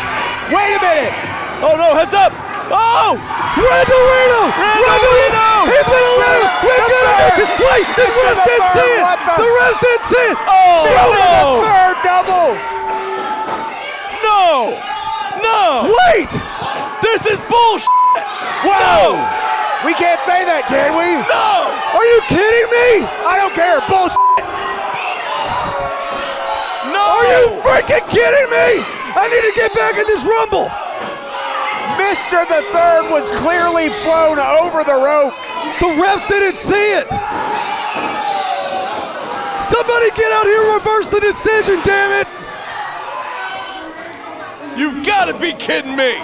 Wait a minute.
Oh no, heads up. Oh!
Randall Reno! He's been eliminated! We've got a mention! Wait, the refs didn't see it! The refs didn't see it!
Oh, no!
Third double.
No! No!
Wait!
This is bullshit!
Whoa! We can't say that, can we?
No!
Are you kidding me?
I don't care. Bullshit.
No!
Are you freaking kidding me? I need to get back in this Rumble!
Mr. the Third was clearly flown over the rope.
The refs didn't see it! Somebody get out here and reverse the decision, damn it!
You've got to be kidding me!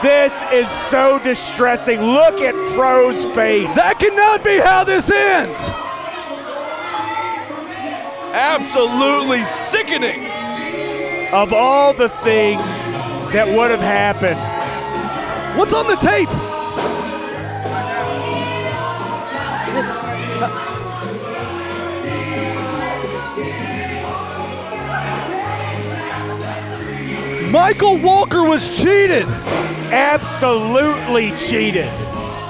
This is so distressing. Look at Fro's face.
That cannot be how this ends!
Absolutely sickening!
Of all the things that would have happened,
What's on the tape? Michael Walker was cheated.
absolutely cheated.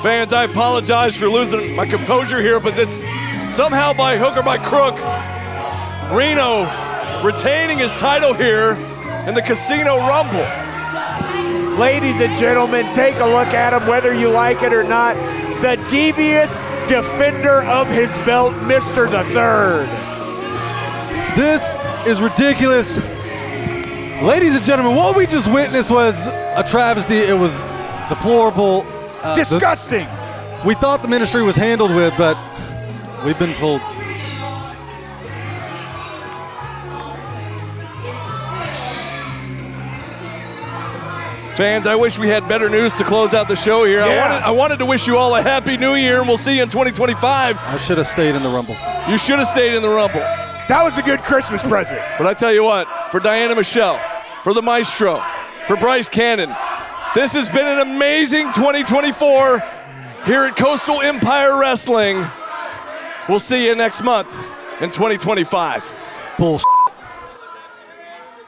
Fans, I apologize for losing my composure here, but this somehow by hook or by crook, Reno retaining his title here in the Casino Rumble.
Ladies and gentlemen, take a look at him, whether you like it or not. The devious defender of his belt, Mr. the Third.
This is ridiculous. Ladies and gentlemen, what we just witnessed was a travesty. It was deplorable.
Disgusting.
We thought the ministry was handled with, but we've been fooled.
Fans, I wish we had better news to close out the show here.
Yeah.
I wanted to wish you all a happy new year, and we'll see you in 2025.
I should have stayed in the Rumble.
You should have stayed in the Rumble.
That was a good Christmas present.
But I tell you what, for Diana Michelle, for the Maestro, for Bryce Cannon, this has been an amazing 2024 here at Coastal Empire Wrestling. We'll see you next month in 2025.
Bullshit.